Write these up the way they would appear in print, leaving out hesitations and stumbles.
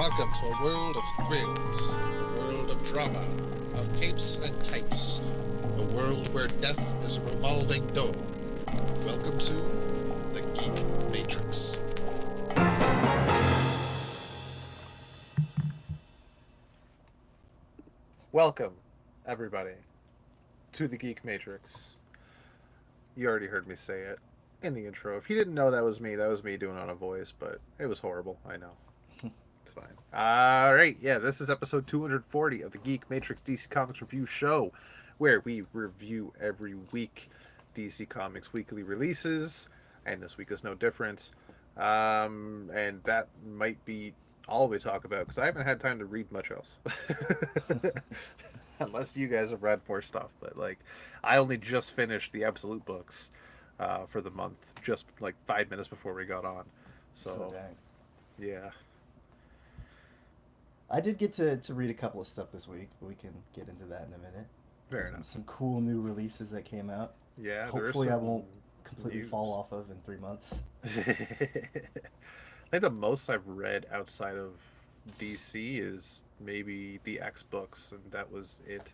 Welcome to a world of thrills, a world of drama, of capes and tights, a world where death is a revolving door. Welcome to the Geek Matrix. Welcome, everybody, to the Geek Matrix. You already heard me say it in the intro. If you didn't know that was me doing it on a voice, but it was horrible, I know. It's fine. All right, yeah, this is episode 240 of the Geek Matrix DC Comics Review Show, where we review every week DC Comics weekly releases, and this week is no different. And that might be all we talk about because I haven't had time to read much else, unless you guys have read more stuff. But like, I only just finished the Absolute books for the month, just like 5 minutes before we got on. So, yeah. I did get to read a couple of stuff this week, but we can get into that in a minute. Fair enough. Some cool new releases that came out. Yeah, hopefully I won't completely fall off of in 3 months. I think the most I've read outside of DC is maybe the X books, and that was it.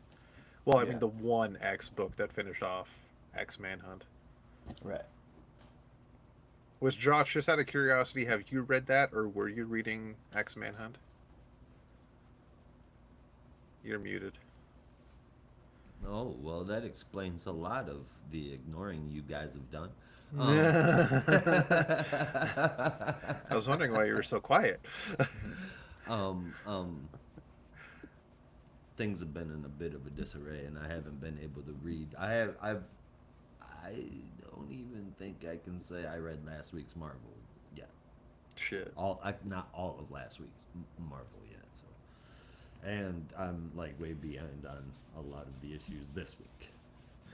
Well, I mean the one X book that finished off X Manhunt. Right. Was Josh, just out of curiosity, have you read that, or were you reading X Manhunt? You're muted. Oh, well, that explains a lot of the ignoring you guys have done. I was wondering why you were so quiet. um, um, Things have been in a bit of a disarray, and I haven't been able to read. I don't even think I can say I read last week's Marvel yet. Shit. Not all of last week's Marvel yet. So, and I'm like way behind on a lot of the issues this week.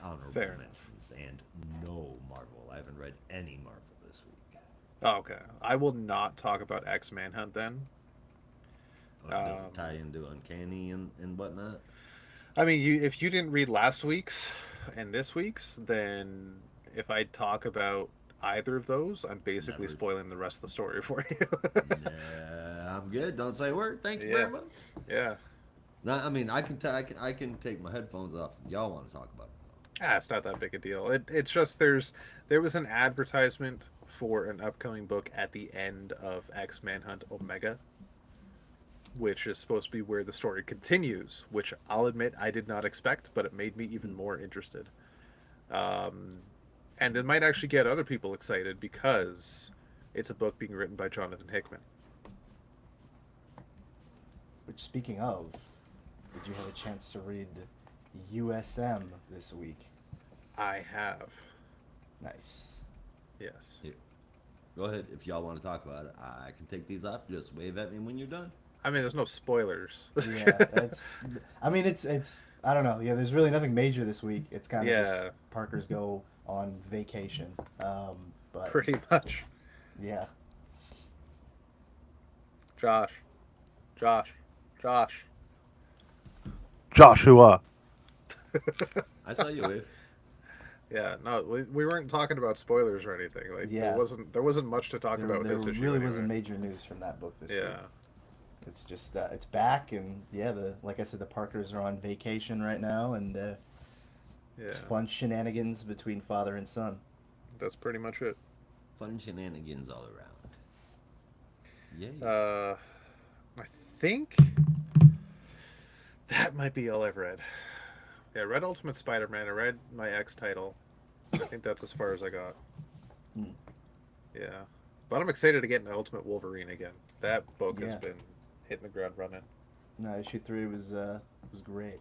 Honorable mentions and no Marvel. I haven't read any Marvel this week. Oh, okay. I will not talk about X Manhunt then. Does it tie into Uncanny and whatnot? I mean, if you didn't read last week's and this week's, then if I talk about either of those, I'm basically spoiling the rest of the story for you. Yeah, I'm good. Don't say a word. Thank you very much. Yeah. No, I mean, I can take my headphones off. Y'all want to talk about it? It's not that big a deal. It's just there was an advertisement for an upcoming book at the end of X Manhunt Omega, which is supposed to be where the story continues, which I'll admit I did not expect, but it made me even more interested. And it might actually get other people excited because it's a book being written by Jonathan Hickman. Which, speaking of, did you have a chance to read USM this week? I have. Nice. Yes. Here. Go ahead. If y'all want to talk about it, I can take these off. Just wave at me when you're done. I mean, there's no spoilers. Yeah, it's. I mean, it's. I don't know. Yeah, there's really nothing major this week. It's kind of just Parker's go on vacation. But pretty much. Yeah. Joshua. I saw you wave. Yeah, no, we weren't talking about spoilers or anything. Like, there wasn't much to talk about with this issue. There really wasn't major news from that book this week. It's just that it's back, and like I said, the Parkers are on vacation right now, and it's fun shenanigans between father and son. That's pretty much it. Fun shenanigans all around. Yay. I think that might be all I've read. Yeah, I read Ultimate Spider-Man. I read my X title. I think that's as far as I got. Yeah. But I'm excited to get into Ultimate Wolverine again. That book has been hitting the ground running. No, issue 3 was great.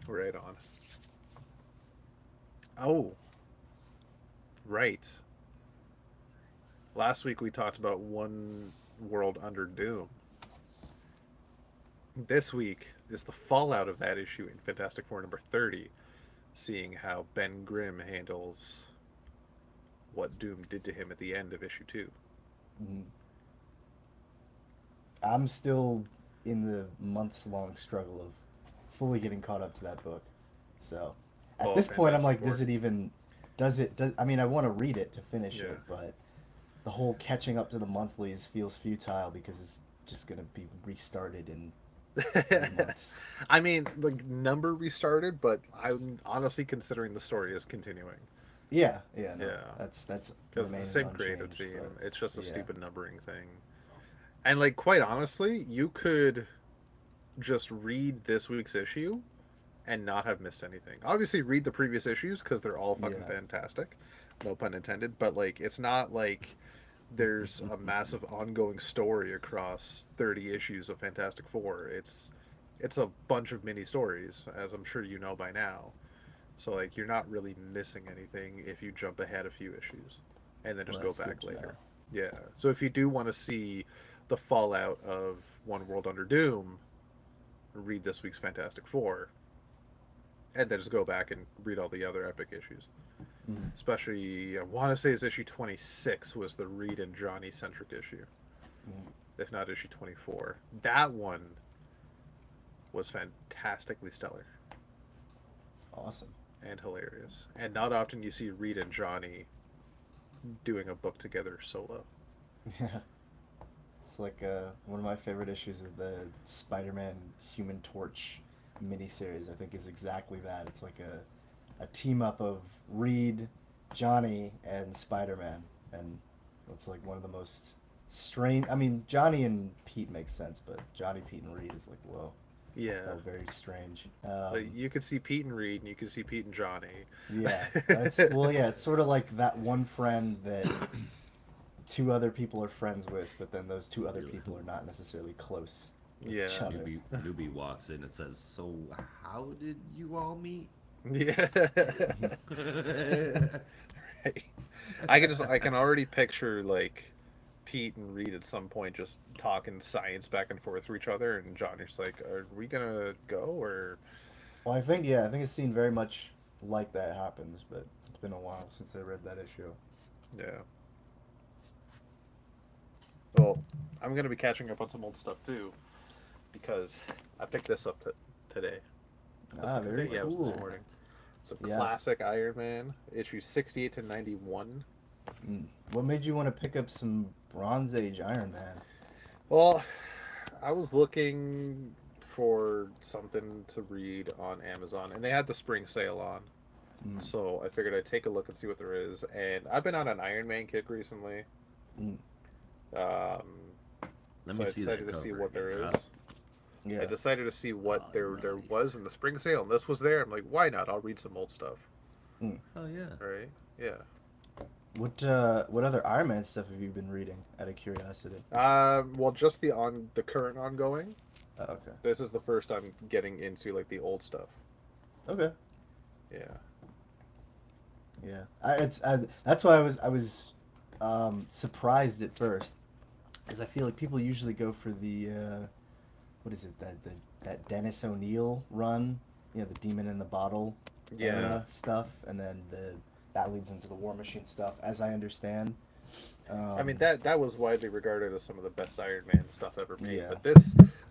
Right on. Oh. Right. Last week we talked about One World Under Doom. This week is the fallout of that issue in Fantastic Four number 30, seeing how Ben Grimm handles what Doom did to him at the end of issue 2. I'm still in the months-long struggle of fully getting caught up to that book. So at this point, I'm like, does it? I mean, I want to read it to finish it, but the whole catching up to the monthlies feels futile because just gonna be restarted in 3 months. I mean, the number restarted, but I'm honestly considering the story is continuing. Yeah, yeah, no, Yeah, that's because it's the remaining same creative unchanged. team. But It's just a yeah, stupid numbering thing. And like, quite honestly, you could just read this week's issue and not have missed anything. Obviously, read the previous issues because they're all fucking yeah. fantastic. No pun intended. But like, it's not like there's a massive ongoing story across 30 issues of Fantastic Four. It's a bunch of mini stories, as I'm sure you know by now. So like, you're not really missing anything if you jump ahead a few issues and then Well, just go that's good back to know. later. Yeah. So if you do want to see the fallout of One World Under Doom, read this week's Fantastic Four, and then just go back and read all the other epic issues. Mm. Especially, I want to say his issue 26 was the Reed and Johnny centric issue, Mm. if not issue 24. That one was fantastically stellar Awesome. and hilarious. And not often you see Reed and Johnny doing a book together solo. Yeah, it's like one of my favorite issues of the Spider-Man Human Torch miniseries. I think is exactly that. It's like a team up of Reed, Johnny, and Spider-Man, and it's like one of the most strange. I mean, Johnny and Pete makes sense, but Johnny, Pete, and Reed is like whoa, Yeah. felt very strange. Like, you could see Pete and Reed, and you could see Pete and Johnny. Yeah, it's well, yeah, it's sort of like that one friend that two other people are friends with, but then those two other people are not necessarily close with Yeah. each other. Newbie walks in and says, "So, how did you all meet?" Yeah. Right. I can already picture like Pete and Reed at some point just talking science back and forth to each other, and Johnny's like, "Are we gonna go or?" Well, I think yeah, I think a scene very much like that happens, but it's been a while since I read that issue. Yeah. Well, I'm gonna be catching up on some old stuff too because I picked this up today. Was Ah, it very today? Yeah, it was this cool. morning. So Yeah. classic Iron Man, issue 68 to 91. Mm. What made you want to pick up some Bronze Age Iron Man? Well, I was looking for something to read on Amazon, and they had the spring sale on. Mm. So I figured I'd take a look and see what there is. And I've been on an Iron Man kick recently. Mm. Um, Let so me I see that decided to see cover what there again. is. Yeah. I decided to see what Oh, there nice. was in the spring sale, and this was there. I'm like, why not? I'll read some old stuff. Mm. Oh yeah. Right? Yeah. What other Iron Man stuff have you been reading? Out of curiosity. Well, just the current ongoing. Oh, okay. This is the first I'm getting into like the old stuff. Okay. Yeah. Yeah. That's why I was surprised at first, because I feel like people usually go for the what is it that Dennis O'Neil run, you know, the Demon in the Bottle Yeah. era stuff, and then that leads into the War Machine stuff, as I understand. I mean, Um, that was widely regarded as some of the best Iron Man stuff ever made. yeah. But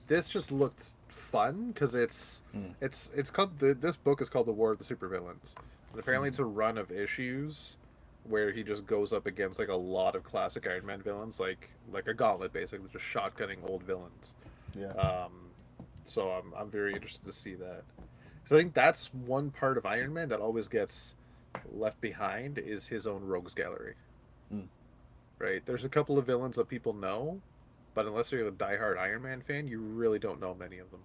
this just looked fun because Mm, it's called this book is called The War of the Supervillains, and apparently mm, it's a run of issues where he just goes up against like a lot of classic Iron Man villains, like a gauntlet basically, just shotgunning old villains. yeah. Um, so I'm very interested to see that. So I think that's one part of Iron Man that always gets left behind is his own rogues gallery. Mm. Right? There's a couple of villains that people know, but unless you're a diehard Iron Man fan, you really don't know many of them.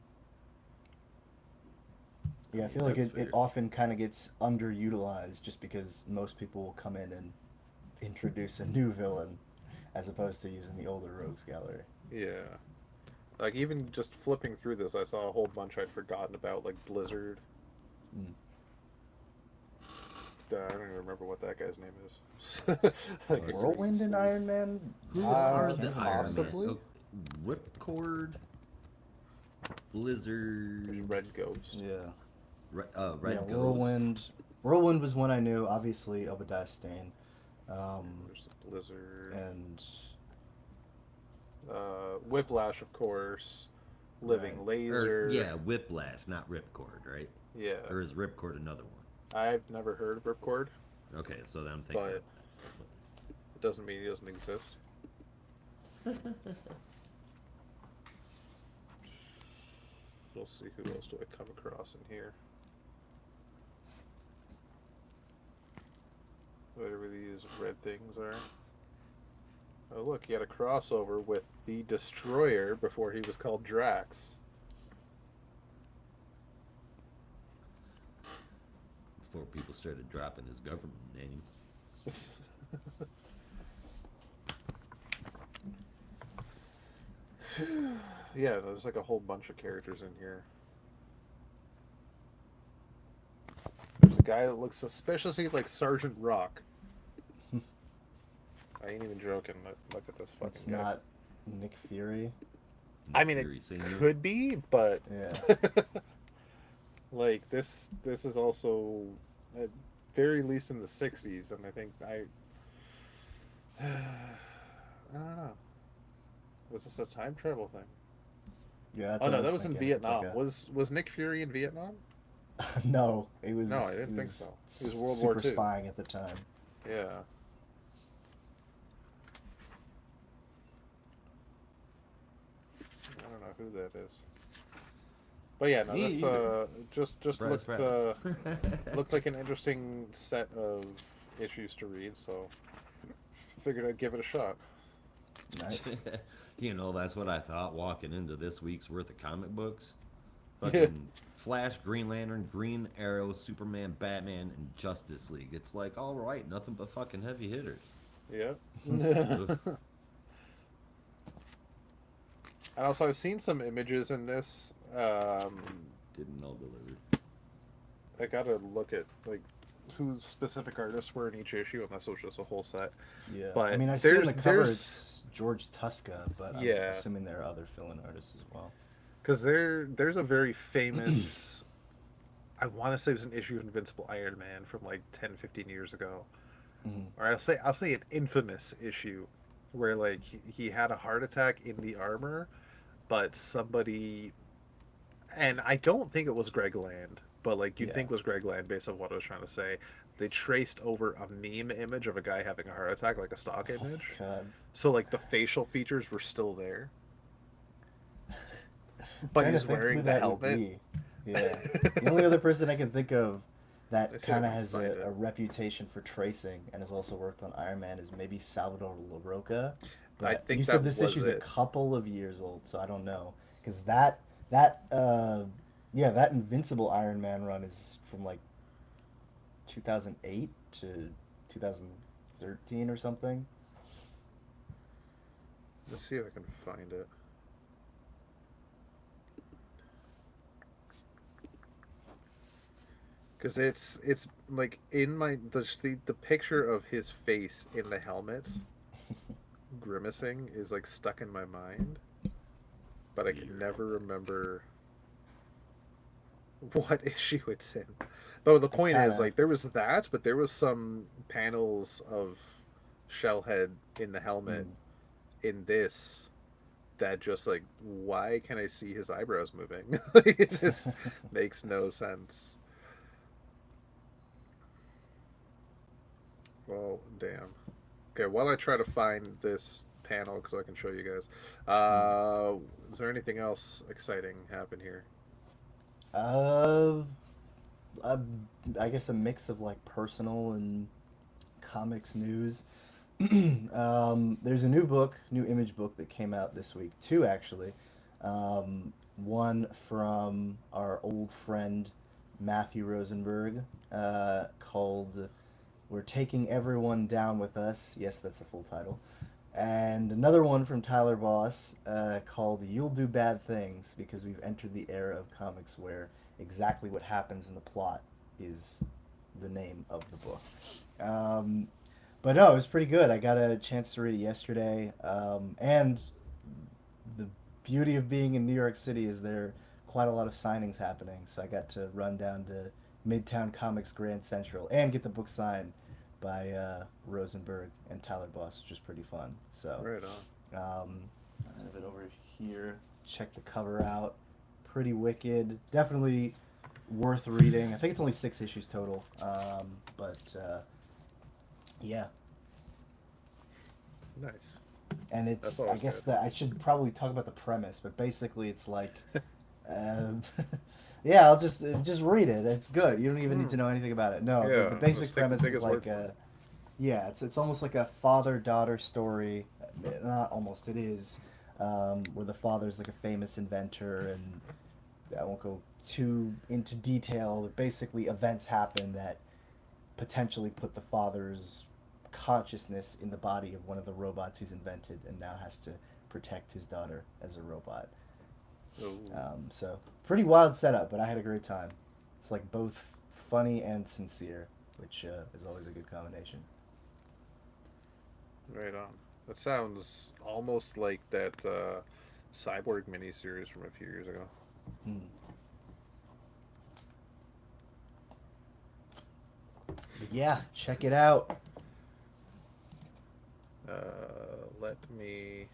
Yeah, I feel like That's it fair. often kind of gets underutilized just because most people will come in and introduce a new villain as opposed to using the older rogues gallery. Yeah. Like even just flipping through this, I saw a whole bunch I'd forgotten about, like Blizzard. Mm. I don't even remember what that guy's name is. Like Like, Whirlwind and Iron Man? Who I are can't the remember. Iron possibly? Man? Oh, Whipcord, Blizzard, Red Ghost. Yeah. Red Yeah, Ghost. Whirlwind. Whirlwind was one I knew. Obviously, Obadiah Stane. There's the Blizzard. And Whiplash, of course. Living Right. Laser. Yeah, Whiplash, not Ripcord, right? Yeah. Or is Ripcord another one? I've never heard of Ripcord, Okay, so then I'm thinking. but it doesn't mean he doesn't exist. We'll see who else do I come across in here. Whatever these red things are. Oh look, he had a crossover with the Destroyer before he was called Drax. Before people started dropping his government name. Yeah, there's like a whole bunch of characters in here. There's a guy that looks suspiciously like Sergeant Rock. I ain't even joking. Look at this fucking It's guy. not Nick Fury. I mean, it could be, but yeah. like this is also at very least in the '60s, and I think I don't know. Was this a time travel thing? Yeah. Oh no, that was in Vietnam. Like was Nick Fury in Vietnam? No, it was. No, I didn't think so. It was World Super War II. spying at the time. Yeah. I don't know who that is. But yeah, no, this just surprise, looked looked like an interesting set of issues to read, so figured I'd give it a shot. Nice. You know, that's what I thought walking into this week's worth of comic books. Fucking Flash, Green Lantern, Green Arrow, Superman, Batman, and Justice League. It's like, all right, nothing but fucking heavy hitters. Yeah. And also, I've seen some images in this. Didn't all deliver. I gotta look at like who specific artists were in each issue, unless it was just a whole set. Yeah, but I mean, I see on the cover it's George Tuska, but I'm assuming there are other fill-in artists as well. Because there's a very famous, I want to say it was an issue of Invincible Iron Man from like 10, 15 years ago, or I'll say an infamous issue where like he had a heart attack in the armor, but somebody, and I don't think it was Greg Land, but like you'd think it was Greg Land based on what I was trying to say. They traced over a meme image of a guy having a heart attack, like a stock image. God. So like the facial features were still there. But he's wearing the helmet. Yeah. The only other person I can think of that kind of has a reputation for tracing and has also worked on Iron Man is maybe Salvador Larroca. But I think you said this issue's a couple of years old, so I don't know. Because that Invincible Iron Man run is from like 2008 to 2013 or something. Let's see if I can find it. Because it's like in my the picture of his face in the helmet grimacing is like stuck in my mind, but I can never remember what issue it's in. Though the point is, like, there was that, but there was some panels of Shellhead in the helmet in this that just like, why can I see his eyebrows moving? It just makes no sense. Well, damn. Okay, while I try to find this panel so I can show you guys, is there anything else exciting happen here? I guess a mix of like personal and comics news. There's a new image book that came out this week. Two actually. One from our old friend Matthew Rosenberg, called "We're Taking Everyone Down with Us." Yes, that's the full title. And another one from Tyler Boss, called "You'll Do Bad Things," because we've entered the era of comics where exactly what happens in the plot is the name of the book. But no, it was pretty good. I got a chance to read it yesterday. And the beauty of being in New York City is there are quite a lot of signings happening. So I got to run down to Midtown Comics Grand Central and get the book signed by Rosenberg and Tyler Boss, which is pretty fun. So right on. I have it over here. Check the cover out. Pretty wicked. Definitely worth reading. I think it's only 6 issues total. Yeah. Nice. And it's, I guess that I should probably talk about the premise, but basically it's like Um, yeah, I'll just read it. It's good. You don't even need to know anything about it. No, the Yeah, basic let's take premise is his word like for it. yeah, it's almost like a father-daughter story. Not almost, it is, where the father's like a famous inventor, and I won't go too into detail. Basically, events happen that potentially put the father's consciousness in the body of one of the robots he's invented, and now has to protect his daughter as a robot. Oh, So pretty wild setup, but I had a great time. It's like both funny and sincere, which is always a good combination. right on. That sounds almost like that Cyborg miniseries from a few years ago. Hmm. But yeah, check it out. Let me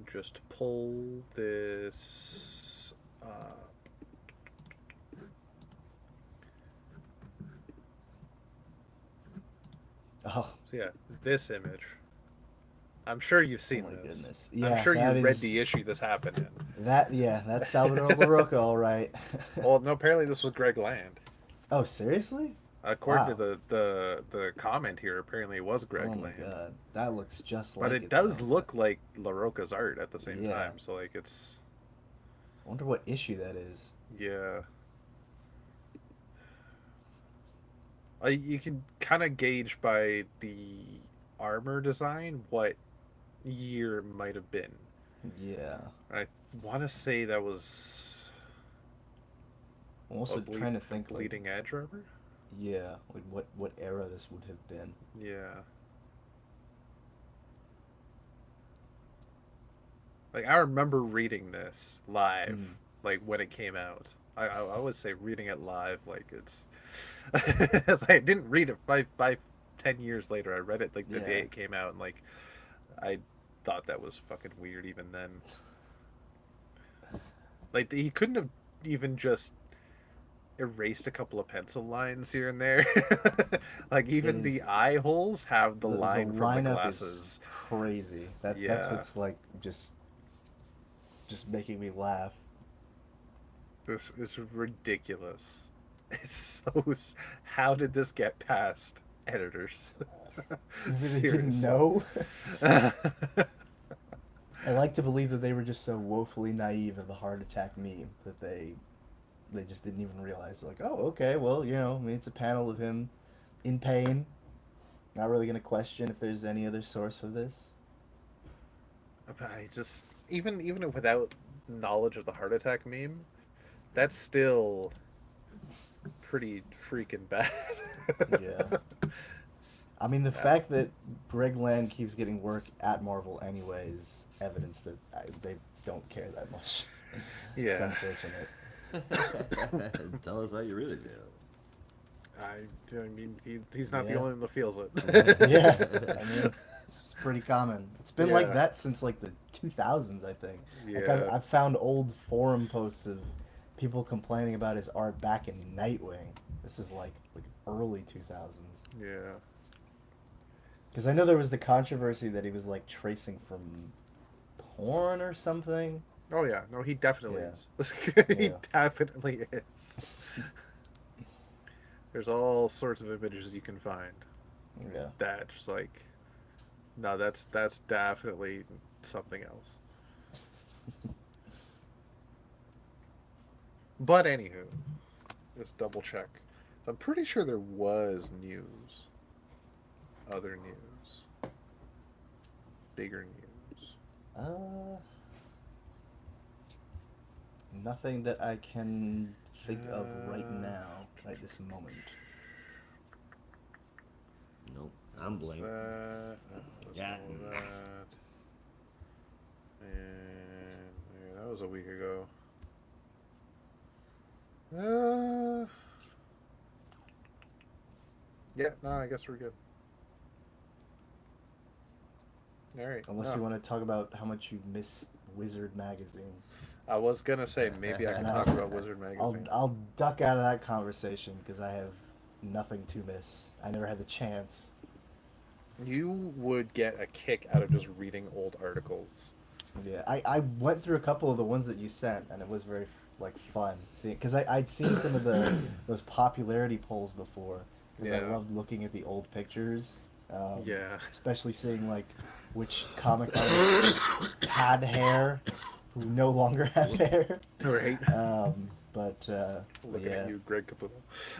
just pull this up. Oh, So yeah, this image. I'm sure you've oh seen my this. goodness. I'm Yeah, sure you that read the is issue this happened that's Salvador in. LaRocca, all right. Well, no, apparently this was Greg Land. Oh, seriously? According to Wow. the comment here, apparently it was Oh Greg my Land. god. That looks just But like it it does though. look like LaRocca's art at the same Yeah. time. So like it's I wonder what issue that is. yeah. You can kind of gauge by the armor design what year it might have been. Yeah. I want to say that was I'm also trying to think like, bleeding edge armor. yeah, like what era this would have been. Yeah, like I remember reading this live, Mm. like when it came out. I always say reading it live, like it's. I didn't read it 10 years later. I read it like the day Yeah. it came out, and like I thought that was fucking weird even then. Like he couldn't have even just erased a couple of pencil lines here and there. Like It even the is eye holes have the the line from the lineup is glasses. crazy. That's Yeah, what's like just making me laugh. this is ridiculous. It's so. How did this get past editors? Maybe they didn't Seriously. know. I like to believe that they were just so woefully naive of the heart attack meme that they just didn't even realize, like, oh, okay, well, I mean, it's a panel of him in pain. Not really gonna question if there's any other source for this. I just even without knowledge of the heart attack meme, that's still pretty freaking bad. Yeah. I mean, the Yeah. fact that Greg Land keeps getting work at Marvel anyway is evidence that they don't care that much. It's Yeah. unfortunate. Tell us how you really feel. I mean, he's not the Yeah. only one that feels Yeah. it. I mean, it's pretty common. It's been like Yeah. that since like the 2000s, I think. Like Yeah. I've found old forum posts of people complaining about his art back in Nightwing. This is like early 2000s. Yeah. Because I know there was the controversy that he was like tracing from porn or something. Oh yeah. No, he definitely Yeah. is. He Yeah. definitely is. There's all sorts of images you can find Yeah. that just like no, that's definitely something else. But anywho, just double check. I'm pretty sure there was news. Other news. Bigger news. Uh, Nothing that I can think of right now, right this moment. Nope, I'm blank. That was Yeah. all that. And yeah, that was a week ago. Uh, yeah, no, I guess we're good. All right. Unless No, you want to talk about how much you miss Wizard magazine. I was gonna say maybe I can And talk about Wizard I'll magazine. I'll duck out of that conversation because I have nothing to miss. I never had the chance. You would get a kick out of just reading old articles. Yeah, I went through a couple of the ones that you sent, and it was very like fun seeing because I'd seen some of the those popularity polls before because I Yeah. loved looking at the old pictures, Yeah. especially seeing like which comic artists had hair who no longer have hair. Right. But Looking at yeah. you, Greg Oh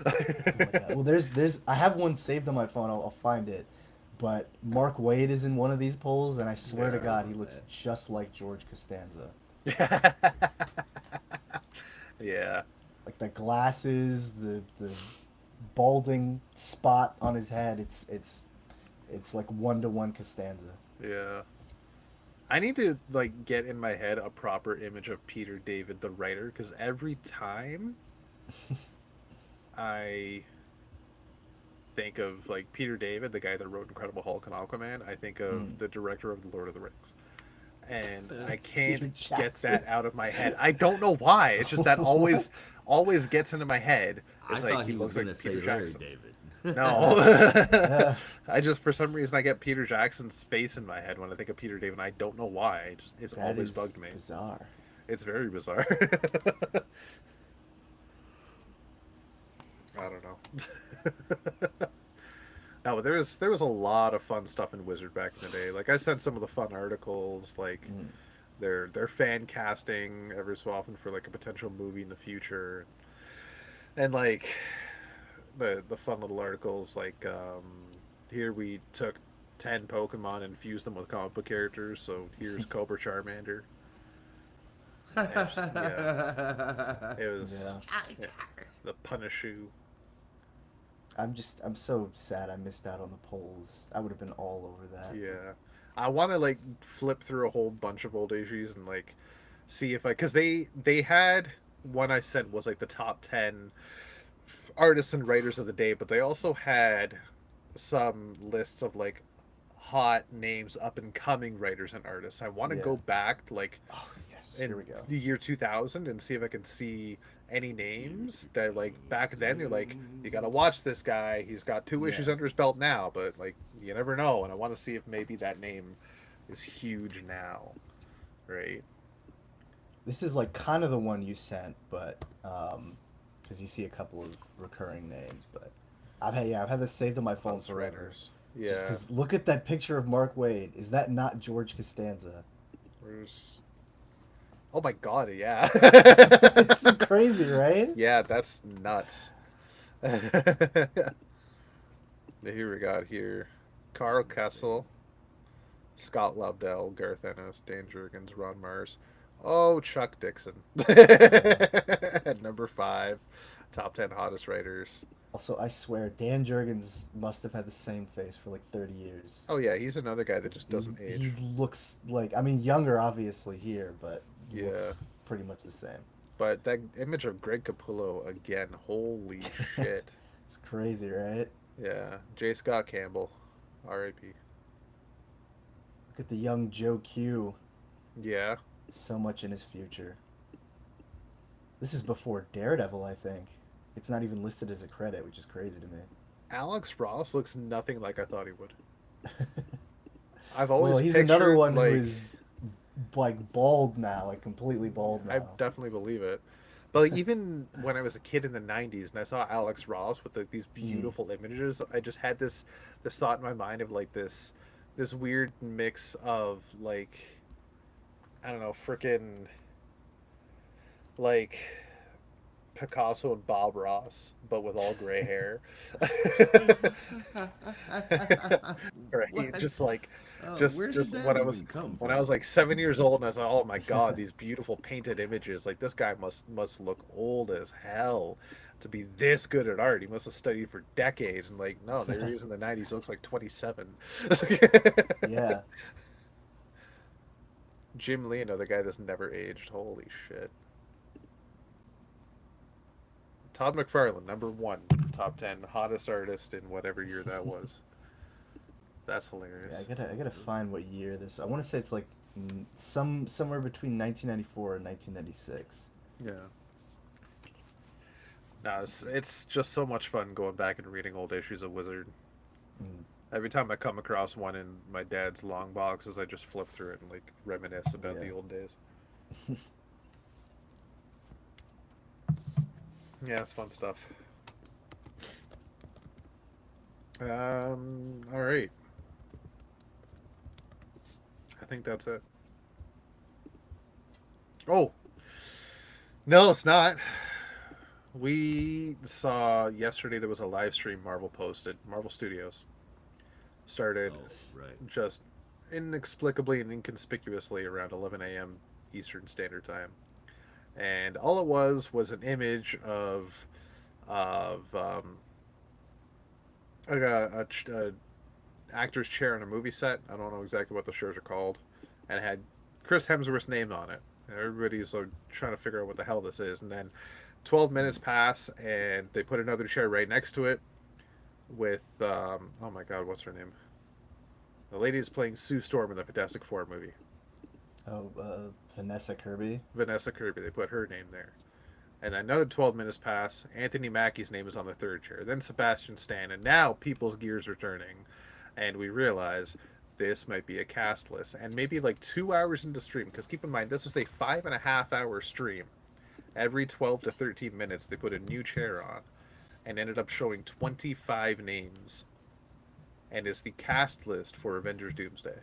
my god. Capullo. Well, there's I have one saved on my phone. I'll find it. But Mark Wade is in one of these polls, and I swear to Yeah. I God, he love looks that. just like George Costanza. Yeah. Like the glasses, the balding spot on his head. It's like 1-to-1 Costanza. Yeah. I need to like get in my head a proper image of Peter David the writer because every time I think of like Peter David, the guy that wrote Incredible Hulk and Aquaman, I think of Mm. the director of The Lord of the Rings. And I Peter can't get Jackson. that out of my head. I don't know why. It's just that What? always gets into my head. I It's like thought he he was looks like gonna Peter say Larry Jackson. David. No. Uh, I just for some reason I get Peter Jackson's face in my head when I think of Peter David and I don't know why. It's that always is bugged me. bizarre. It's very bizarre. I don't know. No, but there was a lot of fun stuff in Wizard back in the day. Like I sent some of the fun articles, like Mm. their fan casting every so often for like a potential movie in the future, and like the fun little articles like here we took 10 Pokemon and fused them with comic book characters. So here's Cobra Charmander. And just, yeah, it was Yeah. yeah, the Punishu. I'm so sad I missed out on the polls. I would have been all over that. Yeah, I want to like flip through a whole bunch of old issues and like see if I because they had one I sent was like the top 10 artists and writers of the day, but they also had some lists of like hot names up and coming writers and artists. I want to Yeah. go back to like Oh, yes. Here in we go. the year 2000 and see if I can see any names that like back then they're like you got to watch this guy. He's got 2 issues Yeah. under his belt now, but like you never know and I want to see if maybe that name is huge now, right? This is like kind of the one you sent, but because you see a couple of recurring names, but I've had this saved on my phone Fun's forever. writers. Just Yeah. because look at that picture of Mark Wade. Is that not George Costanza? Where's Oh my god, yeah. It's so crazy, right? Yeah, that's nuts. Here we got here Carl Kessel, Scott Lobdell, Garth Ennis, Dan Jurgens, Ron Mars. Oh, Chuck Dixon. At number 5, top 10 hottest writers. Also, I swear, Dan Jurgens must have had the same face for like 30 years. Oh yeah, he's another guy that just He, doesn't age. he looks like, I mean, younger obviously here, but Yeah, looks pretty much the same. but that image of Greg Capullo again, holy shit. It's crazy, right? Yeah, J. Scott Campbell, R.I.P. Look at the young Joe Q. Yeah, So much in his future. This is before Daredevil, I think. It's not even listed as a credit, which is crazy to me. Alex Ross looks nothing like I thought he would. I've Well, always he's another pictured one who like is like bald now, like completely bald I now. definitely believe it. But like, even when I was a kid in the '90s and I saw Alex Ross with like, these Mm. beautiful images, I just had this thought in my mind of like this weird mix of like I don't know, freaking like Picasso and Bob Ross, but with all gray hair. Right, What? just like Where did just that even come when I from? was like 7 years old and I saw, oh my god, these beautiful painted images. Like this guy must look old as hell to be this good at art. He must have studied for decades. And like, no, there he is in the '90s. Looks like 27. Yeah. Jim Lee, another guy that's never aged. Holy shit. Todd McFarlane, number 1, top 10 hottest artist in whatever year that was. That's Yeah, hilarious. I gotta find what year this. I want to say it's like somewhere between 1994 and 1996. Yeah. No, it's just so much fun going back and reading old issues of Wizard. Mm. Every time I come across one in my dad's long boxes, I just flip through it and like reminisce about the old days. Yeah, it's fun stuff. All right. I think that's it. Oh, no, it's not. We saw yesterday there was a live stream Marvel posted. Marvel Studios started just inexplicably and inconspicuously around 11 a.m. Eastern Standard Time. And all it was an image of like a actor's chair on a movie set. I don't know exactly what the shows are called, and it had Chris Hemsworth's name on it. And everybody's like trying to figure out what the hell this is. And then 12 minutes pass, and they put another chair right next to it with oh my god, what's her name? The lady is playing Sue Storm in the Fantastic Four movie. Oh, Vanessa Kirby. Vanessa Kirby. They put her name there. And then another 12 minutes pass. Anthony Mackie's name is on the third chair. Then Sebastian Stan. And now people's gears are turning. And we realize this might be a cast list. And maybe like 2 hours into stream. Because keep in mind, this was a 5.5 hour stream. Every 12 to 13 minutes, they put a new chair on. And ended up showing 25 names. And it's the cast list for Avengers Doomsday.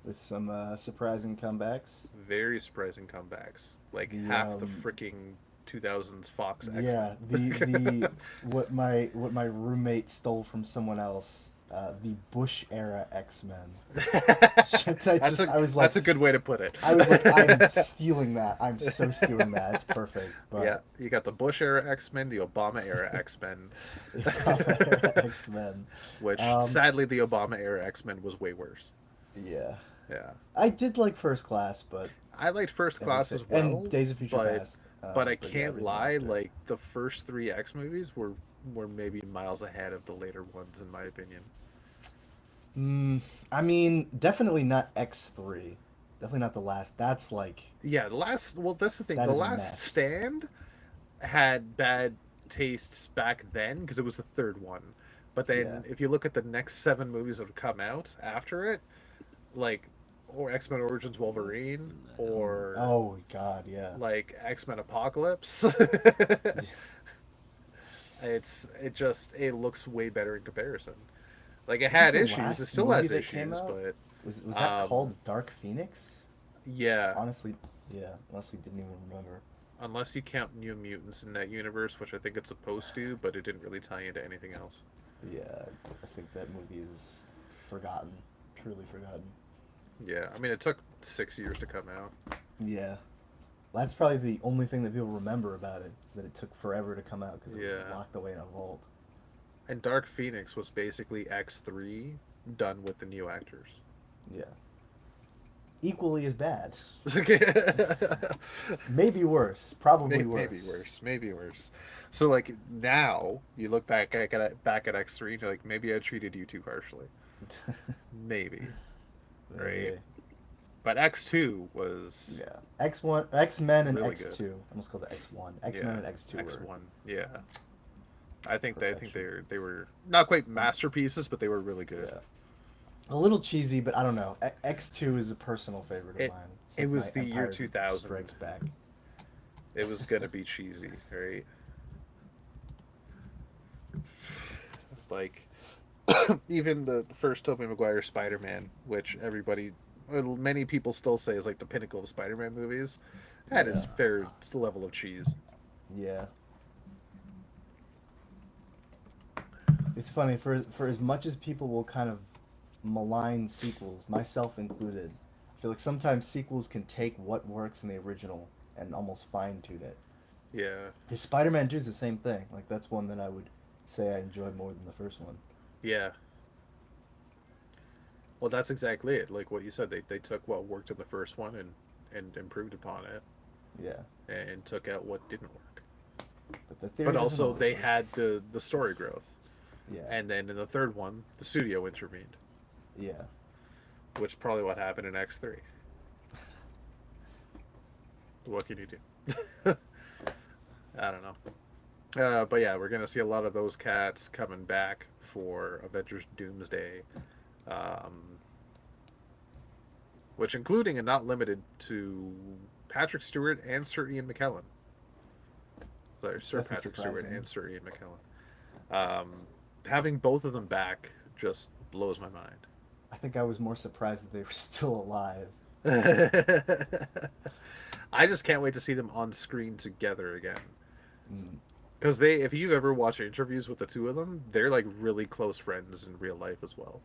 With some surprising comebacks. Very surprising comebacks. Like half the freaking 2000s Fox X-Men. Yeah, the what my roommate stole from someone else. The Bush era X-Men. That's a good way to put it. I was like, I'm stealing that. I'm so stealing that. It's perfect. But... Yeah, you got the Bush era X-Men, the Obama era X-Men. The Obama era X-Men. Which, sadly, the Obama era X-Men was way worse. Yeah. Yeah. I did like First Class, but... I liked First Class as well. And Days of Future Past. But I can't lie, like, the first 3 X movies were maybe miles ahead of the later ones, in my opinion. I mean, definitely not X3. Definitely not the last. That's like... Yeah, the last... Well, that's the thing. The Last Stand had bad tastes back then, because it was the third one. But then, if you look at the next 7 movies that have come out after it, like... or X-Men Origins Wolverine, or... Oh, God, yeah. Like, X-Men Apocalypse. It looks way better in comparison. Like, it had issues. It still has issues, but... Was that called Dark Phoenix? Yeah. Honestly didn't even remember. Unless you count New Mutants in that universe, which I think it's supposed to, but it didn't really tie into anything else. Yeah, I think that movie is forgotten. Truly forgotten. Yeah, I mean, it took 6 years to come out. Yeah. That's probably the only thing that people remember about it, is that it took forever to come out because it was locked away in a vault. And Dark Phoenix was basically X3 done with the new actors. Yeah. Equally as bad. Maybe worse. Probably worse. Maybe worse. So, like, now, you look back at X3 and you're like, maybe I treated you too harshly. Maybe. Right? But X2 was... Yeah. X1, X-Men and really X2. Good. I almost called it X1. X-Men and X2 X1, yeah. I think they were not quite masterpieces, but they were really good. Yeah. A little cheesy, but I don't know. X2 is a personal favorite of mine. Like it was the year 2000. Strikes Back. It was gonna be cheesy, right? Like, even the first Tobey Maguire Spider-Man, which many people still say is like the pinnacle of Spider-Man movies, had its fair level of cheese. Yeah. It's funny, for as much as people will kind of malign sequels, myself included, I feel like sometimes sequels can take what works in the original and almost fine-tune it. Yeah. His Spider-Man 2 is the same thing. Like, that's one that I would say I enjoyed more than the first one. Yeah. Well, that's exactly it. Like what you said, they took what worked in the first one and improved upon it. Yeah. And took out what didn't work. But also they had the story growth. Yeah. And then in the third one, the studio intervened. Yeah. Which is probably what happened in X3. What can you do? I don't know. But yeah, we're going to see a lot of those cats coming back for Avengers Doomsday, um, which including and not limited to Patrick Stewart and Sir Ian McKellen. Sorry, Sir Definitely Patrick Stewart surprising. and Sir Ian McKellen. Having both of them back just blows my mind. I think I was more surprised that they were still alive. I just can't wait to see them on screen together again. Mm. Because if you've ever watched interviews with the two of them, they're like really close friends in real life as well.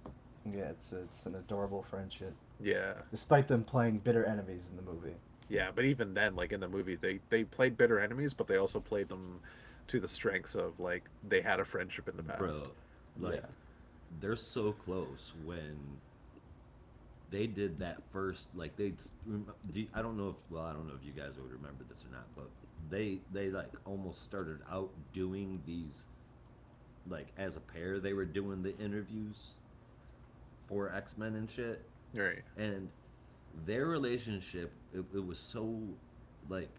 Yeah, it's an adorable friendship. Yeah. Despite them playing bitter enemies in the movie. Yeah, but even then, like in the movie, they played bitter enemies, but they also played them to the strengths of like they had a friendship in the past. Bro, like Yeah. they're so close when they did that first. Like I don't know if you guys would remember this or not, but they like almost started out doing these like as a pair. They were doing the interviews for X-Men and shit, Right. and their relationship it was so like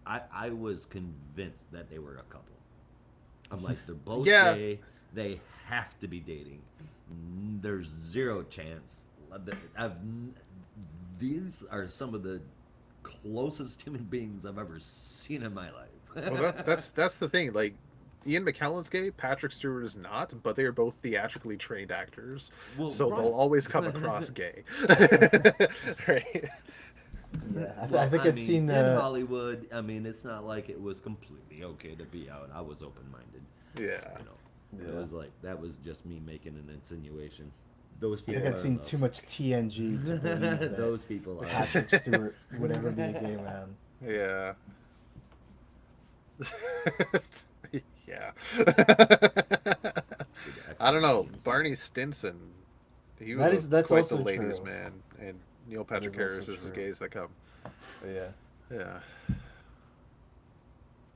I was convinced that they were a couple. I'm like, they're both Yeah. gay. They have to be dating. There's zero chance. I've, these are some of the closest human beings I've ever seen in my life. Well, that's the thing. Like, Ian McKellen's gay, Patrick Stewart is not, but they are both theatrically trained actors, Well, so right. they'll always come across gay. Right? Yeah, Well, I think I'd mean, seen in the. Hollywood. I mean, it's not like it was completely okay to be out. I was open minded. Yeah. You know, Yeah. it was like that was just me making an insinuation. Those I people. think I'd are seen love. too much TNG to believe that Those people are. Patrick Stewart would ever be a gay man. Yeah. Yeah. I don't know. Barney Stinson, he was That's quite also the ladies' true. man, and Neil That Patrick is Harris also is as true. gay as they come. Yeah. Yeah.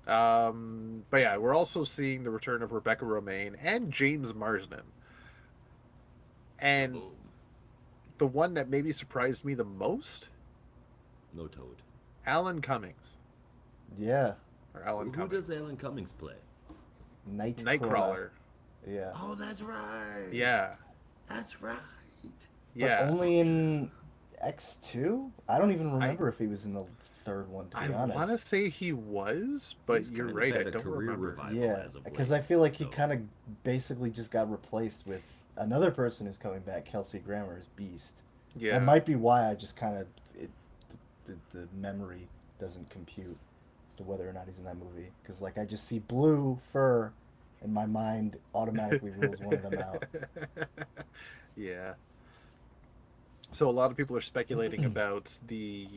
But yeah, we're also seeing the return of Rebecca Romaine and James Marsden. And Boom. the one that maybe surprised me the most, No Toad. Alan Cummings. Yeah. Or Alan Who Cummings. does Alan Cummings play? Nightcrawler. Yeah. Oh, that's right. Yeah. That's right. But Yeah. only in X2? I don't even I remember if he was in the third one, to I be want to honest. say he was, but He's you're kind of right. I had a don't career remember. revival Yeah, as of because late, I feel like he so. kind of basically just got replaced with another person who's coming back, Kelsey Grammer as Beast. Yeah. That might be why I just kind of the memory doesn't compute as to whether or not he's in that movie. Because like I just see blue fur, and my mind automatically rules one of them out. Yeah. So a lot of people are speculating about the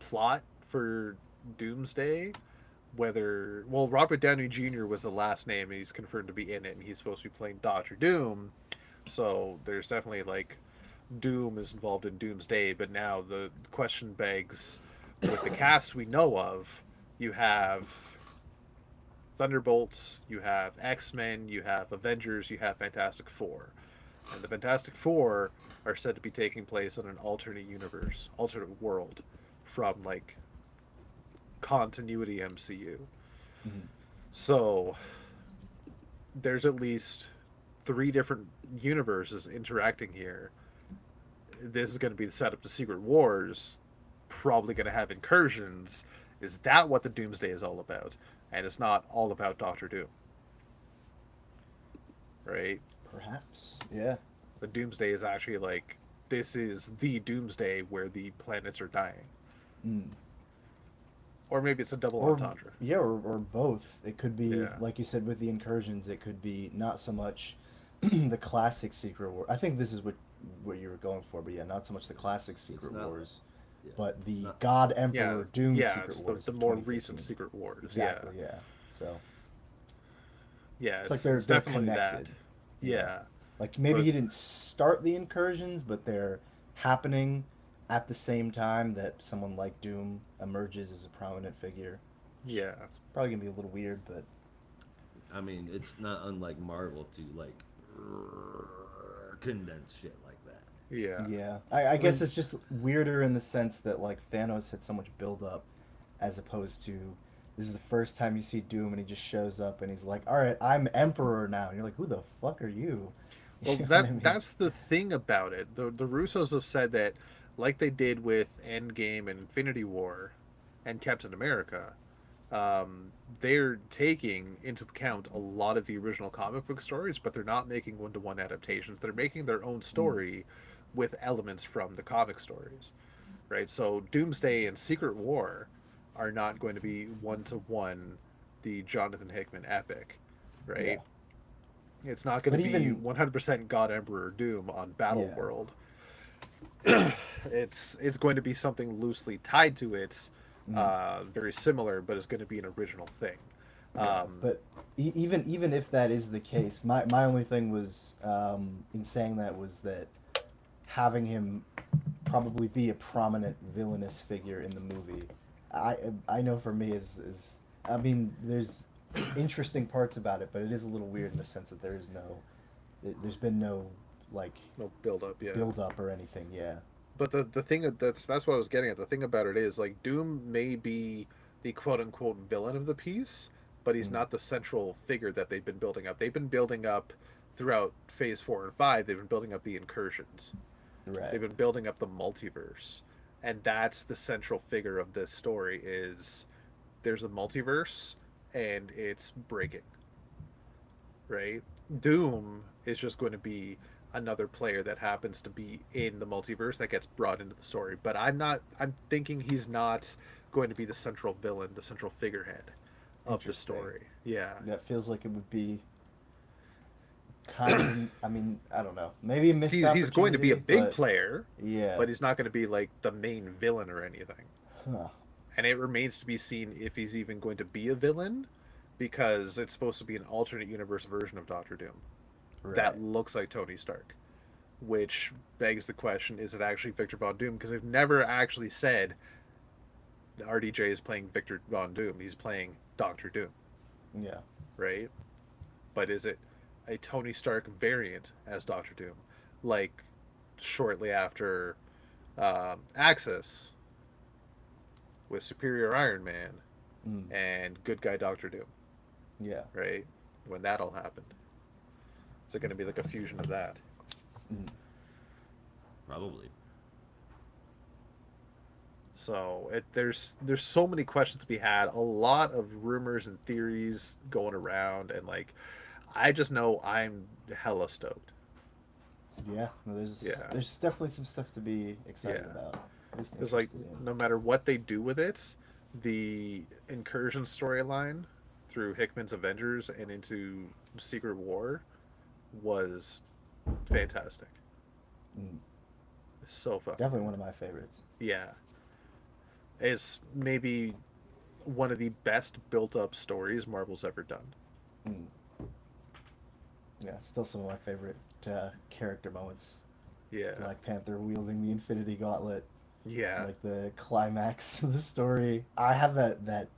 plot for Doomsday. Whether Robert Downey Jr. was the last name, and he's confirmed to be in it, and he's supposed to be playing Doctor Doom. So there's definitely like Doom is involved in Doomsday, but now the question begs, with the cast we know of, you have Thunderbolts, you have X-Men, you have Avengers, you have Fantastic Four. And the Fantastic Four are said to be taking place in an alternate universe, alternate world from like continuity MCU. Mhm. So there's at least 3 different universes interacting here. This is going to be the setup to Secret Wars, probably going to have incursions. Is that what the Doomsday is all about? And it's not all about Doctor Doom. Right? Perhaps, yeah. The Doomsday is actually like, this is the Doomsday where the planets are dying. Mm. Or maybe it's a double entendre. Yeah, or both. It could be, Yeah. like you said, with the incursions, it could be not so much the classic Secret War. I think this is what you were going for, but yeah, not so much the classic Secret not Wars, yeah, but the not- God Yeah, Emperor Doom yeah, Secret it's Wars. the of more 2015. recent Secret Wars. Exactly, yeah. So Yeah, it's like they're definitely connected. that. Yeah. Like maybe So he it's- didn't start the incursions, but they're happening at the same time that someone like Doom emerges as a prominent figure. Yeah. It's probably gonna be a little weird, but I mean, it's not unlike Marvel to like condense shit like that. Yeah. yeah. I guess it's just weirder in the sense that like Thanos had so much build up, as opposed to this is the first time you see Doom, and he just shows up, and he's like, "All right, I'm Emperor now." And you're like, "Who the fuck are you?" Well, You know what I mean? that's the thing about it. The Russos have said that, like they did with Endgame and Infinity War, and Captain America, um, they're taking into account a lot of the original comic book stories, but they're not making one-to-one adaptations. They're making their own Mm, story with elements from the comic stories, right? So Doomsday and Secret War are not going to be one-to-one the Jonathan Hickman epic, yeah, right? It's not going to but be even 100% God Emperor Doom on Battle yeah, World. It's going to be something loosely tied to it, mm, very similar, but it's going to be an original thing. yeah, Um, but even if that is the case, my only thing was in saying that was that having him probably be a prominent villainous figure in the movie. I I know for me is I mean there's interesting parts about it, but it is a little weird in the sense that there's been no like no build up, yeah. build up or anything. Yeah. But the thing that's what I was getting at. The thing about it is like Doom may be the quote unquote villain of the piece, but he's Mm, not the central figure that they've been building up. They've been building up throughout Phase 4 and 5. They've been building up the incursions. right. They've been building up the multiverse, and that's the central figure of this story. Is there's a multiverse and it's breaking, right? Doom is just going to be another player that happens to be in the multiverse that gets brought into the story. But I'm thinking he's not going to be the central villain, the central figurehead of the Interesting. story. Yeah. That feels like it would be kind of I mean, I don't know. Maybe a missed He's going to be a opportunity, big but player, yeah. but he's not going to be like the main villain or anything. Huh. And it remains to be seen if he's even going to be a villain because it's supposed to be an alternate universe version of Doctor Doom that Right. looks like Tony Stark, which begs the question: is it actually Victor Von Doom? Because they've never actually said RDJ is playing Victor Von Doom. He's playing Doctor Doom, Yeah. right? But is it a Tony Stark variant as Doctor Doom, like shortly after Axis with Superior Iron Man Mm, and Good Guy Doctor Doom, yeah. right? When that all happened, is it going to be like a fusion of that? Mm, Probably. So there's so many questions to be had, a lot of rumors and theories going around, and like I just know I'm hella stoked. yeah. No, Yeah, there's definitely some stuff to be excited yeah. about. At least It's like interested in. no matter what they do with it, the incursion storyline through Hickman's Avengers and into Secret War was fantastic. Mm, So fucking definitely good. one of my favorites. Yeah, it's maybe one of the best built up stories Marvel's ever done. Mm, yeah, still some of my favorite character moments. Yeah. Black Panther wielding the Infinity Gauntlet, Yeah. like the climax of the story. I have that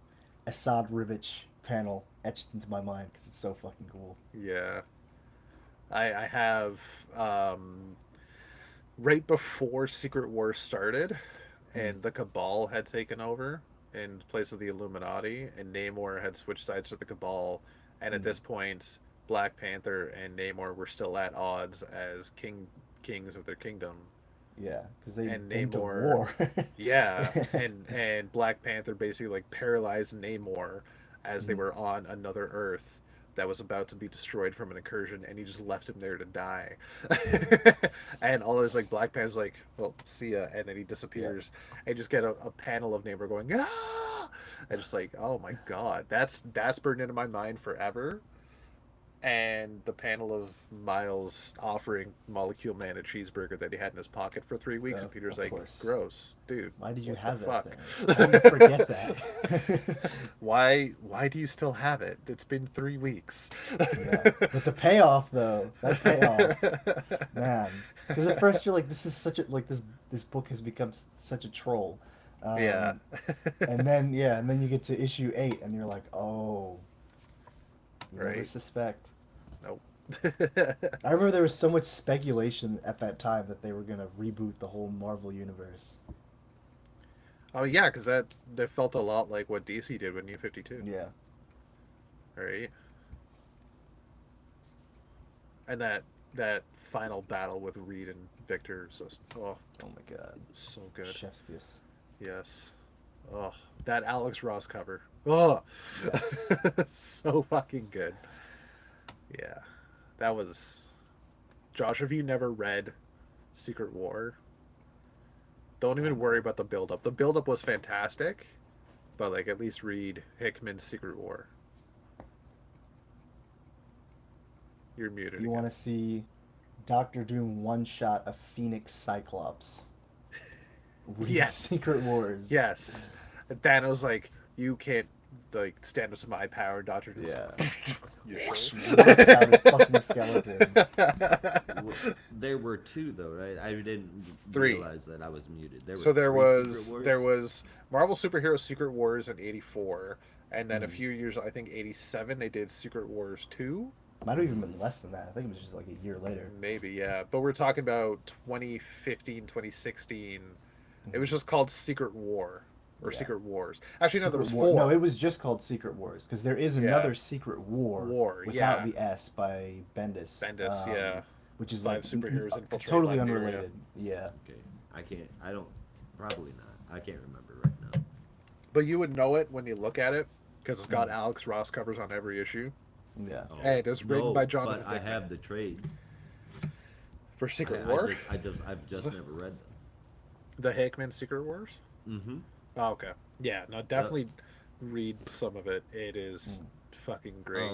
Assad Ribic panel etched into my mind because it's so fucking cool. Yeah. I have right before Secret Wars started Mm, and the Cabal had taken over in place of the Illuminati and Namor had switched sides to the Cabal, and at mm. this point Black Panther and Namor were still at odds as kings of their kingdom. Yeah, because they've And been to Namor, war. yeah, and Black Panther basically like paralyzed Namor as they Mm, were on another Earth that was about to be destroyed from an incursion, and he just left him there to die. And all his like Black Panther's like, well, see ya, and then he yeah. disappears. And just get a panel of Namor going, ah, and just like, oh my god, that's burned into my mind forever. And the panel of Miles offering Molecule Man a cheeseburger that he had in his pocket for 3 weeks, and Peter's Of like, course. "Gross, dude. Why did you What the have that fuck? thing? How do you forget that? Why do you still have it? It's been 3 weeks." Yeah. But the payoff though, that payoff, man. Because at first you're like, this is such a like this book has become such a troll. Yeah. Um, and then yeah, and then you get to issue 8 and you're like, "Oh, you never Right? suspect." Nope. I remember there was so much speculation at that time that they were going to reboot the whole Marvel universe. Oh yeah, because that felt a lot like what DC did with New 52. Yeah. Right. And that final battle with Reed and Victor is just Oh my god. so good. Chef's kiss. Yes. Oh, that Alex Ross cover. Oh, Yes. so fucking good. Yeah, that was. Josh, have you never read Secret War? Don't even worry about the build up. The build up was fantastic, but like at least read Hickman's Secret War. You're If muted you again. want to see Doctor Doom one shot a Phoenix Cyclops, read Yes, Secret Wars. yes. And Thanos like you can't like stand up to my power, Doctor Doom's Yeah. like, you sure? Rips out a fucking skeleton. There were two though, right? I didn't Three. realize that I was muted. There were So there three Secret was Wars. there was Marvel Superhero Secret Wars in '84, and then a Mm. few years, I think '87, they did Secret Wars 2. Might have even been less than that. I think it was just like a year later. Maybe, yeah. But we're talking about 2015, 2016. It was Mm. just called Secret War or Yeah. Secret Wars. Actually, no, there Secret was War. four. No, it was just called Secret Wars because there is Yeah. another Secret War, War, without yeah. the S by Bendis. Bendis, yeah. Which is Five like superheroes infiltrate totally Latveria. unrelated. Yeah. Okay, I can't. I don't. Probably not. I can't remember right now. But you would know it when you look at it because it's got Mm. Alex Ross covers on every issue. Yeah. Oh, Hey, it is written by Jonathan but I Hickman. have the trades. For Secret I War? I've just never read them. The Hickman Secret Wars? Mm-hmm. Oh, okay. Yeah, no, definitely read some of it. It is fucking great.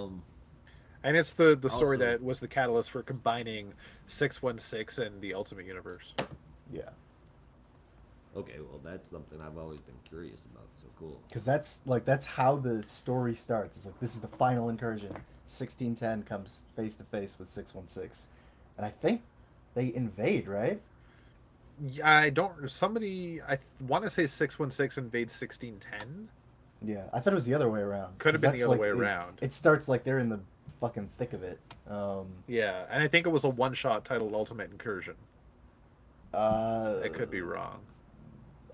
And it's the story Also- that was the catalyst for combining 616 and the Ultimate Universe. Yeah. Okay, well, that's something I've always been curious about. So cool. Because that's how the story starts. It's like this is the final incursion. 1610 comes face to face with 616, and I think they invade, right? Yeah, I don't. Somebody, want to say 616 invades 1610. Yeah, I thought it was the other way around. Could have 'Cause been that's the other like- way around. It starts like they're in the fucking thick of it. Yeah, and I think it was a one shot titled Ultimate Incursion. I could be wrong.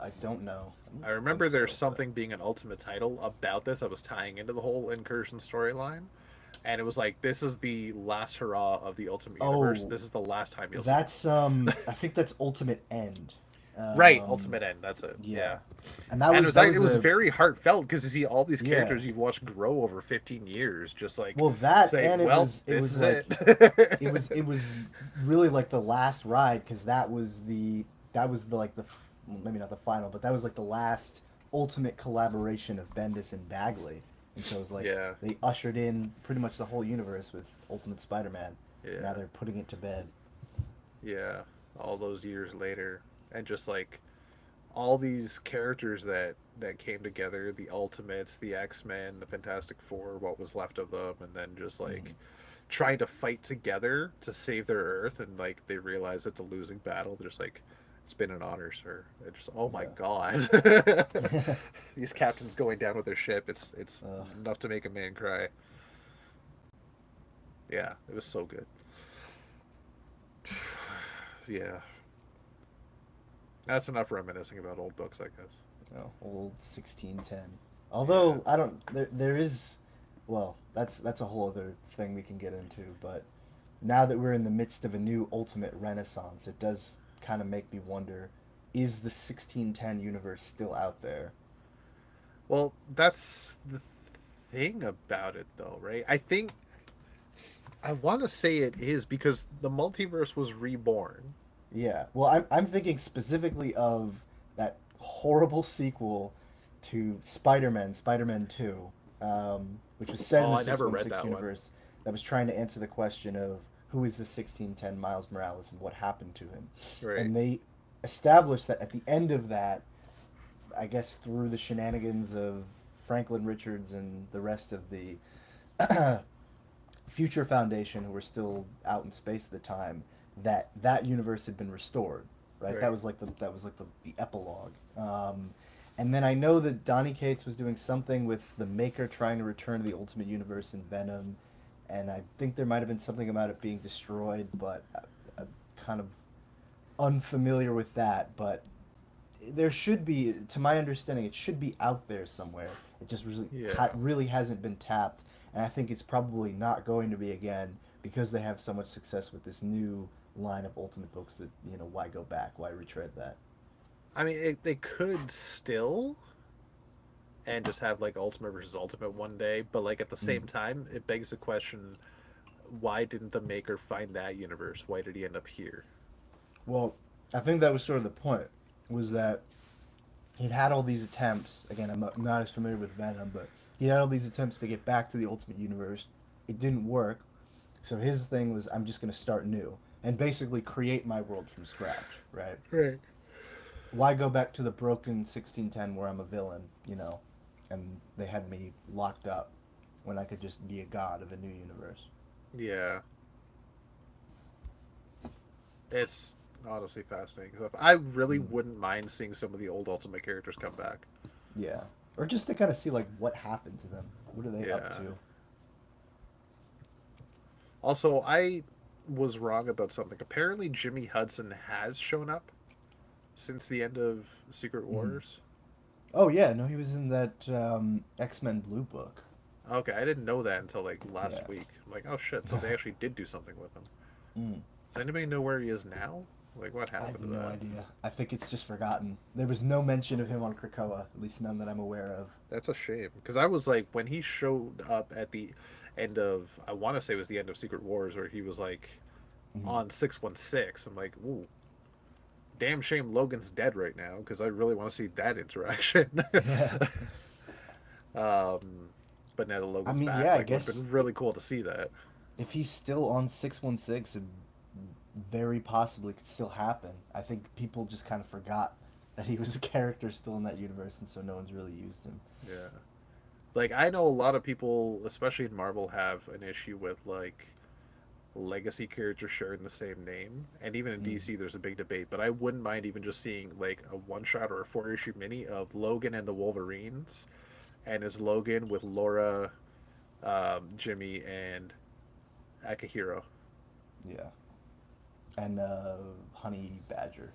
I don't know. I remember think there's so, something being an Ultimate title about this that was tying into the whole Incursion storyline. And it was like, this is the last hurrah of the Ultimate Universe. Oh, This is the last time you'll That's see I think that's Ultimate End. Right, Ultimate End. That's it. Yeah. And that it was was very heartfelt because you see all these Yeah. characters you've watched grow over 15 years, just like Well, that say, and it well, was this is like it. it was really like the last ride because that was the like the maybe not the final, but that was like the last ultimate collaboration of Bendis and Bagley, and so it was like Yeah. they ushered in pretty much the whole universe with Ultimate Spider-Man. Yeah. Now they're putting it to bed. Yeah, all those years later, and just like all these characters that came together, the Ultimates, the X-Men, the Fantastic Four, what was left of them, and then just like trying to fight together to save their Earth, and like they realize it's a losing battle. They're just like, it's been an honor, sir. It just, oh my god, these captains going down with their ship. It's enough to make a man cry. Yeah, it was so good. Yeah. That's enough reminiscing about old books, I guess. Oh, old 1610. Although I don't, there is, well, that's a whole other thing we can get into. But now that we're in the midst of a new Ultimate Renaissance, it does kind of make me wonder: is the 1610 universe still out there? Well, that's the thing about it, though, right? I think I want to say it is because the multiverse was reborn. Yeah. Well, I'm thinking specifically of that horrible sequel to Spider-Man 2, which was set in the I never read 616 that one. universe that was trying to answer the question of who is the 1610 Miles Morales and what happened to him. Right. And they established that at the end of that, I guess through the shenanigans of Franklin Richards and the rest of the Future Foundation, who were still out in space at the time, that universe had been restored, right? Right. That was like the epilogue. And then I know that Donny Cates was doing something with the Maker trying to return to the Ultimate Universe in Venom, and I think there might have been something about it being destroyed, but I'm kind of unfamiliar with that. But there should be, to my understanding, it should be out there somewhere. It just really hasn't been tapped, and I think it's probably not going to be again because they have so much success with this new line of Ultimate books that, why go back? Why retread that? I mean, they could still and just have like Ultimate versus Ultimate one day, but like at the same time, it begs the question: why didn't the maker find that universe? Why did he end up here? Well, I think that was sort of the point, was that he'd had all these attempts. Again, I'm not as familiar with Venom, but he had all these attempts to get back to the Ultimate Universe. It didn't work, so his thing was, I'm just going to start new and basically create my world from scratch, right? Right. Why go back to the broken 1610 where I'm a villain, and they had me locked up when I could just be a god of a new universe? Yeah. It's honestly fascinating stuff. I really wouldn't mind seeing some of the old Ultimate characters come back. Yeah. Or just to kind of see, like, what happened to them. What are they up to? Also, I was wrong about something. Apparently, Jimmy Hudson has shown up since the end of Secret Wars. Oh, yeah. No, he was in that X-Men Blue book. Okay, I didn't know that until like last week. I'm like, oh shit, so they actually did do something with him. Does anybody know where he is now? Like, what happened to that? I have no idea. I think it's just forgotten. There was no mention of him on Krakoa, at least none that I'm aware of. That's a shame. Because I was like, when he showed up at the end of, I want to say it was the end of Secret Wars, where he was like on 616, I'm like, ooh, damn shame Logan's dead right now, because I really want to see that interaction. Yeah. But now that Logan's back, yeah, I like, guess it's been really cool to see that. if he's still on 616, very possibly could still happen. I think people just kind of forgot that he was a character still in that universe, and so no one's really used him. Yeah. Like, I know a lot of people, especially in Marvel, have an issue with, like, legacy characters sharing the same name. And even in DC, there's a big debate. But I wouldn't mind even just seeing, like, a one-shot or a four-issue mini of Logan and the Wolverines. And is Logan with Laura, Jimmy, and Akihiro. Yeah. And Honey Badger.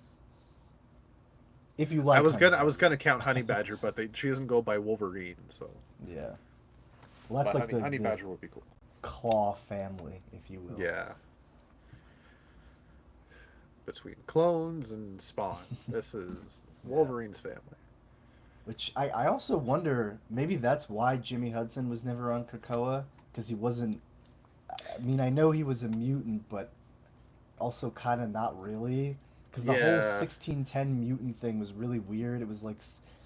If you like, I was gonna count Honey Badger, but she doesn't go by Wolverine, so yeah. Well, that's like Honey Badger would be cool. Claw family, if you will. Yeah. Between clones and Spawn, this is Wolverine's family. Which I also wonder, maybe that's why Jimmy Hudson was never on Krakoa, because he wasn't. I mean, I know he was a mutant, but also kind of not really. Because the whole 1610 mutant thing was really weird. It was like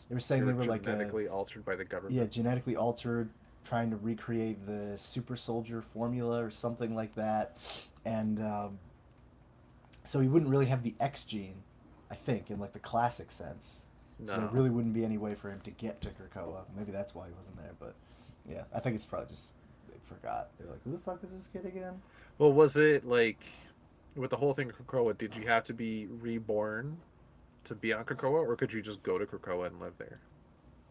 they were saying they were like genetically altered by the government. Yeah, genetically altered, trying to recreate the super soldier formula or something like that, and so he wouldn't really have the X gene, I think, in like the classic sense. So there really wouldn't be any way for him to get to Krakoa. Maybe that's why he wasn't there. But yeah, I think it's probably just they forgot. They're like, who the fuck is this kid again? Well, was it like with the whole thing of Krakoa? Did you have to be reborn to be on Krakoa, or could you just go to Krakoa and live there?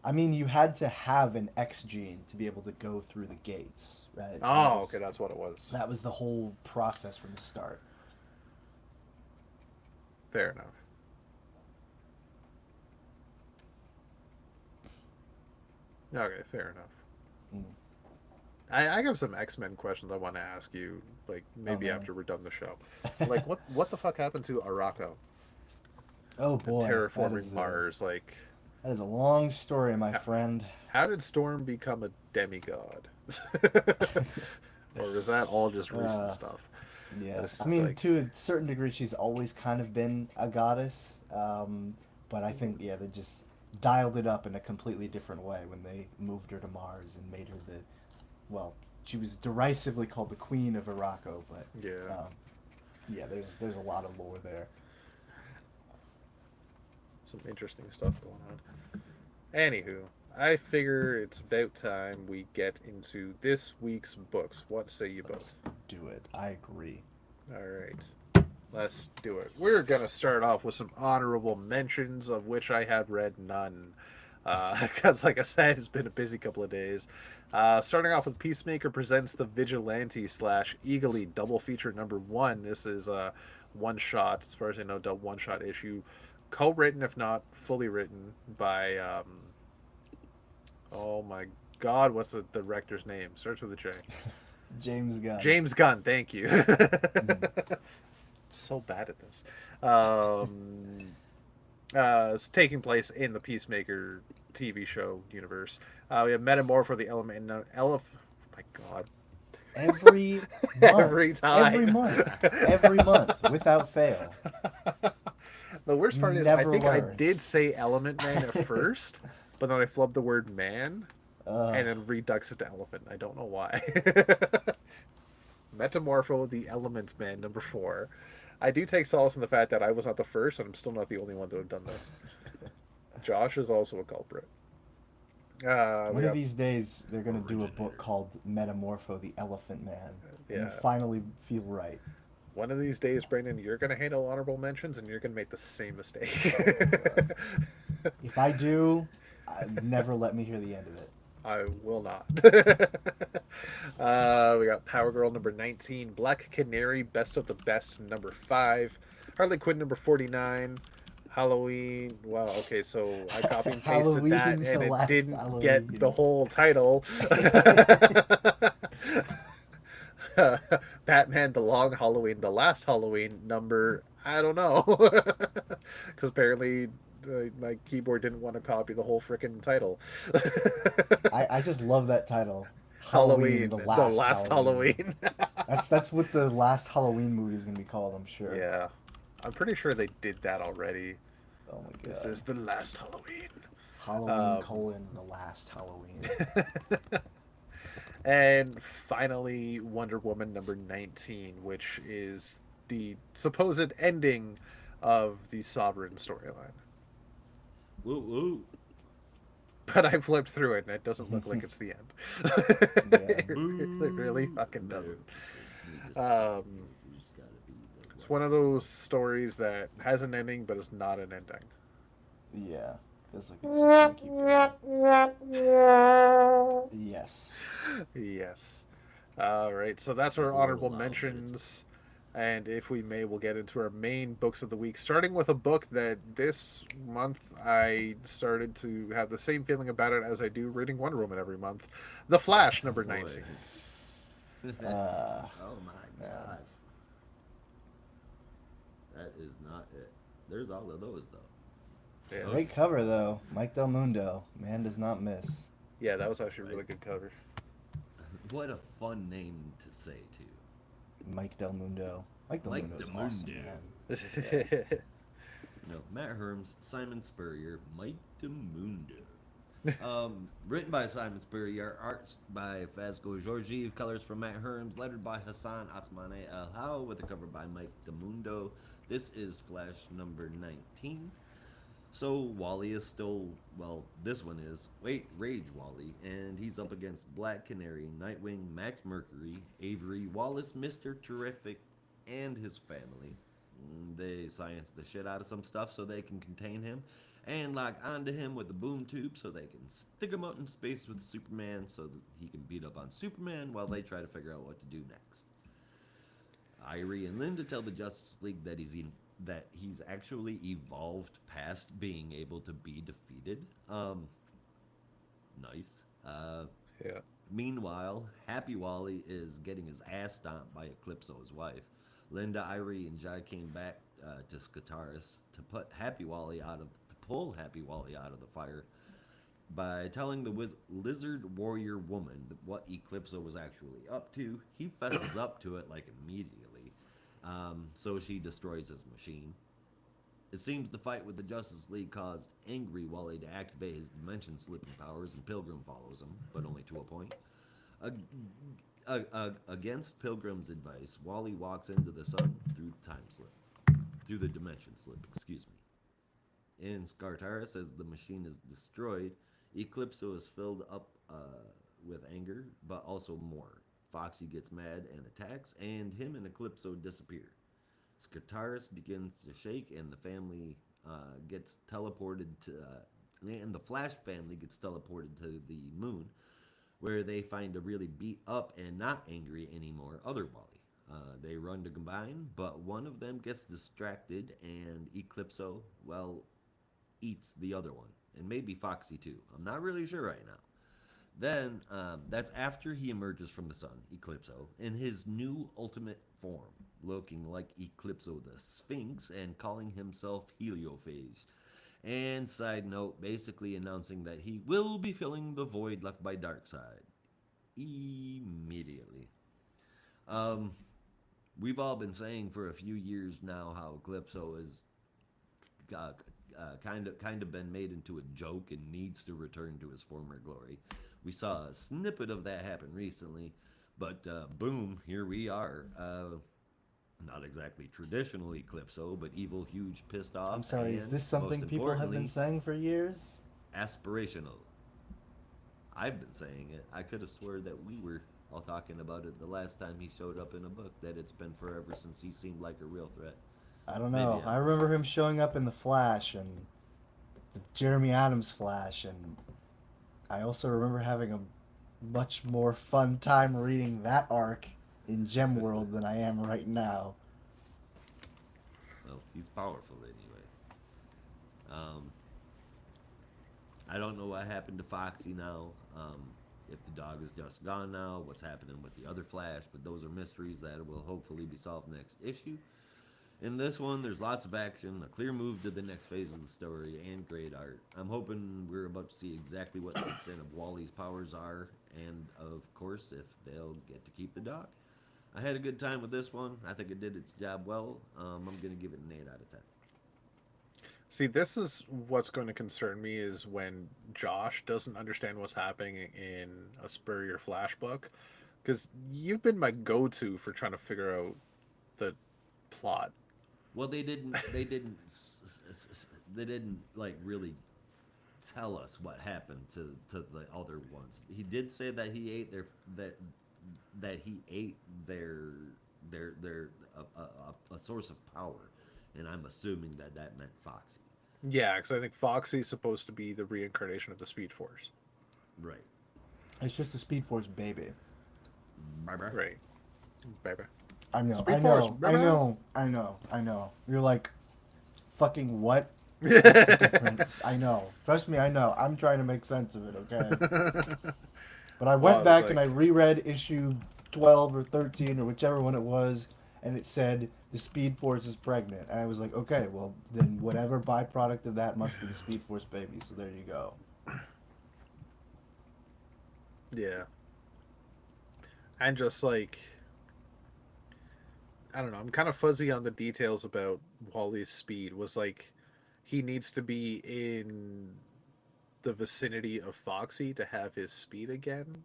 I mean, you had to have an X gene to be able to go through the gates, right? So okay, that's what it was. That was the whole process from the start. Fair enough. Okay, fair enough. I have some X-Men questions I want to ask you, like maybe after we're done the show. Like, what the fuck happened to Arakko? Oh boy, terraforming Mars, like that is a long story, my friend. How did Storm become a demigod? Or is that all just recent stuff? Yeah, I mean, to a certain degree, she's always kind of been a goddess, but I think they just dialed it up in a completely different way when they moved her to Mars and made her she was derisively called the Queen of Arakko, but there's a lot of lore there. Some interesting stuff going on. Anywho, I figure it's about time we get into this week's books. What say you both? Let's do it. I agree. All right. Let's do it. We're going to start off with some honorable mentions, of which I have read none. Because, like I said, it's been a busy couple of days. Starting off with Peacemaker Presents the Vigilante / Eagerly double feature #1. This is a one-shot, as far as I know, one-shot issue co-written, if not fully written, by oh my God, what's the director's name? Starts with a J. James Gunn. James Gunn. Thank you. Mhm. So bad at this. It's taking place in the Peacemaker TV show universe. We have Metamorpho the Element. Oh my God. Every month. Every Every time. month. Every month, without fail. The worst You part is, I never think I learn. did say Element Man at first, but then I flubbed the word man Uh, and then redux it to elephant. I don't know why. Metamorpho the Element Man, number 4. I do take solace in the fact that I was not the first, and I'm still not the only one to have done this. Josh is also a culprit. We One of got these days, they're going to do a book Originator. called Metamorpho the Elephant Man. And you yeah. finally feel right. One of these days, Brandon, you're gonna handle honorable mentions, and you're gonna make the same mistake. Oh my god. If I do, never let me hear the end of it. I will not. We got Power Girl number 19, Black Canary Best of the Best number 5, Harley Quinn number 49, Halloween. Wow, okay, so I copy and pasted that Halloween, and the it last didn't get the Halloween. whole title. Batman, The Long Halloween, The Last Halloween number, I don't know. Because apparently my keyboard didn't want to copy the whole freaking title. I just love that title. Halloween, Halloween, the The last Last Halloween. Halloween. That's what the last Halloween movie is gonna be called, I'm sure. Yeah. I'm pretty sure they did that already. Oh my This god. is The Last Halloween. Halloween colon the last Halloween. And finally, Wonder Woman number 19, which is the supposed ending of the Sovereign storyline. Woo woo. But I flipped through it and it doesn't look like it's the end. Yeah. It really Boo. fucking No. doesn't. We just, Um, we just gotta be the it's right. one of those stories that has an ending but is not an ending. Yeah. Feels like it's just gonna keep going. Yes. Yes. All right, so that's There's our a little honorable loud, bitch. mentions. And if we may, we'll get into our main books of the week, starting with a book that this month I started to have the same feeling about it as I do reading Wonder Woman every month. The Flash, Oh number boy. 19. Uh, Oh my man. god. That is not it. There's all of those though. Yeah. Great cover though. Mike Del Mundo. Man does not miss. Yeah, that was actually a really Right. good cover. What a fun name to say too. Mike Del Mundo. Mike Del Mike Mundo's Del awesome, Mundo. man. Yeah. No, Matt Herms, Simon Spurrier, Mike DeMundo. Written by Simon Spurrier, art by Fazgo Georgiev, colors from Matt Herms, lettered by Hassan Asmane El Hao, with a cover by Mike DeMundo. This is Flash number 19. So Wally is still, well, this one is, Rage Wally, and he's up against Black Canary, Nightwing, Max Mercury, Avery, Wallace, Mr. Terrific, and his family. They science the shit out of some stuff so they can contain him, and lock onto him with the boom tube so they can stick him out in space with Superman so that he can beat up on Superman while they try to figure out what to do next. Irie and Linda tell the Justice League that he's actually evolved past being able to be defeated. Nice. Yeah. Meanwhile, Happy Wally is getting his ass stomped by Eclipso's wife. Linda, Irie, and Jai came back to Skataris to pull Happy Wally out of the fire by telling the lizard warrior woman what Eclipso was actually up to. He fesses up to it like immediately, so she destroys his machine. It seems the fight with the Justice League caused Angry Wally to activate his dimension slipping powers, and Pilgrim follows him, but only to a point. Against Pilgrim's advice, Wally walks into the sun through the dimension slip. Excuse me. In Skartaris, as the machine is destroyed, Eclipso is filled up with anger, but also more. Foxy gets mad and attacks, and him and Eclipso disappear. Skartaris begins to shake, and the family gets teleported to, and the Flash family gets teleported to the moon, where they find a really beat up and not angry anymore other Wally. They run to combine, but one of them gets distracted, and Eclipso, well, eats the other one. And maybe Foxy too. I'm not really sure right now. Then, that's after he emerges from the sun, Eclipso, in his new ultimate form, looking like Eclipso the Sphinx and calling himself Heliophage. And side note, basically announcing that he will be filling the void left by Darkseid immediately. Um, we've all been saying for a few years now how Eclipso is uh, kind of been made into a joke and needs to return to his former glory. We saw a snippet of that happen recently, but boom, here we are. Not exactly traditional Eclipso, but evil, huge, pissed I'm off, sorry, is and this most something people have been importantly, saying for years? aspirational. I've been saying it. I could have swore that we were all talking about it the last time he showed up in a book, that it's been forever since he seemed like a real threat. I don't Maybe know. I'm I wrong. remember him showing up in the Flash and the Jeremy Adams Flash, and I also remember having a much more fun time reading that arc in Gem World than I am right now. Well, he's powerful anyway. Um, I don't know what happened to Foxy now. If the dog is just gone now, what's happening with the other Flash, but those are mysteries that will hopefully be solved next issue. In this one, there's lots of action, a clear move to the next phase of the story, and great art. I'm hoping we're about to see exactly what the extent of Wally's powers are, and of course, if they'll get to keep the dog. I had a good time with this one. I think it did its job well. I'm going to give it an 8 out of 10. See, this is what's going to concern me is when Josh doesn't understand what's happening in a Spurrier Flash book, because you've been my go-to for trying to figure out the plot. Well, they didn't like really tell us what happened to the other ones. He did say that he ate that he ate their a source of power, and I'm assuming that that meant Foxy. Yeah, because I think Foxy's supposed to be the reincarnation of the Speed Force. Right. It's just a Speed Force baby. Bye-bye. Right, baby. I know, Speed I Force, know, I baby. know, I know, I know. You're like, fucking what? What's the difference? I know. Trust me, I know. I'm trying to make sense of it, okay? But I Well, I went was back and I like, reread issue 12 or 13 or whichever one it was, and it said the Speed Force is pregnant. And I was like, okay, well, then whatever byproduct of that must be the Speed Force baby. So there you go. yeah, and just like I don't know, I'm kind of fuzzy on the details about Wally's speed. Was like he needs to be in the vicinity of Foxy to have his speed again,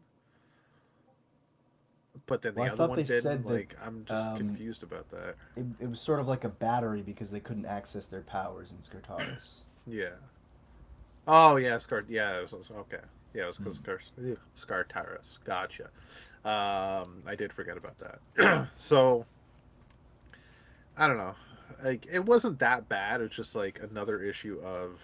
but then Well, the I other thought one they didn't. said that Like, I'm just um, confused about that. it was sort of like a battery because they couldn't access their powers in Skartaris. Yeah. Oh yeah, Scar. Yeah, it was okay. Yeah, it was because Hmm. Scar Tyrus. Gotcha. I did forget about that. So I don't know. Like it wasn't that bad. It's just like another issue of.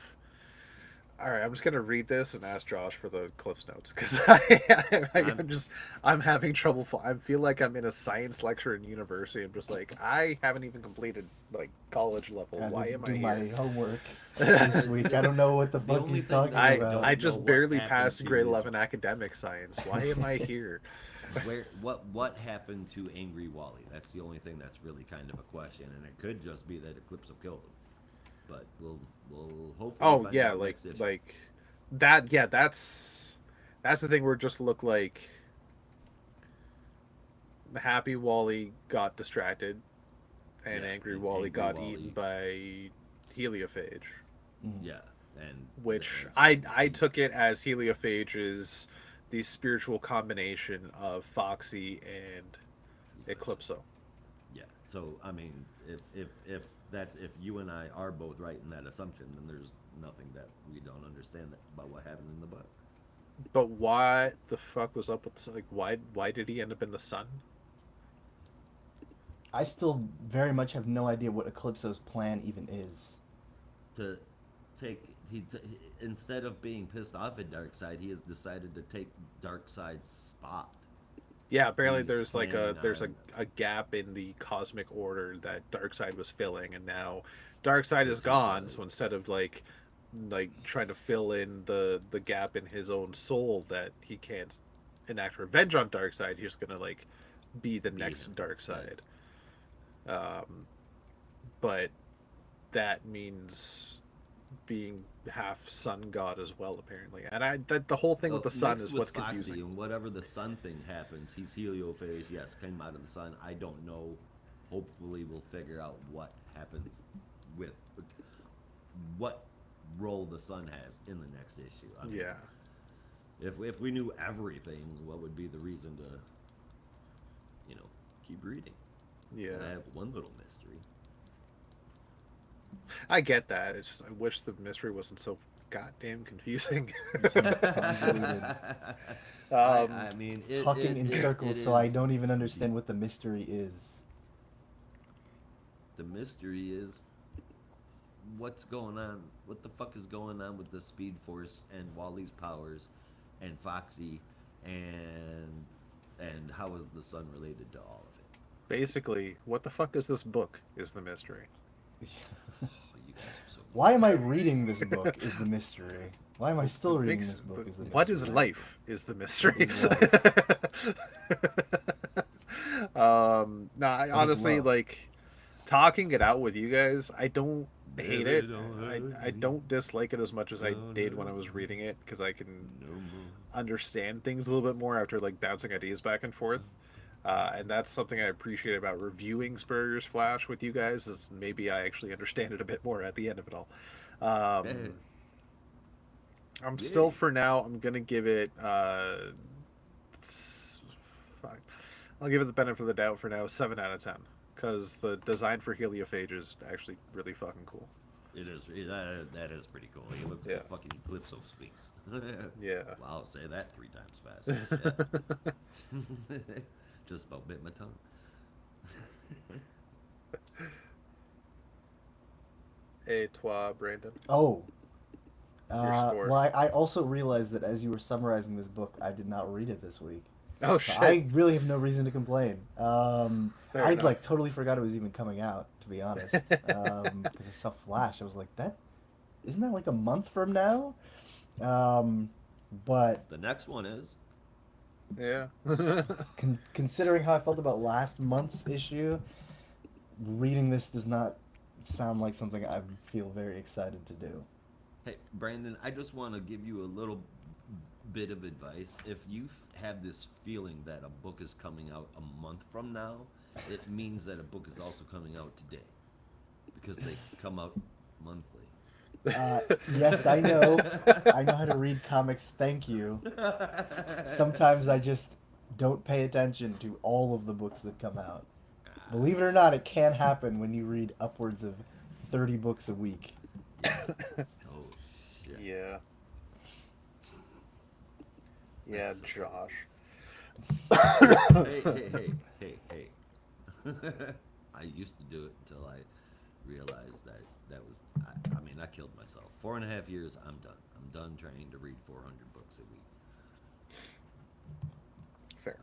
All right, I'm just gonna read this and ask Josh for the Cliff's notes because I'm I'm just I'm having trouble. I feel like I'm in a science lecture in university. I'm just like I haven't even completed like college level. I had to Why am I do here? my homework this the, week. I the don't know what the the fuck only he's thing that talking I about. I don't know just what barely happened passed grade to is 11 academic science. Why am I here? what happened to Angry Wally. That's the only thing that's really kind of a question, and it could just be that Eclipse killed him. But we'll hopefully Oh find yeah, out next issue. like that. Yeah, that's the thing where it just looked like the happy Wally got distracted and Yeah, angry and Wally Angry got eaten Wally. by heliophage, Mm. Yeah, and which and I he took it as heliophage is the spiritual combination of Foxy and Eclipse. Eclipso. Yeah. So I mean, if you and I are both right in that assumption, then there's nothing that we don't understand about what happened in the book. But what the fuck was up with like why did he end up in the sun? I still very much have no idea what Eclipso's plan even is. To take instead of being pissed off at Darkseid, he has decided to take Darkseid's spot. Yeah, apparently He's there's like planning there's on a gap in the cosmic order that Darkseid was filling, and now Darkseid is this is gone. So instead of like trying to fill in the gap in his own soul that he can't enact revenge on Darkseid, he's gonna like be the be next him instead. Darkseid. Um, but that means being half sun god as well, apparently. And the whole thing with Well, the sun next is with what's Foxy confusing. and whatever the sun thing happens, he's heliophage. Yes, came out of the sun. I don't know. Hopefully, we'll figure out what happens with what role the sun has in the next issue. I mean, Yeah. if we knew everything, what would be the reason to, keep reading? Yeah. And I have one little mystery. I get that. It's just I wish the mystery wasn't so goddamn confusing. Convoluted. I mean, Talking in circles, so I don't even understand what the mystery is. The mystery is what's going on. What the fuck is going on with the Speed Force and Wally's powers, and Foxy, and how is the sun related to all of it? Basically, what the fuck is this book? Is the mystery. Oh, you guys are so Why am I reading this book is the mystery. Why am I still reading this book is the mystery. What is life is the mystery. No, I honestly like talking it out with you guys. I don't hate it. I don't dislike it as much as I did when I was reading it, because I can understand things a little bit more after like bouncing ideas back and forth. And that's something I appreciate about reviewing Spurrier's Flash with you guys, is maybe I actually understand it a bit more at the end of it all. I'm still, for now, I'm gonna give it fuck. I'll give it the benefit of the doubt for now, 7 out of 10, because the design for Heliophage is actually really fucking cool. It is. That is pretty cool. He looks like a fucking Calypso Sphinx. Yeah. Wow, I'll say that 3 times fast. Just about bit my tongue. Et toi, Brandon? Oh. Well, I also realized that as you were summarizing this book, I did not read it this week. Oh, So shit. I really have no reason to complain. I'd enough. like totally forgot it was even coming out, to be honest. Because I saw Flash, I was like, isn't that like a month from now? But The next one is. Yeah. considering how I felt about last month's issue, reading this does not sound like something I feel very excited to do. Hey, Brandon, I just want to give you a little bit of advice. If you have this feeling that a book is coming out a month from now, it means that a book is also coming out today, because they come out monthly. Yes, I know. I know how to read comics. Thank you. Sometimes I just don't pay attention to all of the books that come out. Believe it or not, it can happen when you read upwards of 30 books a week. Oh, shit. Yeah. Yeah, So Josh. Hey. I used to do it until I realized that was. I mean, I killed myself. 4.5 years, I'm done. I'm done trying to read 400 books a week. Fair.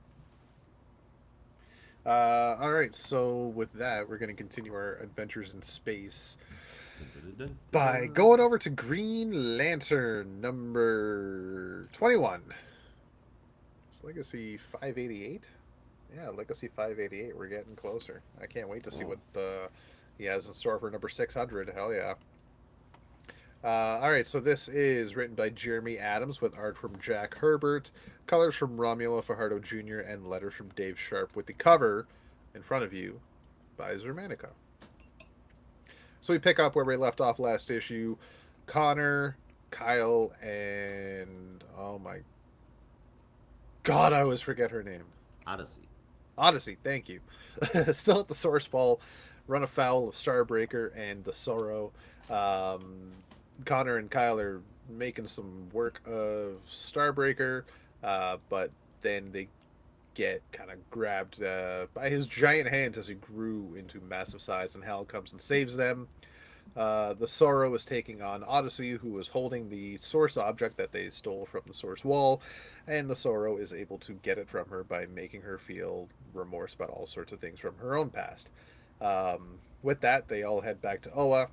All right, so with that, we're going to continue our adventures in space by going over to Green Lantern number 21. It's Legacy 588. Yeah, Legacy 588. We're getting closer. I can't wait to see what he has in store for number 600. Hell yeah. All right, so this is written by Jeremy Adams with art from Jack Herbert, colors from Romulo Fajardo Jr., and letters from Dave Sharp, with the cover in front of you by Zermanica. So we pick up where we left off last issue. Connor, Kyle, and oh my god, I always forget her name. Odyssey, thank you. Still at the Source Ball, run afoul of Starbreaker and the Sorrow. Connor and Kyle are making some work of Starbreaker, but then they get kind of grabbed by his giant hands as he grew into massive size, and Hal comes and saves them. The Sorrow is taking on Odyssey, who is holding the source object that they stole from the source wall, and the Sorrow is able to get it from her by making her feel remorse about all sorts of things from her own past. With that, they all head back to Oa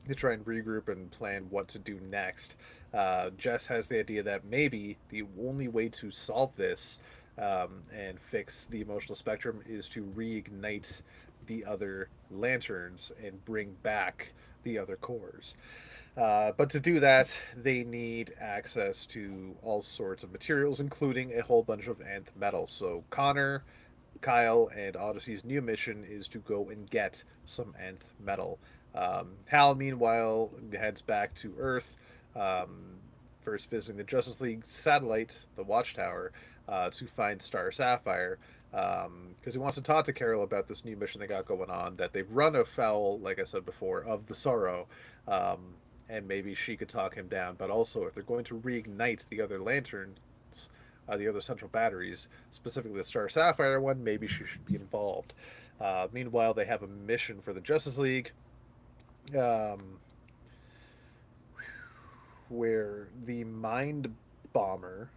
to try and regroup and plan what to do next. Jess has the idea that maybe the only way to solve this and fix the emotional spectrum is to reignite the other lanterns and bring back the other cores. But to do that, they need access to all sorts of materials, including a whole bunch of nth metals. So Connor, Kyle, and Odyssey's new mission is to go and get some nth metal. Hal, meanwhile, heads back to Earth, first visiting the Justice League satellite, the Watchtower, to find Star Sapphire. Because he wants to talk to Carol about this new mission they got going on that they've run afoul, like I said before, of the Sorrow. And maybe she could talk him down. But also, if they're going to reignite the other lanterns, the other central batteries, specifically the Star Sapphire one, maybe she should be involved. Meanwhile, they have a mission for the Justice League, where the Mind Bomber,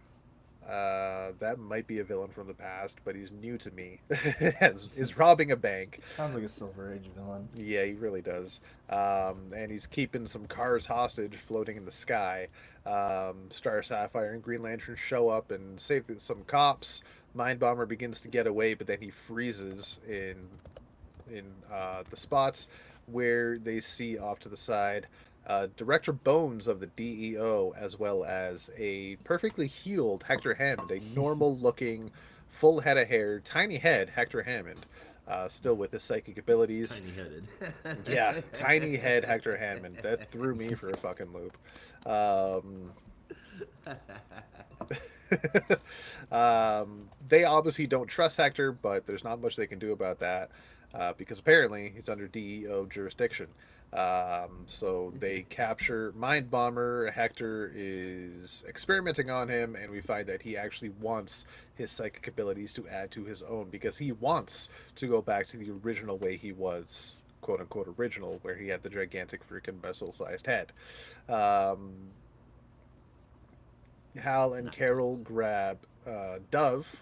that might be a villain from the past, but he's new to me, is robbing a bank. Sounds like a Silver Age villain. Yeah, he really does. And he's keeping some cars hostage floating in the sky. Star Sapphire and Green Lantern show up and save some cops. Mind Bomber begins to get away, but then he freezes in the spots where they see off to the side Director Bones of the DEO, as well as a perfectly healed Hector Hammond, a normal looking, full head of hair, tiny head Hector Hammond, still with his psychic abilities. Tiny headed. Yeah, tiny head Hector Hammond. That threw me for a fucking loop. They obviously don't trust Hector, but there's not much they can do about that because apparently he's under DEO jurisdiction. So they capture Mind Bomber. Hector is experimenting on him, and we find that he actually wants his psychic abilities to add to his own because he wants to go back to the original way he was, quote unquote, original, where he had the gigantic freaking vessel sized head. Hal and Carol grab Dove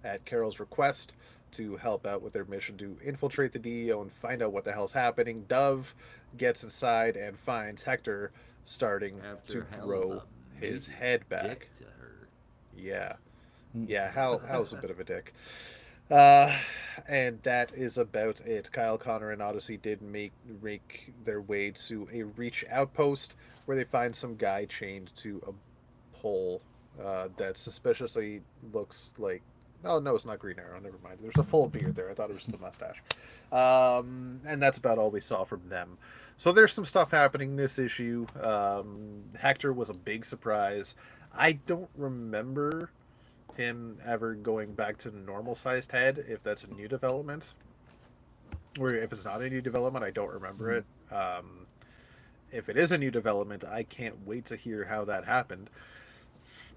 at Carol's request to help out with their mission to infiltrate the DEO and find out what the hell's happening. Dove gets inside and finds Hector starting to grow his head back. Yeah. Yeah, Hal's a bit of a dick. And that is about it. Kyle, Connor, and Odyssey did make their way to a Reach outpost where they find some guy chained to a pole that suspiciously looks like... Oh, no, it's not Green Arrow. Never mind. There's a full beard there. I thought it was just a mustache. And that's about all we saw from them. So there's some stuff happening this issue. Hector was a big surprise. I don't remember him ever going back to normal-sized head, if that's a new development. Or if it's not a new development, I don't remember it. If it is a new development, I can't wait to hear how that happened.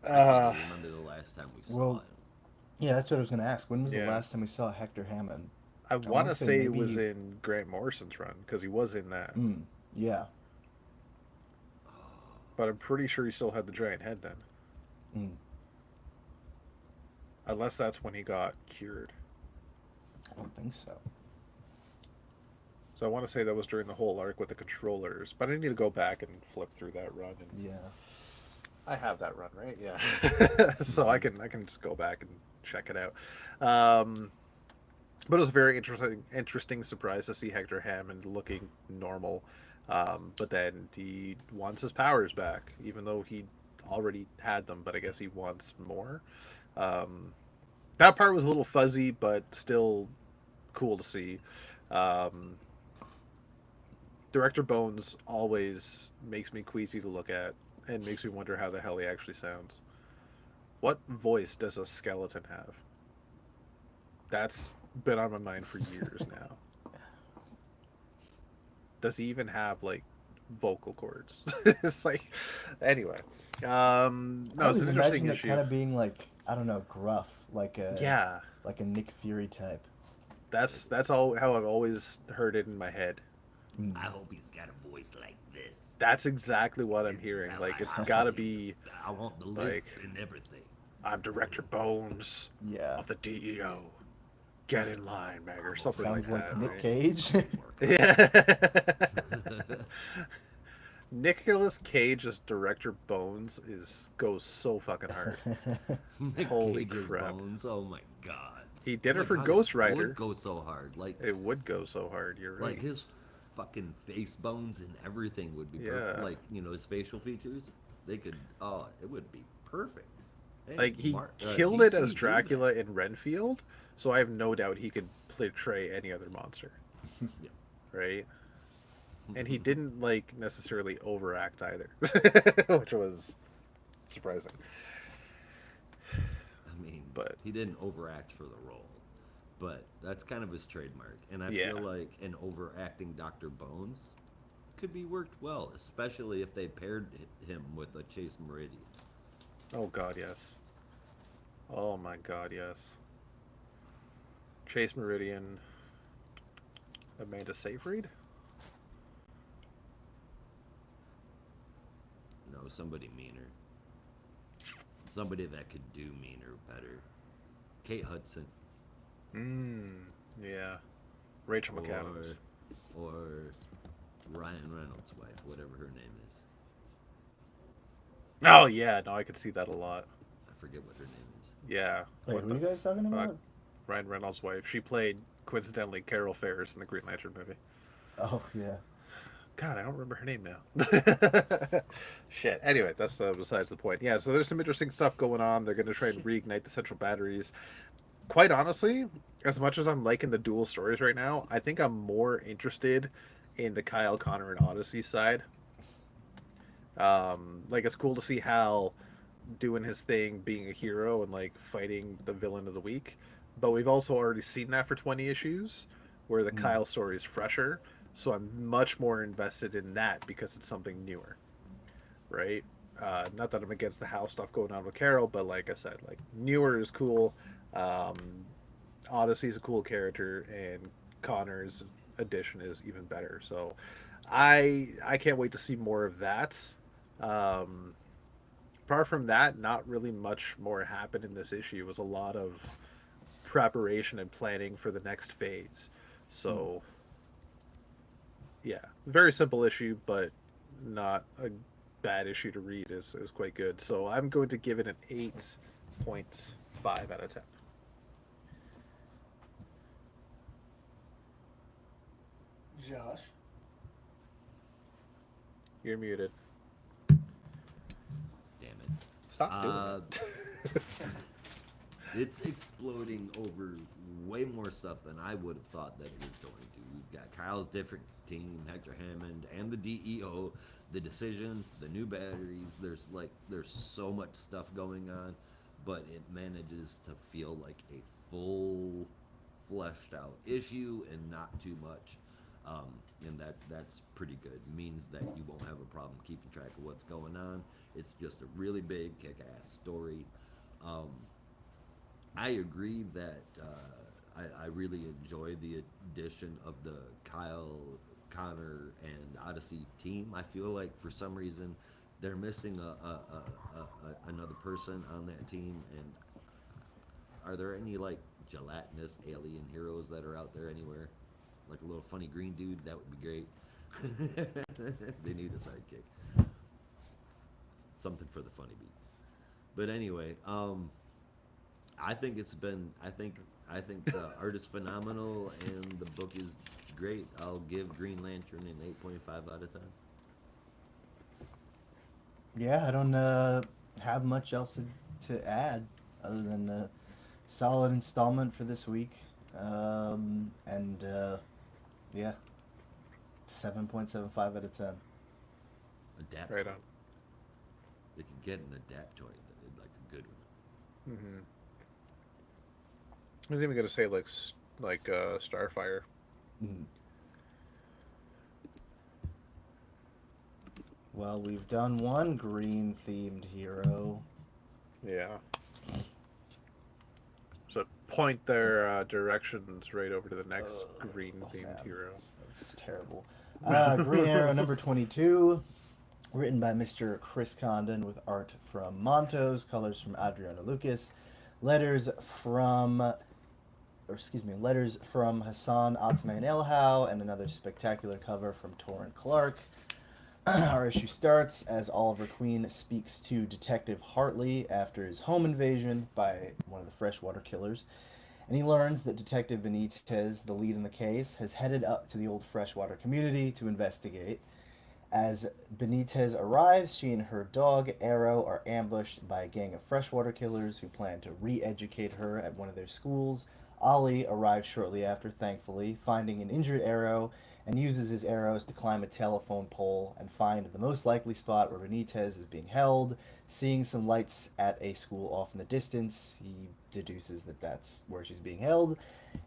I remember the last time we saw it. Yeah, that's what I was going to ask. When was the last time we saw Hector Hammond? I want to say it was in Grant Morrison's run, because he was in that. Yeah. But I'm pretty sure he still had the giant head then. Unless that's when he got cured. I don't think so. So I want to say that was during the whole arc with the controllers, but I need to go back and flip through that run. And yeah. I have that run, right? Yeah. So I can just go back and check it out. But it was a very interesting surprise to see Hector Hammond looking normal. But then he wants his powers back, even though he already had them, but I guess he wants more. That part was a little fuzzy, but still cool to see. Director Bones always makes me queasy to look at and makes me wonder how the hell he actually sounds. What voice does a skeleton have? That's been on my mind for years now. Does he even have, like, vocal cords? It's like... Anyway. No, it's an interesting issue. Kind of being, like, I don't know, gruff. Like a... Yeah. Like a Nick Fury type. That's how I've always heard it in my head. I hope he's got a voice like this. That's exactly what I'm This is hearing. how Like, it's I gotta want him be I want the lisp like, and everything. I'm Director Bones Yeah. of the DEO. Get in line, Meg, or something like Sounds like that, Nick right? Cage. Yeah. Nicolas Cage as Director Bones goes so fucking hard. Nick Holy Cage's crap. Bones. Oh my god. He did it Look for how Ghost it would Rider. go so hard. Like It would go so hard, you're right. his fucking face bones and everything would be perfect. Yeah. Like, his facial features, they could it would be perfect. Hey, Like, he killed it DC, as do Dracula in Renfield, so I have no doubt he could portray any other monster. Yeah. Right? And he didn't, like, necessarily overact either, which was surprising. I mean, But he didn't overact for the role, but that's kind of his trademark. And I yeah. feel like an overacting Dr. Bones could be worked well, especially if they paired him with a Chase Meridian. Oh god, yes. Oh my god, yes. Chase Meridian, Amanda Seyfried? No, somebody meaner. Somebody that could do meaner better. Kate Hudson. Yeah. Rachel McAdams. Or Ryan Reynolds' wife, whatever her name is. Oh yeah, no, I could see that a lot. I forget what her name is. Yeah. Wait, who are you guys talking about? Ryan Reynolds' wife. She played, coincidentally, Carol Ferris in the Green Lantern movie. Oh, yeah. God, I don't remember her name now. Shit. Anyway, that's besides the point. Yeah, so there's some interesting stuff going on. They're going to try and reignite the central batteries. Quite honestly, as much as I'm liking the dual stories right now, I think I'm more interested in the Kyle Connor and Odyssey side. Like, it's cool to see Hal doing his thing, being a hero and like fighting the villain of the week. But we've also already seen that for 20 issues, where the Kyle story is fresher. So I'm much more invested in that because it's something newer, right? Not that I'm against the Hal stuff going on with Carol, but like I said, like newer is cool. Odyssey's a cool character, and Connor's addition is even better. So I can't wait to see more of that. Apart from that, not really much more happened in this issue. It was a lot of preparation and planning for the next phase. So yeah, very simple issue, but not a bad issue to read. Is quite good. So I'm going to give it an 8.5 out of 10. Josh? You're muted. Damn it. Stop doing it. It's exploding over way more stuff than I would have thought that it was going to. We've got Kyle's different team, Hector Hammond, and the DEO, the decision, the new batteries. There's so much stuff going on, but it manages to feel like a full, fleshed out issue and not too much. And that's pretty good. It means that you won't have a problem keeping track of what's going on. It's just a really big, kick-ass story. I agree that I really enjoy the addition of the Kyle, Connor, and Odyssey team. I feel like for some reason they're missing another person on that team. And are there any like gelatinous alien heroes that are out there anywhere? Like a little funny green dude, that would be great. They need a sidekick. Something for the funny beats. But anyway, I think the art is phenomenal and the book is great. I'll give Green Lantern an 8.5 out of 10. Yeah, I don't have much else to add other than the solid installment for this week. Yeah, 7.75 out of 10. Adapt. Right on. They could get an Adaptoid, like a good one. Mm-hmm. I was even gonna say like Starfire. Mm. Well, we've done one green themed hero. Yeah. So point their directions right over to the next green themed hero. That's terrible. Green Arrow number 22, written by Mr. Chris Condon with art from Montos, colors from Adriano Lucas, letters from, letters from Hassan Otsman Ilhau, and another spectacular cover from Torrent Clark. Our issue starts as Oliver Queen speaks to Detective Hartley after his home invasion by one of the freshwater killers, and he learns that Detective Benitez, the lead in the case, has headed up to the old freshwater community to investigate. As Benitez arrives, she and her dog, Arrow, are ambushed by a gang of freshwater killers who plan to re educate her at one of their schools. Ollie arrives shortly after, thankfully, finding an injured Arrow, and uses his arrows to climb a telephone pole and find the most likely spot where Benitez is being held. Seeing some lights at a school off in the distance, he deduces that that's where she's being held,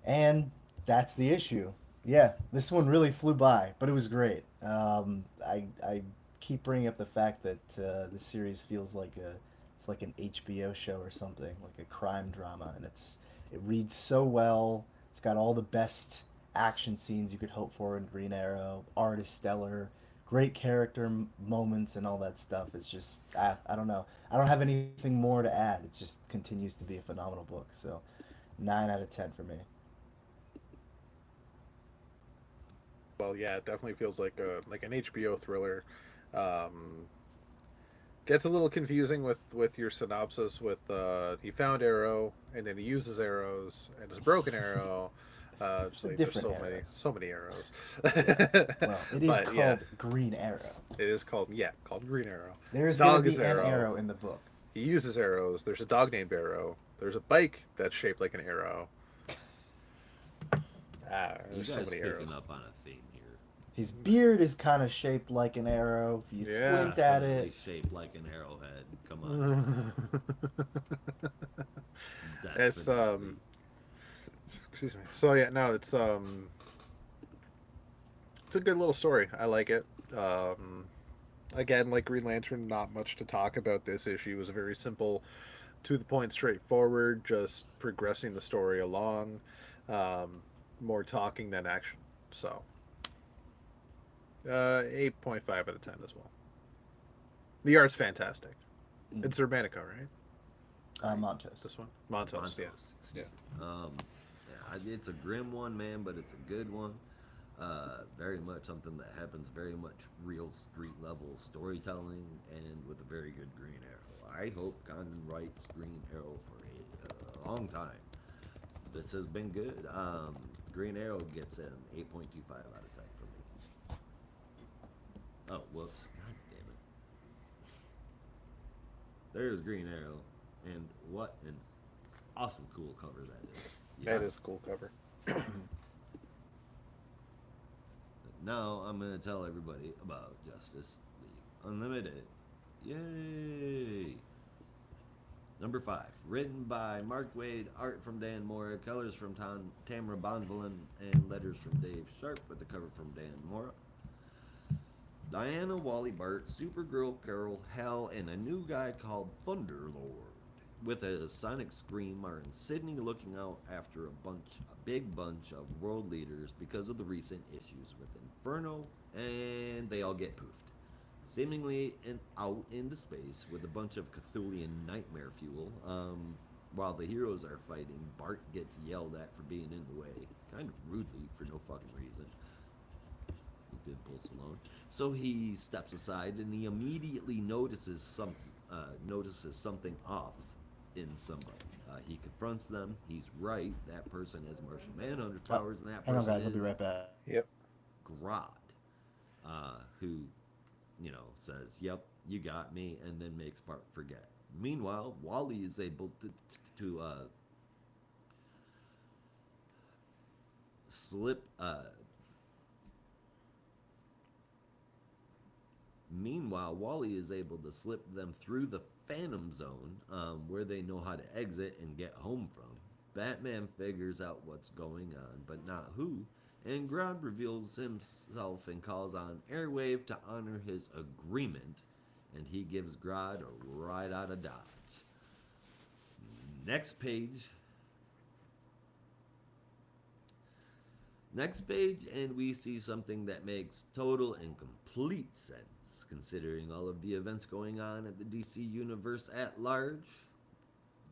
and that's the issue. Yeah, this one really flew by, but it was great. I keep bringing up the fact that the series feels like it's like an HBO show or something, like a crime drama, and it reads so well. It's got all the best action scenes you could hope for in Green Arrow. Art is stellar, great character moments, and all that stuff. It's just I don't know. I don't have anything more to add. It just continues to be a phenomenal book. So, 9 out of 10 for me. Well, yeah, it definitely feels like an HBO thriller. Um, Gets a little confusing with your synopsis. With he found Arrow, and then he uses arrows, and it's a broken arrow. Just like there's Different arrows. so many arrows. Well, it is But yeah, called Green Arrow. it is called Green Arrow. There is going to Dog is be an Arrow. arrow in the book. He uses arrows. There's a dog named Arrow. There's a bike that's shaped like an arrow. You There's so guys many picking arrows. up on a theme here. His beard is kind of shaped like an arrow. If you Yeah. squint at Definitely it, shaped like an arrowhead. Come on. It's Definitely. excuse me. So yeah, no, it's a good little story. I like it. Again, like Green Lantern, not much to talk about this issue. It was a very simple, to the point, straightforward, just progressing the story along. Um, More talking than action. So, 8.5 out of 10 as well. The art's fantastic. It's Urbanica, right? Montos. This one? Montos, yeah. Excuse me. Yeah, it's a grim one, man, but it's a good one. Very much something that happens very much real street level storytelling and with a very good Green Arrow. I hope Condon writes Green Arrow for a long time. This has been good. Green Arrow gets an 8.25 out of 10 for me. Oh, whoops. God damn it. There's Green Arrow, and what an awesome cool cover that is. That is a cool cover. Now I'm going to tell everybody about Justice League Unlimited. Yay! Number 5, written by Mark Waid, art from Dan Mora, colors from Tamara Bonvillain, and letters from Dave Sharp, with the cover from Dan Mora. Diana, Wally Bart, Supergirl, Carol, Hal, and a new guy called Thunderlord. With a sonic scream are in Sydney looking out after a big bunch of world leaders because of the recent issues with Inferno, and they all get poofed. Seemingly out into space with a bunch of Cthulian nightmare fuel. While the heroes are fighting, Bart gets yelled at for being in the way, kind of rudely for no fucking reason. Good pulse alone. So he steps aside and he immediately notices something off in somebody. He confronts them. He's right. That person has Martian Manhunter's powers, and that person hang on, guys. I'll is be right back. Yep. Grodd, who, says, "Yep, you got me," and then makes Bart forget. Meanwhile, Wally is able to slip. Meanwhile, Wally is able to slip them through the Phantom Zone, where they know how to exit and get home from. Batman figures out what's going on, but not who, and Grodd reveals himself and calls on Airwave to honor his agreement, and he gives Grodd a ride out of Dodge. Next page. Next page, and we see something that makes total and complete sense, considering all of the events going on at the DC universe at large.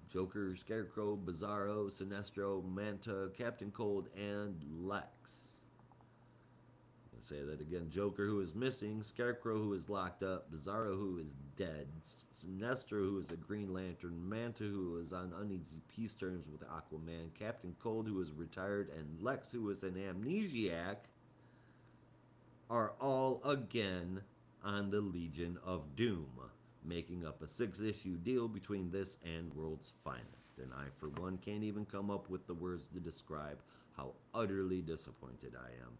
Joker, Scarecrow, Bizarro, Sinestro, Manta, Captain Cold, and Lex. I'll say that again. Joker, who is missing, Scarecrow, who is locked up, Bizarro, who is dead, Sinestro, who is a Green Lantern, Manta, who is on uneasy peace terms with Aquaman, Captain Cold, who is retired, and Lex, who is an amnesiac, are all again on the Legion of Doom, making up a 6-issue deal between this and World's Finest. And I, for one, can't even come up with the words to describe how utterly disappointed I am.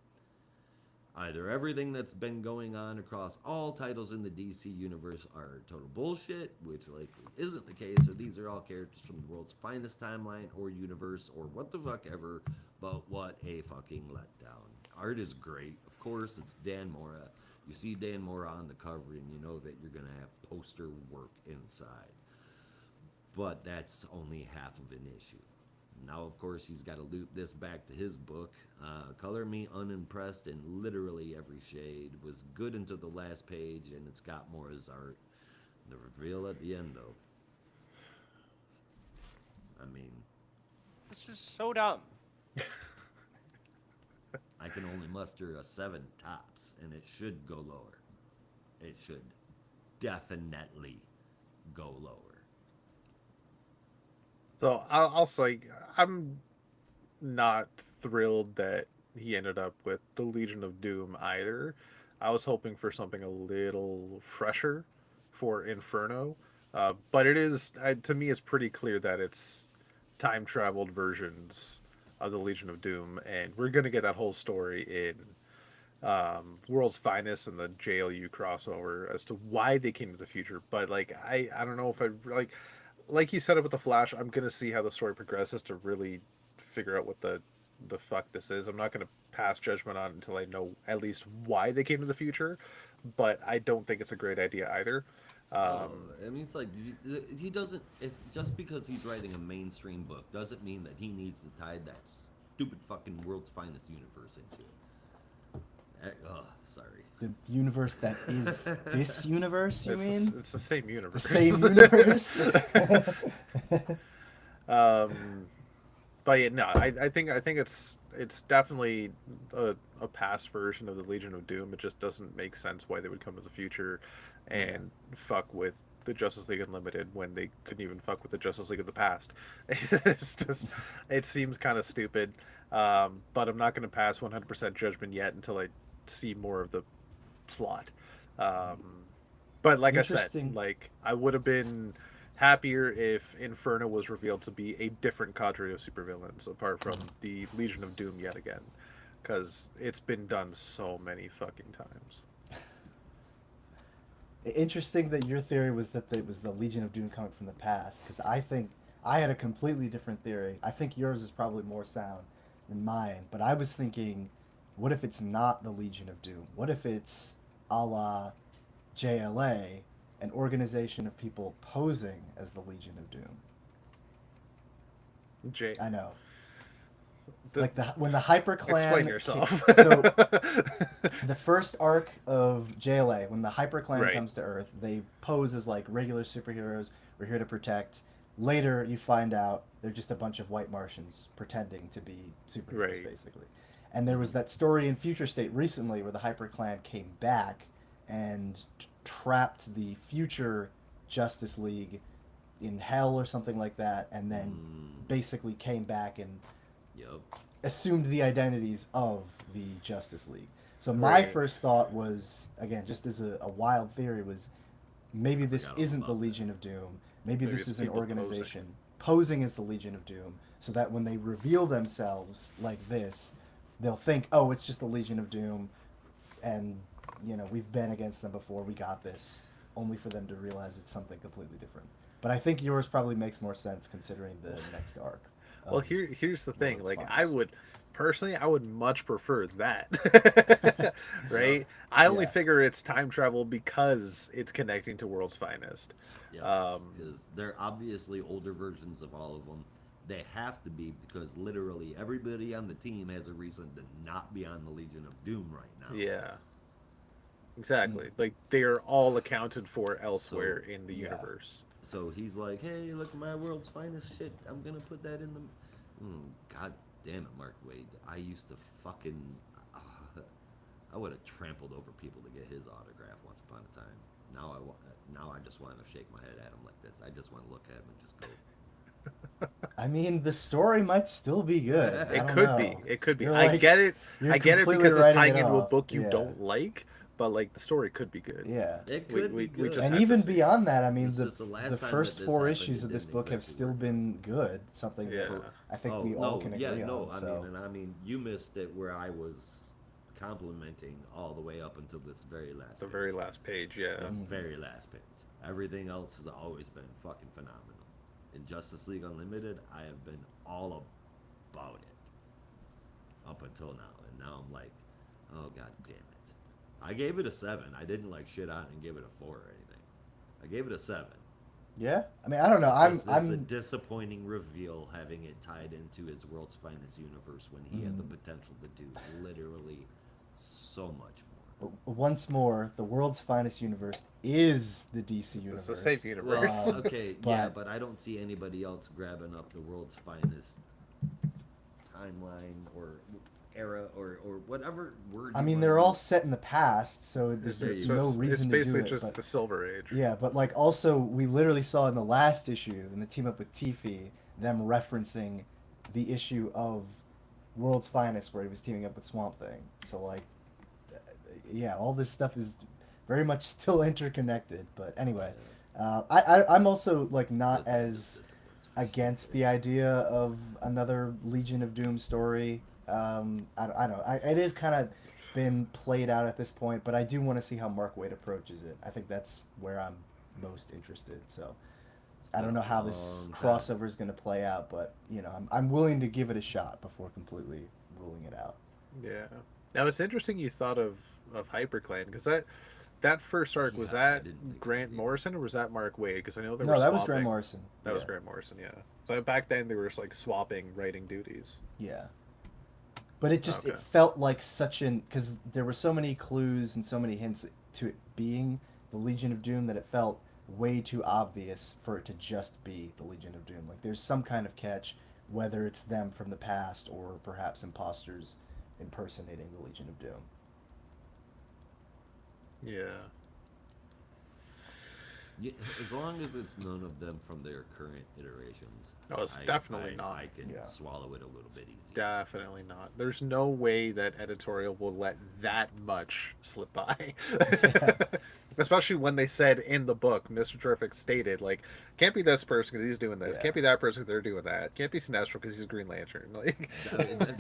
Either everything that's been going on across all titles in the DC universe are total bullshit, which likely isn't the case, or these are all characters from the World's Finest timeline or universe, or what the fuck ever, but what a fucking letdown. Art is great. Of course, it's Dan Mora. You see Dan Mora on the cover, and you know that you're going to have poster work inside. But that's only half of an issue. Now, of course, he's got to loop this back to his book. Color me unimpressed in literally every shade. Was good until the last page, and it's got more as art. The reveal at the end, though. I mean... This is so dumb. I can only muster a 7 tops, and it should go lower. It should definitely go lower. So I'll say I'm not thrilled that he ended up with the Legion of Doom either. I was hoping for something a little fresher for Inferno, but it is to me it's pretty clear that it's time traveled versions of the Legion of Doom, and we're gonna get that whole story in World's Finest and the JLU crossover as to why they came to the future. But like I don't know if I like you said it with the Flash, I'm gonna see how the story progresses to really figure out what the fuck this is. I'm not gonna pass judgment on it until I know at least why they came to the future, but I don't think it's a great idea either. I mean, it's like he doesn't. If just because he's writing a mainstream book doesn't mean that he needs to tie that stupid fucking World's Finest universe into it. Sorry. The universe that is this universe, you mean? It's the same universe. The same universe? But yeah, no, I think it's definitely a past version of the Legion of Doom. It just doesn't make sense why they would come to the future and fuck with the Justice League Unlimited when they couldn't even fuck with the Justice League of the past. It's just, it seems kind of stupid. But I'm not going to pass 100% judgment yet until I see more of the plot. But like I said, like I would have been happier if Inferno was revealed to be a different cadre of supervillains apart from the Legion of Doom yet again, because it's been done so many fucking times. Interesting that your theory was that it was the Legion of Doom coming from the past, because I think I had a completely different theory. I think yours is probably more sound than mine, but I was thinking, what if it's not the Legion of Doom? What if it's a la JLA, an organization of people posing as the Legion of Doom? I know. Like when the Hyper Clan. Explain yourself. So the first arc of JLA, when the Hyper Clan comes to Earth, they pose as like regular superheroes. We're here to protect. Later, you find out they're just a bunch of white Martians pretending to be superheroes, basically. And there was that story in Future State recently where the Hyper Clan came back and trapped the future Justice League in hell or something like that, and then basically came back and assumed the identities of the Justice League. So my first thought was, again, just as a wild theory, was maybe this isn't the Legion of Doom. Maybe this is an organization posing as the Legion of Doom, so that when they reveal themselves like this, they'll think, oh, it's just the Legion of Doom, and, you know, we've been against them before, we got this, only for them to realize it's something completely different. But I think yours probably makes more sense considering the next arc. Well, here's the thing. Like, I would much prefer that. Right? I only figure it's time travel because it's connecting to World's Finest. Yeah, because they're obviously older versions of all of them. They have to be because literally everybody on the team has a reason to not be on the Legion of Doom right now. Yeah. Exactly. Like they are all accounted for elsewhere So in the universe. so he's like, hey, look at my world's finest shit. I'm gonna put that in the. God damn it, Mark Wade. I used to fucking. I would have trampled over people to get his autograph once upon a time. Now I just want to shake my head at him like this. I just want to look at him and just go. I mean, the story might still be good. It could be. It could be. I Like, get it. I get it because it's tying into a book you yeah. don't like, but like the story could be good. Yeah. It could be good. And even beyond that, I mean, the first four issues of this book have still been good. Something that I think we all can agree on. I mean, you missed it where I was complimenting all the way up until this very last. The very last page, yeah. The very last page. Everything else has always been fucking phenomenal. In Justice League Unlimited, I have been all about it up until now, and now I'm like, oh god damn it. I gave it a 7. I didn't like shit on it and give it a 4 or anything. I gave it a 7. Yeah, I mean, I don't know. It's a disappointing reveal having it tied into his World's Finest universe when he had the potential to do literally so much more. Once more, the World's Finest universe is the DC universe. It's the same universe. Okay, but I don't see anybody else grabbing up the World's Finest timeline or era or whatever word. I mean, they're all set in the past, so there's no reason to do it. It's basically just the Silver Age. Yeah, but like also, we literally saw in the last issue, in the team up with Tiffy, them referencing the issue of World's Finest where he was teaming up with Swamp Thing. So like, yeah, all this stuff is very much still interconnected. But anyway, I'm also like not as against the idea of another Legion of Doom story. I don't know. It is kind of been played out at this point, but I do want to see how Mark Waid approaches it. I think that's where I'm most interested. So I don't know how this crossover is going to play out, but you know, I'm willing to give it a shot before completely ruling it out. Yeah. Now it's interesting you thought of HyperClan because that first arc was that Grant Morrison or was that Mark Waid? Because I know there that was Grant Morrison. That was Grant Morrison. Yeah. So back then they were just like swapping writing duties. Yeah. But it just it felt like because there were so many clues and so many hints to it being the Legion of Doom that it felt way too obvious for it to just be the Legion of Doom. Like there's some kind of catch, whether it's them from the past or perhaps imposters impersonating the Legion of Doom. Yeah. As long as it's none of them from their current iterations. Oh, it's definitely not. I can swallow it a little bit easier. Definitely not. There's no way that editorial will let that much slip by. Especially when they said in the book, Mr. Terrific stated, like, can't be this person because he's doing this. Can't be that person because they're doing that. Can't be Sinestro because he's a Green Lantern. Like,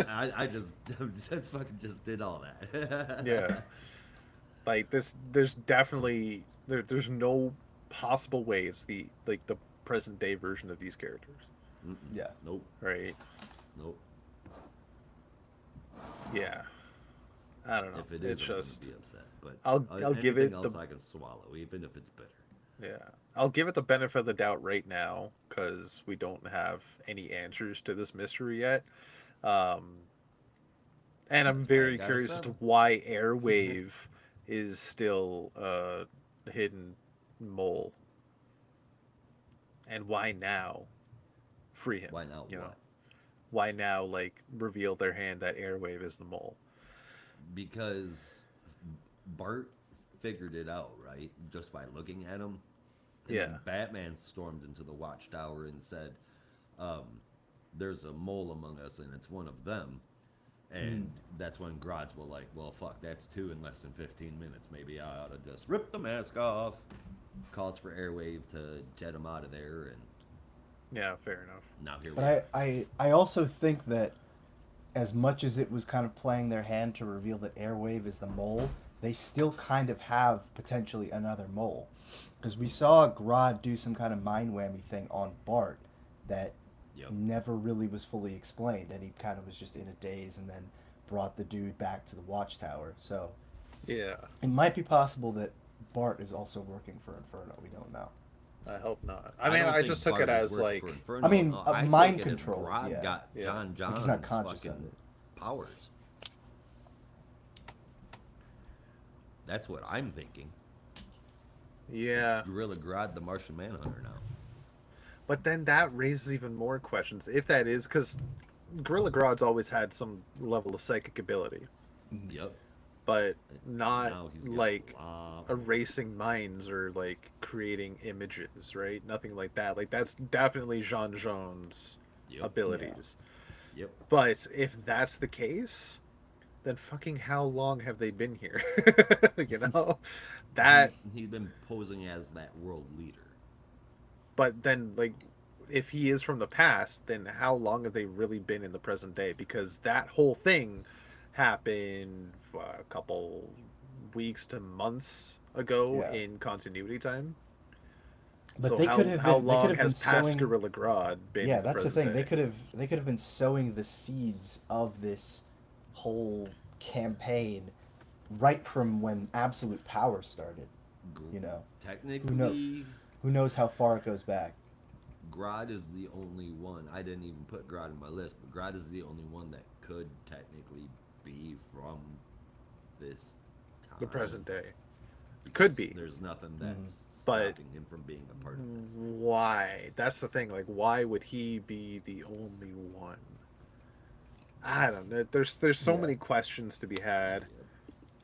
I fucking just did all that. Yeah. Like, there's definitely, there's no possible way it's the present day version of these characters. Yeah. Nope. Right. Nope. Yeah. I don't know. If it is, it's just be upset. But I'll give it else I can swallow, even if it's bitter. Yeah, I'll give it the benefit of the doubt right now because we don't have any answers to this mystery yet. And I'm very curious as to why Airwave is still a hidden mole. And why now free him? Why now? Why now, like, reveal their hand that Airwave is the mole? Because Bart figured it out, right? Just by looking at him. And yeah. Then Batman stormed into the Watchtower and said, there's a mole among us and it's one of them. And that's when Grodd's were like, well, fuck, that's 2 in less than 15 minutes. Maybe I ought to just rip the mask off. Calls for Airwave to jet him out of there. And yeah, fair enough. Now here we are. I also think that as much as it was kind of playing their hand to reveal that Airwave is the mole, they still kind of have potentially another mole. Because we saw Grodd do some kind of mind whammy thing on Bart that never really was fully explained. And he kind of was just in a daze and then brought the dude back to the Watchtower. So yeah, it might be possible that Bart is also working for Inferno. We don't know. I hope not. I I mean, don't I think just took part it of his as work like, for Inferno. I mean, No, I mind take it as control, Grodd yeah. got Yeah. John Like he's John's not conscious of fucking it. powers. That's what I'm thinking. It's yeah. Gorilla Grodd, the Martian Manhunter now. But then that raises even more questions. If that is, because Gorilla Grodd's always had some level of psychic ability, Yep. but not Now he's got like a lot more. erasing minds or like creating images, right? Nothing like that. Like that's definitely Jean Jean's Yep. abilities. Yep. But if that's the case, then fucking how long have they been here? You know? That He's been posing as that world leader. but then like if he is from the past, then how long have they really been in the present day? Because that whole thing happened a couple weeks to months ago Yeah. in continuity time. But So they could how long have been has past sowing. Gorilla Grodd been Yeah, in the that's the present thing. day? They could have been sowing the seeds of this whole campaign right from when absolute power started. You know, who know Technically, who knows how far it goes back. Grodd is the only one. I didn't even put Grodd in my list, but Grodd is the only one that could technically be from this time. The present day. Because Could be. There's nothing that's But stopping him from being a part of this. why? That's the thing. Like, why would he be the only one? I don't know. There's so Yeah. many questions to be had. Yep.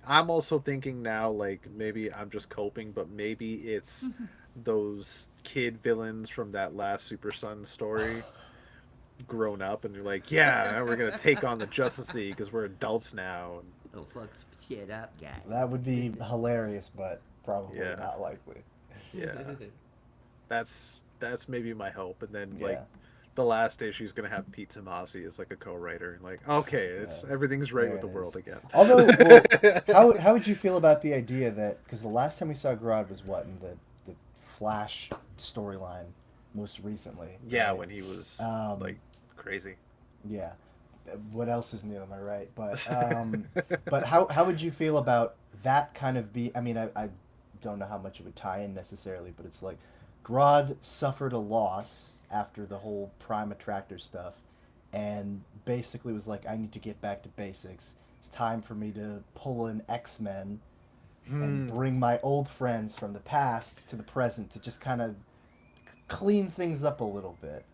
I'm also thinking now, like maybe I'm just coping, but maybe it's those kid villains from that last Super Son story grown up, and they're like, yeah, we're gonna take on the Justice League because we're adults now. Oh, fuck shit up, guy. That would be hilarious, but probably Yeah. not likely. Yeah, that's maybe my hope. And then like Yeah. the last issue is gonna have Pete Tomasi as like a co-writer, and like, okay, it's Yeah. everything's right There with the it world is. again. Although, well, how would you feel about the idea that because the last time we saw Grodd was what in the Flash storyline most recently? Yeah, right? when he was Um, like crazy. yeah. What else is new? Am I right? But how would you feel about that kind of be? I mean, I don't know how much it would tie in necessarily, but it's like Grodd suffered a loss after the whole Prime Attractor stuff, and basically was like, I need to get back to basics. It's time for me to pull in X-Men and Hmm. bring my old friends from the past to the present to just kind of clean things up a little bit.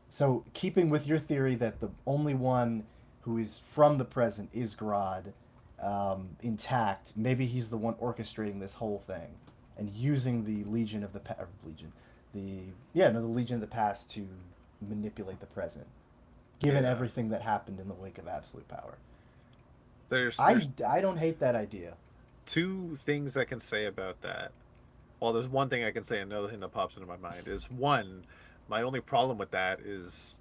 So, keeping with your theory that the only one who is from the present is Grodd, intact, maybe he's the one orchestrating this whole thing and using the Legion of the Legion, the Legion of the Past to manipulate the present, given Yeah. everything that happened in the wake of Absolute Power. There's I don't hate that idea. two things I can say about that. Well, there's one thing I can say. Another thing that pops into my mind is one. My only problem with that is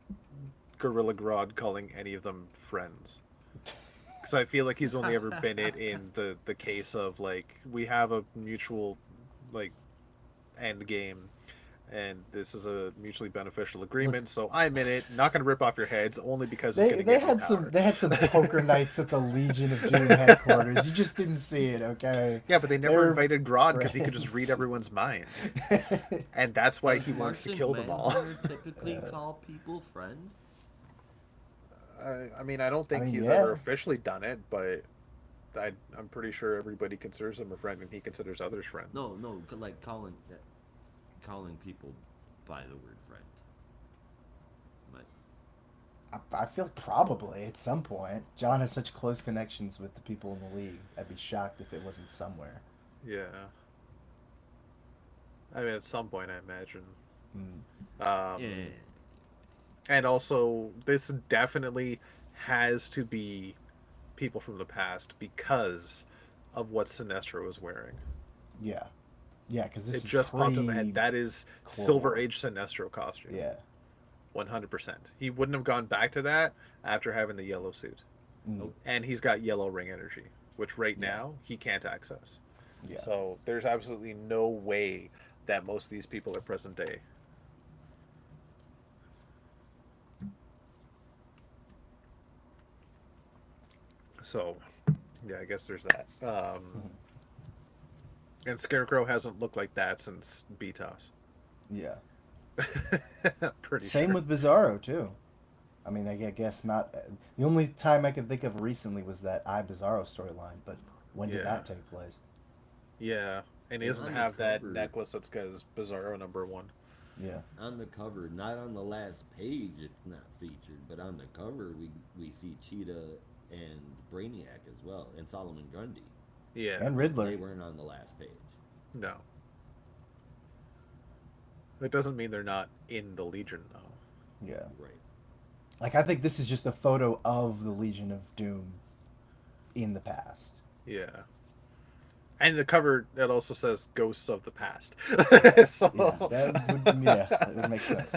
Gorilla Grodd calling any of them friends, because I feel like he's only ever been it in the case of like we have a mutual like end game, and this is a mutually beneficial agreement. Look, So I'm in it. Not gonna rip off your heads only because it's gonna they get me had power. they had some poker nights at the Legion of Doom headquarters. You just didn't see it, okay? Yeah, but they never They're invited Grodd because he could just read friends. everyone's minds, and that's why Does he wants to Martian kill them all. Manhunter typically call people friend? I mean, I don't think he's yeah. ever officially done it, but I'm pretty sure everybody considers him a friend, and he considers others friends. No, like calling people by the word friend. Like, I feel probably at some point. John has such close connections with the people in the league. I'd be shocked if it wasn't somewhere. Yeah. I mean, at some point, I imagine. yeah. And also, this definitely has to be people from the past because of what Sinestro was wearing. Yeah. Yeah, because this It is just popped in my head. That is Silver War. Age Sinestro costume. Yeah. 100%. He wouldn't have gone back to that after having the yellow suit. Mm. And he's got yellow ring energy, which right Yeah. now he can't access. Yeah. So there's absolutely no way that most of these people are present day. So, yeah, I guess there's that. And Scarecrow hasn't looked like that since BTOS. Yeah. Pretty Same sure. with Bizarro too. I mean, I guess not. The only time I can think of recently was that Bizarro storyline. But when did Yeah. that take place? Yeah. And he And doesn't on the have that cover, necklace that's got his Bizarro #1. Yeah. on the cover, not on the last page, it's not featured, but on the cover, we see Cheetah and Brainiac as well, and Solomon Grundy. Yeah. And But Riddler. they weren't on the last page. No. It doesn't mean they're not in the Legion, though. Yeah. Right. Like I think this is just a photo of the Legion of Doom in the past. Yeah. And the cover, it also says Ghosts of the Past. So Yeah, that would make sense.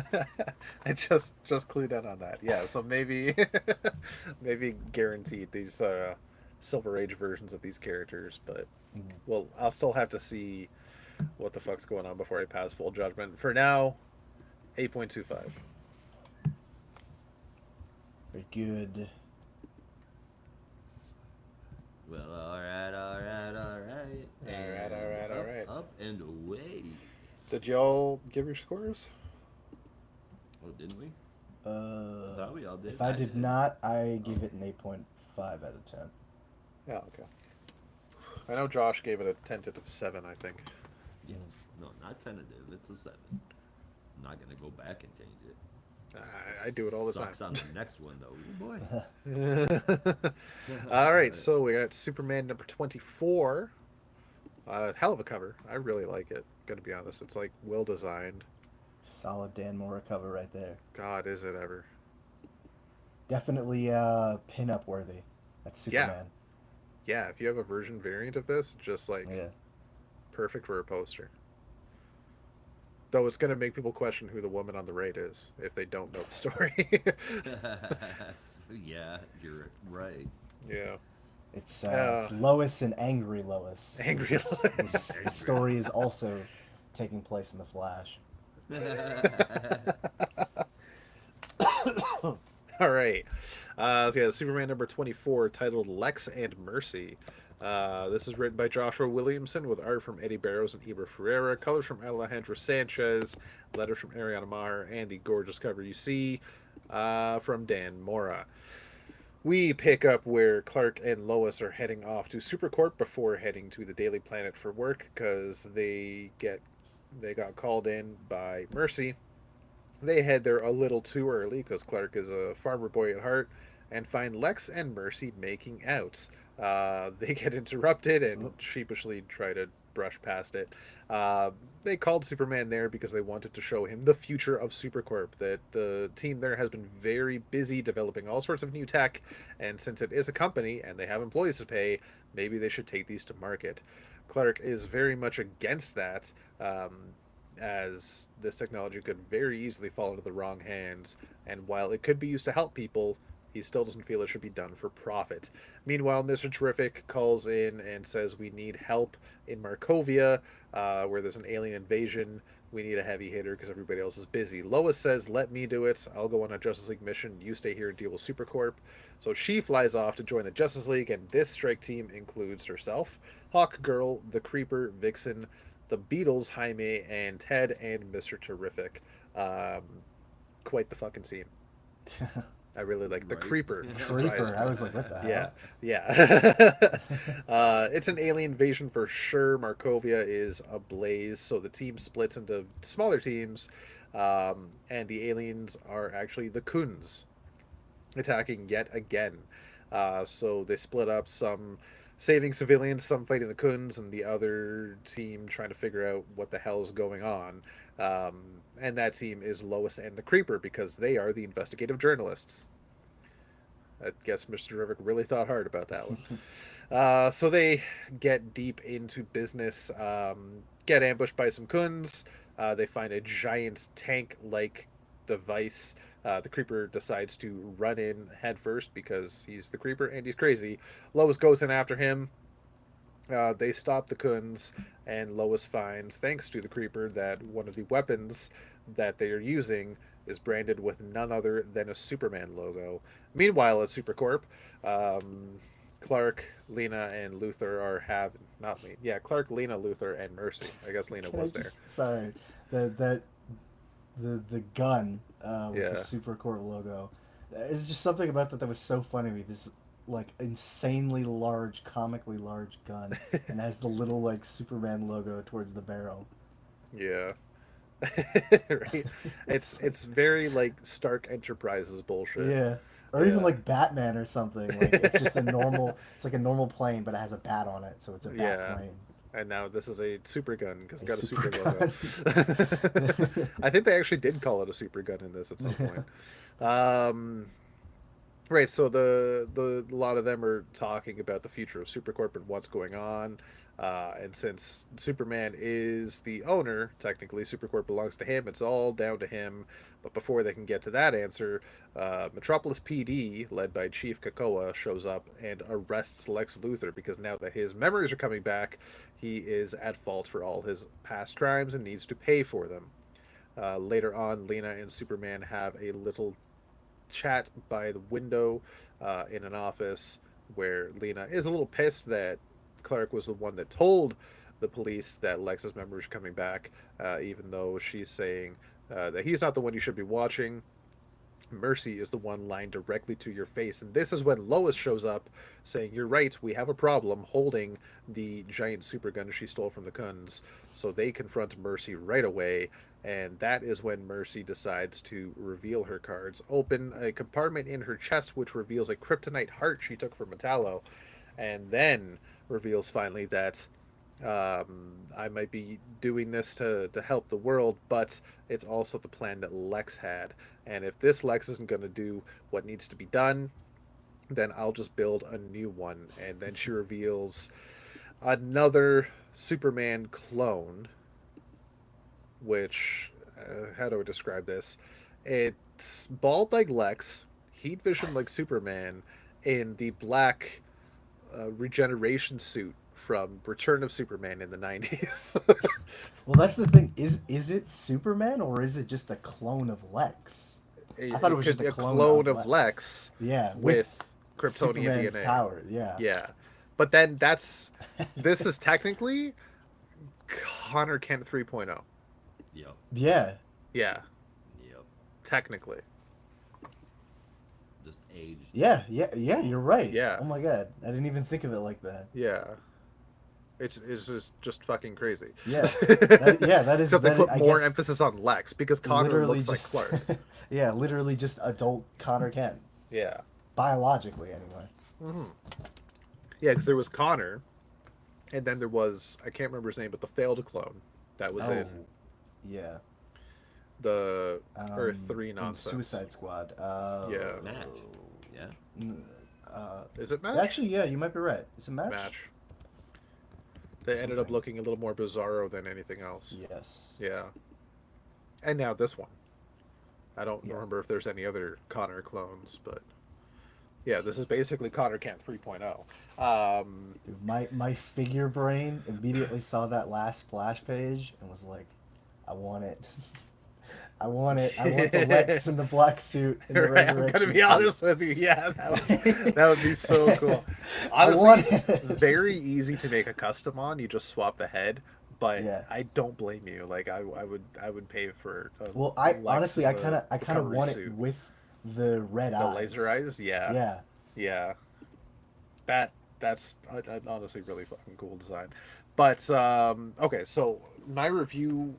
I just clued in on that. Yeah, so maybe maybe guaranteed these are Silver Age versions of these characters, but Mhm. well, I'll still have to see what the fuck's going on before I pass full judgment. For now, 8.25. Very good. Well, alright, alright, alright. All right. Up and away. Did y'all give your scores? Oh, didn't we? I thought we all did. If I did not, I gave it an 8.5 out of 10. Yeah, okay. I know Josh gave it a tentative 7, I think. Yes. No, not tentative. It's a 7. I'm not going to go back and change it. I do it all the Sucks time. on the next one, though. Oh, boy. All right, so we got Superman #24. Hell of a cover. I really like it. Gonna be honest, it's like well designed. Solid Dan Mora cover right there. God, is it ever? Definitely pin-up worthy. That's Superman. Yeah. If you have a version variant of this, just like Yeah. perfect for a poster. Though it's gonna make people question who the woman on the right is if they don't know the story. Yeah, you're right. Yeah. It's Lois and Angry Lois. Angry Lois. The story is also taking place in the Flash. All right. So yeah, Superman #24, titled Lex and Mercy. This is written by Joshua Williamson with art from Eddie Barrows and Eber Ferreira, colors from Alejandro Sanchez, letters from Ariana Maher, and the gorgeous cover you see from Dan Mora. We pick up where Clark and Lois are heading off to Supercorp before heading to the Daily Planet for work because they got called in by Mercy. They head there a little too early because Clark is a farmer boy at heart and find Lex and Mercy making out. They get interrupted and sheepishly try to brush past it. They called Superman there because they wanted to show him the future of Supercorp, that the team there has been very busy developing all sorts of new tech, and since it is a company and they have employees to pay, maybe they should take these to market. Clark is very much against that, as this technology could very easily fall into the wrong hands, and while it could be used to help people, he still doesn't feel it should be done for profit. Meanwhile, Mr. Terrific calls in and says we need help in Markovia, where there's an alien invasion. We need a heavy hitter because everybody else is busy. Lois says, let me do it. I'll go on a Justice League mission. You stay here and deal with Supercorp. So she flies off to join the Justice League, and this strike team includes herself, Hawkgirl, the Creeper, Vixen, the Beatles, Jaime, and Ted, and Mr. Terrific. Quite the fucking scene. I really like the Creeper. Creeper. I was like, what the hell? Yeah. It's an alien invasion for sure. Markovia is ablaze, so the team splits into smaller teams, and the aliens are actually the Khunds attacking yet again. So they split up, some saving civilians, some fighting the Khunds, and the other team trying to figure out what the hell is going on. And that team is Lois and the Creeper because they are the investigative journalists. I guess Mr. Terrific really thought hard about that one. So they get deep into business, get ambushed by some Khunds. They find a giant tank-like device. The Creeper decides to run in headfirst because he's the Creeper and he's crazy. Lois goes in after him. They stop the Khunds, and Lois finds, thanks to the Creeper, that one of the weapons that they are using is branded with none other than a Superman logo. Meanwhile, at Supercorp, Clark, Lena, and Luther are having not Lena. Yeah, Clark, Lena, Luther, and Mercy. I guess Lena was there. Sorry, the the gun with the Yeah. Supercorp logo. It's just something about that was so funny to me. This like insanely large, comically large gun, and has the little like Superman logo towards the barrel. Yeah. Right. It's very like Stark Enterprises bullshit. Yeah. Or even Yeah. like Batman or something. Like it's just a normal. It's like a normal plane, but it has a bat on it, so it's a bat Yeah. plane. And now this is a super gun because A it got a super super logo. gun. I think they actually did call it a super gun in this at some point. Um, right, so the a lot of them are talking about the future of Supercorp and what's going on. And since Superman is the owner, technically Supercorp belongs to him. It's all down to him. But before they can get to that answer, Metropolis PD, led by Chief Krakoa, shows up and arrests Lex Luthor because now that his memories are coming back, he is at fault for all his past crimes and needs to pay for them. Later on, Lena and Superman have a little chat by the window in an office where Lena is a little pissed that Clark was the one that told the police that Lex's memories are coming back, even though she's saying that he's not the one you should be watching. Mercy is the one lying directly to your face. And this is when Lois shows up saying, "You're right, we have a problem," holding the giant super gun she stole from the Kuns. So they confront Mercy right away. And that is when Mercy decides to reveal her cards, open a compartment in her chest, which reveals a kryptonite heart she took from Metallo, and then reveals finally that I might be doing this to help the world, but it's also the plan that Lex had. And if this Lex isn't going to do what needs to be done, then I'll just build a new one. And then she reveals another Superman clone, which, how do I describe this? It's bald like Lex, heat vision like Superman, in the black regeneration suit from Return of Superman in the 90s. Well, that's the thing. Is it Superman or is it just a clone of Lex? I thought it was just a clone of of Lex. Yeah, with Kryptonian Superman's DNA. power. Yeah. Yeah. But then this is technically Connor Kent 3.0. Yep. Yeah. Yeah. Yep. Technically. Just aged. Yeah. You're right. Yeah. Oh my god, I didn't even think of it like that. Yeah. It's just fucking crazy. Yeah. That is. Except they put I more guess emphasis on Lex because Connor looks like Clark. Yeah, literally just adult Connor Kent. Yeah. Biologically, anyway. Mm-hmm. Yeah, because there was Connor, and then there was, I can't remember his name, but the failed clone that was in Yeah. the Earth 3 nonsense. Suicide Squad. Yeah. Match. Yeah. Is it Match? Actually, yeah, you might be right. It's a match. Match. They ended up looking a little more bizarro than anything else. Yes. Yeah. And now this one. I don't remember if there's any other Connor clones, but yeah, this is basically Connor Kent 3.0. Dude, my figure brain immediately saw that last splash page and was like, I want it. I want it. I want the Lex in the black suit in the Right, resurrection. I'm gonna be honest with you. Yeah, that would be so cool. Honestly, I want it. very easy to make a custom on. You just swap the head, but Yeah. I don't blame you. Like I would pay for. Well, Lex honestly, in I kind of recovery want suit. it with the red The eyes. laser eyes. Yeah. Yeah. That's honestly really fucking cool design. But okay, so my review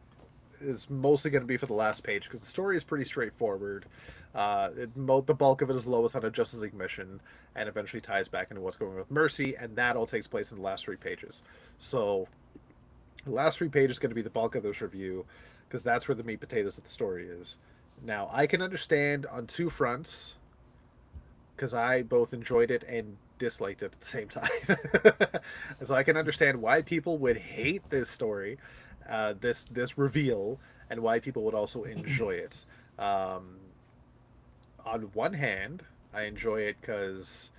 is mostly going to be for the last page because the story is pretty straightforward. The bulk of it is Lois on a Justice League mission and eventually ties back into what's going on with Mercy, and that all takes place in the last 3 pages. So the last 3 pages is going to be the bulk of this review because that's where the meat potatoes of the story is. Now, I can understand on 2 fronts because I both enjoyed it and disliked it at the same time. So I can understand why people would hate this story, this reveal, and why people would also enjoy it. On one hand, I enjoy it because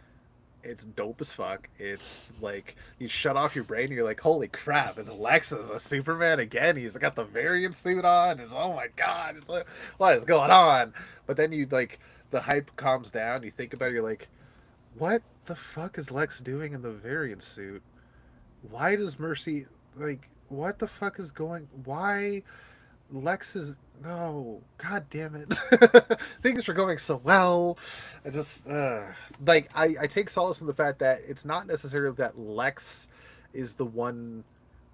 it's dope as fuck. It's like you shut off your brain and you're like, holy crap, is Alexis a Superman again? He's got the variant suit on. It's, oh my god, it's like, what is going on? But then you like the hype calms down, you think about it, you're like, what the fuck is Lex doing in the variant suit? Why does Mercy like? What the fuck is going? Why Lex is no? God damn it! Things are going so well. I just I take solace in the fact that it's not necessarily that Lex is the one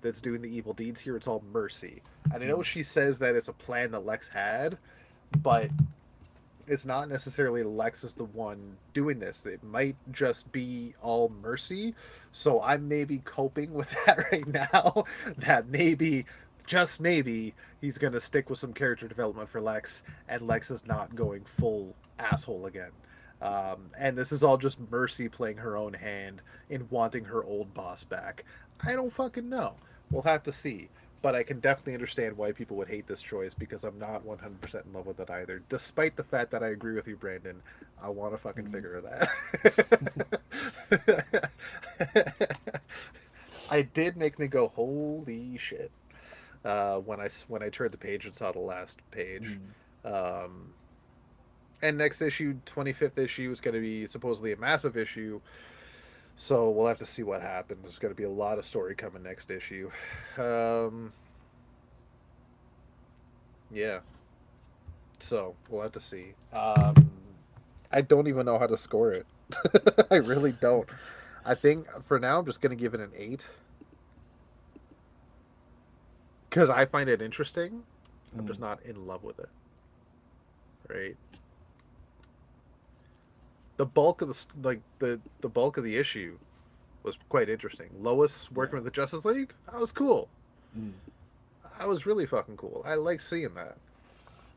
that's doing the evil deeds here. It's all Mercy. And I know she says that it's a plan that Lex had, but it's not necessarily Lex is the one doing this. It might just be all Mercy. So I'm maybe coping with that right now. That maybe, just maybe, he's going to stick with some character development for Lex, and Lex is not going full asshole again. And this is all just Mercy playing her own hand in wanting her old boss back. I don't fucking know. We'll have to see. But I can definitely understand why people would hate this choice because I'm not 100% in love with it either. Despite the fact that I agree with you, Brandon, I want to fucking figure that. I did make me go, holy shit, when I turned the page and saw the last page. And next issue, 25th issue, is going to be supposedly a massive issue. So we'll have to see what happens. There's going to be a lot of story coming next issue. Yeah. So we'll have to see. I don't even know how to score it. I really don't. I think for now I'm just going to give it an 8. Because I find it interesting. I'm just not in love with it. Right? The bulk of the bulk of the issue was quite interesting. Lois working with the Justice League, that was cool. That was really fucking cool. I like seeing that.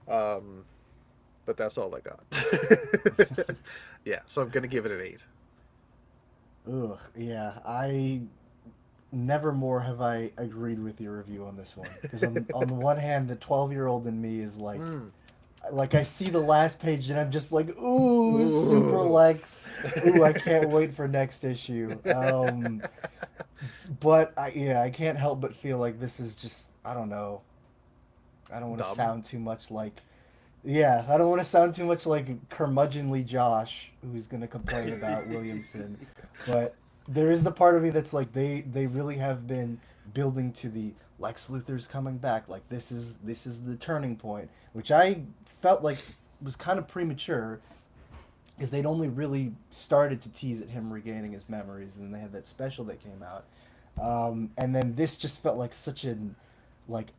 But that's all I got. Yeah, so I'm gonna give it an 8. Ugh, yeah, I never more have I agreed with your review on this one because on the one hand, the 12-year-old in me is like I see the last page and I'm just like, ooh, Super Lex. Ooh, I can't wait for next issue. But I can't help but feel like this is just, I don't know. I don't want to sound too much like, I don't want to sound too much like curmudgeonly Josh, who's gonna complain about Williamson. But there is the part of me that's like, they really have been building to the Lex Luthor's coming back. Like this is the turning point, which I felt like was kind of premature because they'd only really started to tease at him regaining his memories, and then they had that special that came out, and then this just felt like such an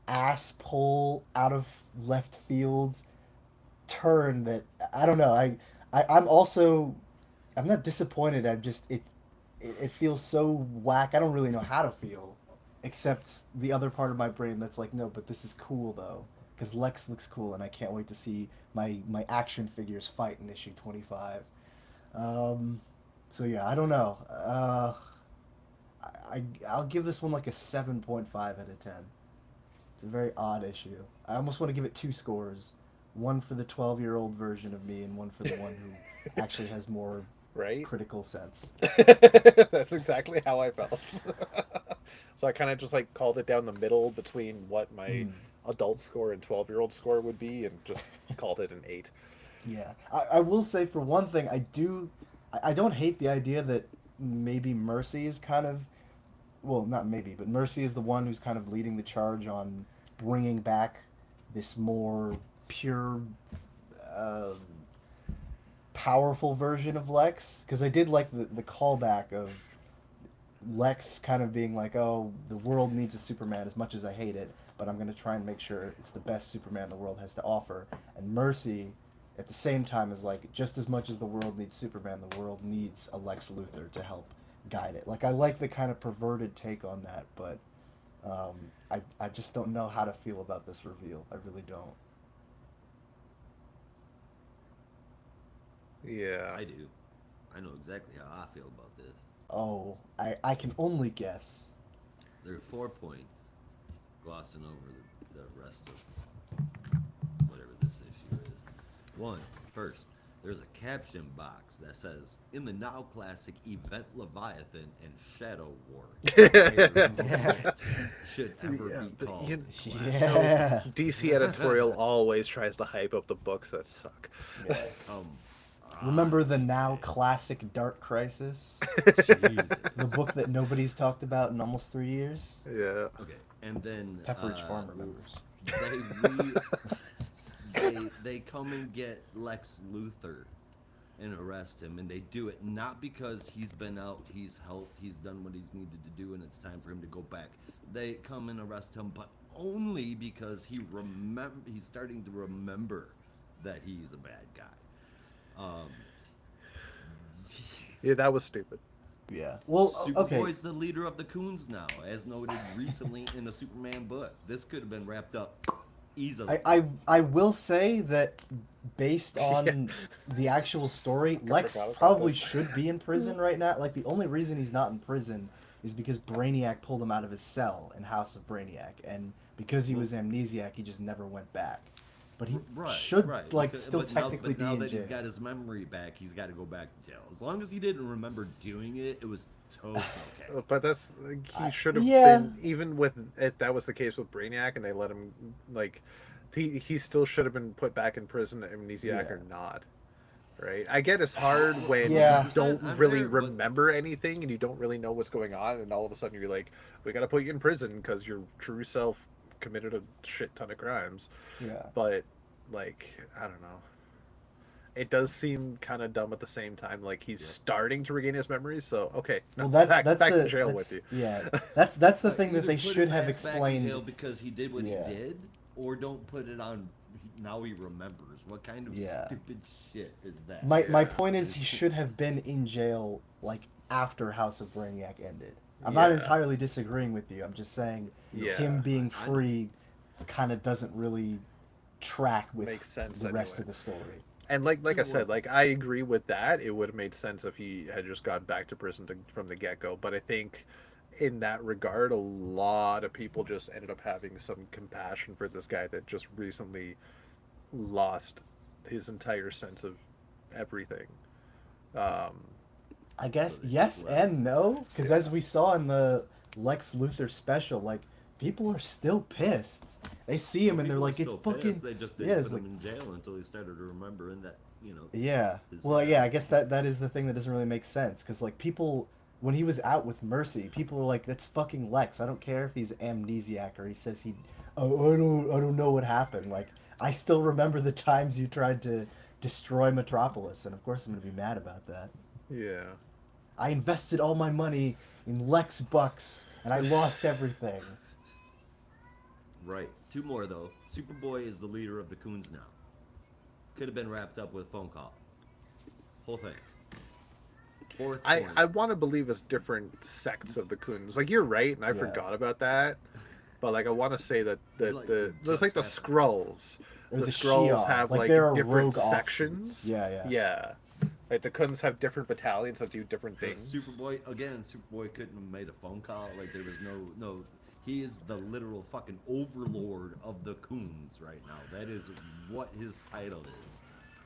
ass pull out of left field turn that I don't know. I'm not disappointed. I'm just it feels so whack. I don't really know how to feel, except the other part of my brain that's like, no, but this is cool though, because Lex looks cool, and I can't wait to see my action figures fight in issue 25. So yeah, I don't know. I'll give this one like a 7.5 out of 10. It's a very odd issue. I almost want to give it 2 scores. One for the 12-year-old version of me, and one for the one who actually has more critical sense. That's exactly how I felt. So I kind of just called it down the middle between what my adult score and 12-year-old score would be, and just called it an 8. Yeah, I will say for one thing, I don't hate the idea that maybe Mercy is kind of, well, not maybe, but Mercy is the one who's kind of leading the charge on bringing back this more pure, powerful version of Lex. Because I did like the callback of Lex kind of being like, oh, the world needs a Superman as much as I hate it, but I'm going to try and make sure it's the best Superman the world has to offer. And Mercy, at the same time, is like, just as much as the world needs Superman, the world needs a Lex Luthor to help guide it. Like, I like the kind of perverted take on that, but I just don't know how to feel about this reveal. I really don't. Yeah. I do. I know exactly how I feel about this. Oh, I can only guess. There are 4 points, glossing over the rest of whatever this issue is. One, first, there's a caption box that says, "In the now classic Event Leviathan and Shadow War should ever be called." DC editorial always tries to hype up the books that suck. Yeah. Remember the now classic Dark Crisis? Jesus. The book that nobody's talked about in almost 3 years? Yeah. Okay, and then Pepperidge Farm remembers. They come and get Lex Luthor and arrest him, and they do it not because he's been out, he's helped, he's done what he's needed to do, and it's time for him to go back. They come and arrest him, but only because he's starting to remember that he's a bad guy. Yeah, that was stupid. Yeah. Well, okay. Superboy's the leader of the Coons now, as noted recently in a Superman book. This could have been wrapped up easily. I will say that based on the actual story, Lex probably should be in prison right now. Like, the only reason he's not in prison is because Brainiac pulled him out of his cell in House of Brainiac, and because he was amnesiac, he just never went back. But he should still technically be in jail. Now that he's got his memory back, he's got to go back to jail. As long as he didn't remember doing it, it was totally okay. But that's he should have been, even with it. That was the case with Brainiac, and they let him he still should have been put back in prison, amnesiac or not. Right? I get it's hard when you don't really remember anything and you don't really know what's going on, and all of a sudden you're like, we got to put you in prison because your true self committed a shit ton of crimes. Yeah. But I don't know. It does seem kind of dumb at the same time. Like, he's starting to regain his memories, so okay. Well, that's back to jail with you. Yeah, that's the thing that they should have explained. Back in jail because he did what he did, or don't put it on. Now he remembers. What kind of stupid shit is that? My point is, he should have been in jail after House of Brainiac ended. I'm not entirely disagreeing with you. I'm just saying him being free kind of doesn't really track with the rest of the story. And like I said, I agree with that. It would have made sense if he had just gone back to prison from the get-go. But I think in that regard, a lot of people just ended up having some compassion for this guy that just recently lost his entire sense of everything. I guess yes and no, because as we saw in the Lex Luthor special, people are still pissed. They see him and they're like, "It's fucking." They just didn't put him in jail until he started to remember, and that Yeah. Well, yeah. I guess that is the thing that doesn't really make sense, because people, when he was out with Mercy, people were like, "That's fucking Lex. I don't care if he's amnesiac or he says he, I don't know what happened. I still remember the times you tried to destroy Metropolis, and of course I'm gonna be mad about that." Yeah. I invested all my money in Lex bucks, and I lost everything. Right. Two more, though. Superboy is the leader of the Coons now. Could have been wrapped up with a phone call. Whole thing. Fourth point. I want to believe it's different sects of the Coons. You're right, and I forgot about that. But I want to say that there's the Skrulls. The Skrulls have different sections. Yeah. The Coons have different battalions that do different things. Superboy couldn't have made a phone call. There was no. He is the literal fucking overlord of the Coons right now. That is what his title is.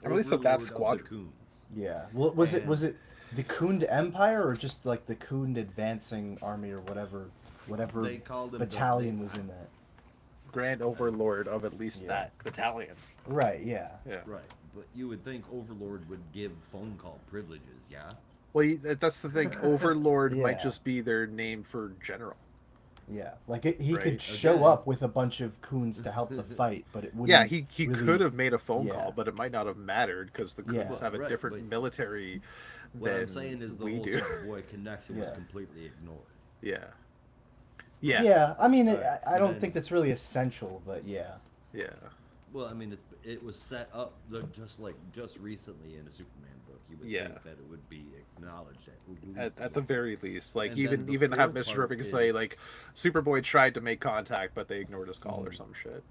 At least of that squadron. Yeah. Well, was it the Coon Empire, or just the Coon Advancing Army, or whatever they called him battalion was in that? Grand Overlord of at least that battalion. Right. Yeah. Right. But you would think Overlord would give phone call privileges, yeah? Well, that's the thing. Overlord might just be their name for general. Yeah, he could show up with a bunch of Coons to help the fight, but it wouldn't. Yeah, he could have made a phone call, but it might not have mattered because the Coons have a different military than we do. What I'm saying is the whole Superboy connection was completely ignored. Yeah. I mean, I don't think that's really essential, but yeah. Well, I mean, it was set up just recently in a Superman book. You would think that it would be acknowledged at the very least. Even have Mr. Terrific say Superboy tried to make contact, but they ignored his call or some shit.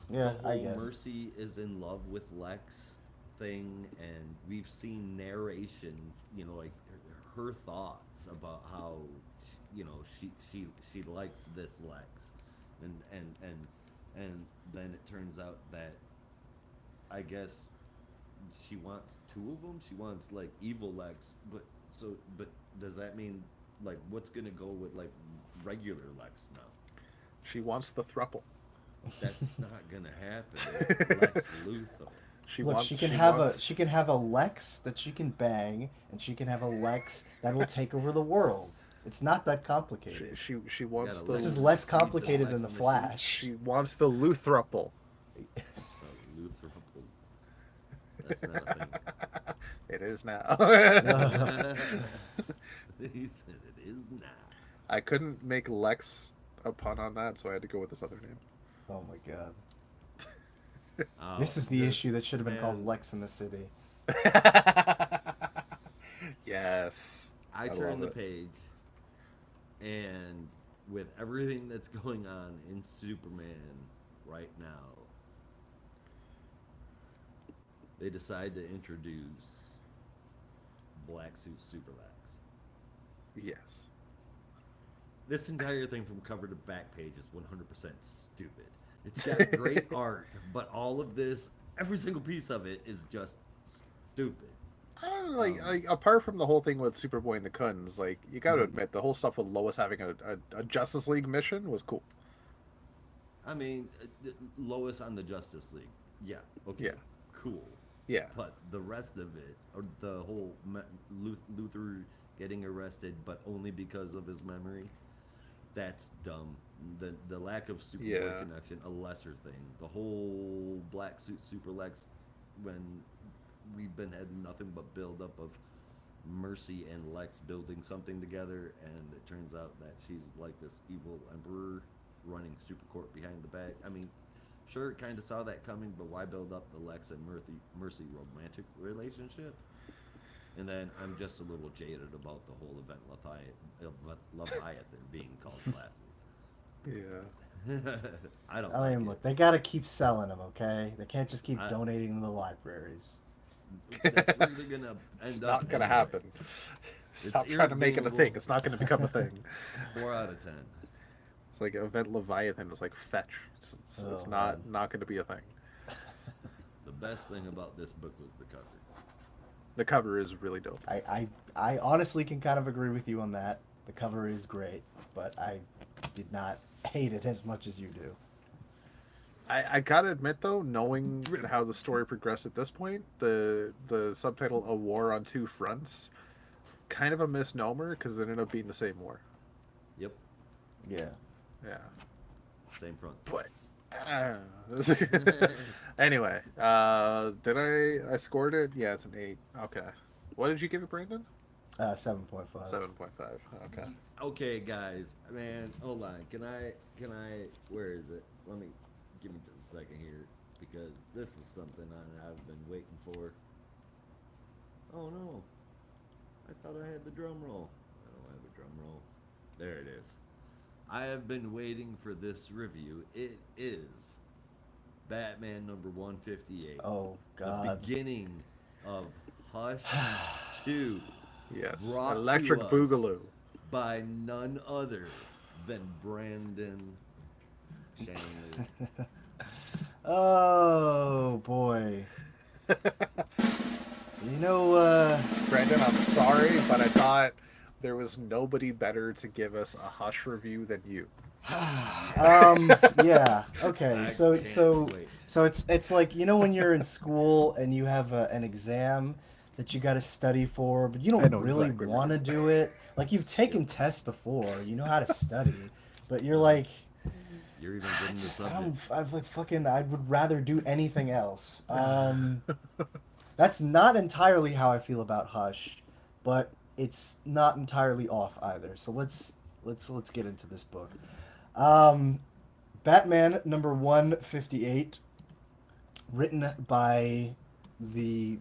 Yeah, the whole I guess. Mercy is in love with Lex thing, and we've seen narration, her thoughts about how she likes this Lex, and then it turns out that I guess she wants two of them. She wants evil Lex, but does that mean what's gonna go with regular Lex now? She wants the thruple. That's not gonna happen. Lex Luthor. Look, she can have a Lex that she can bang, and she can have a Lex that will take over the world. It's not that complicated. She wants the. This is less complicated than the Flash. She wants the Luthruple. Luthruple. That's not a thing. It is now. He said it is now. I couldn't make Lex a pun on that, so I had to go with this other name. Oh my god. Oh, this is the issue that should have been called Lex in the City. Yes. I turn the page, and with everything that's going on in Superman right now, they decide to introduce Black Suit Superlex. Yes. This entire thing from cover to back page is 100% stupid. It's got great art, but all of this, every single piece of it is just stupid. I don't know, like apart from the whole thing with Superboy and the Kuns, like, you got to admit, the whole stuff with Lois having a Justice League mission was cool. I mean, Lois on the Justice League, yeah, okay, yeah, cool, yeah. But the rest of it, or the whole Luthor getting arrested, but only because of his memory, that's dumb. The lack of Superboy connection, a lesser thing. The whole Black Suit Superlex, when we've been had nothing but build up of Mercy and Lex building something together, and it turns out that she's like this evil emperor running Supercorp behind the back. I mean, sure, kind of saw that coming, but why build up the Lex and Mercy romantic relationship? And then I'm just a little jaded about the whole event Leviathan being called classic. Yeah. I don't. I mean, look, they gotta keep selling them, okay? They can't just keep donating them to the libraries. That's really gonna it's not gonna happen. Stop trying to make it a thing. It's not gonna become a thing. 4 out of 10. It's like Event Leviathan. It's like fetch. It's not gonna be a thing. The best thing about this book was the cover. The cover is really dope. I honestly can kind of agree with you on that. The cover is great, but I did not hate it as much as you do. I gotta admit though, knowing how the story progressed at this point, the subtitle "A War on Two Fronts," kind of a misnomer because it ended up being the same war. Yep. Yeah. Yeah. Same front. But anyway, did I scored it? Yeah, it's an 8. Okay. What did you give it, Brandon? 7.5. 7.5. Okay. Okay, guys. Man, hold on. Can I? Where is it? Give me just a second here, because this is something I've been waiting for. Oh no! I thought I had the drum roll. I don't have a drum roll. There it is. I have been waiting for this review. It is Batman number 158. Oh God! The beginning of Hush 2. Yes. Electric Boogaloo. By none other than Brandon Shanley. Oh boy. Brandon, I'm sorry, but I thought there was nobody better to give us a Hush review than you. Yeah. Okay. So it's like, when you're in school and you have an exam that you got to study for, but you don't really want to do it. Like, you've taken tests before, you know how to study, but you're like, you're even good in the subject. I would rather do anything else. That's not entirely how I feel about Hush, but it's not entirely off either. So let's get into this book. Batman number 158, written by the.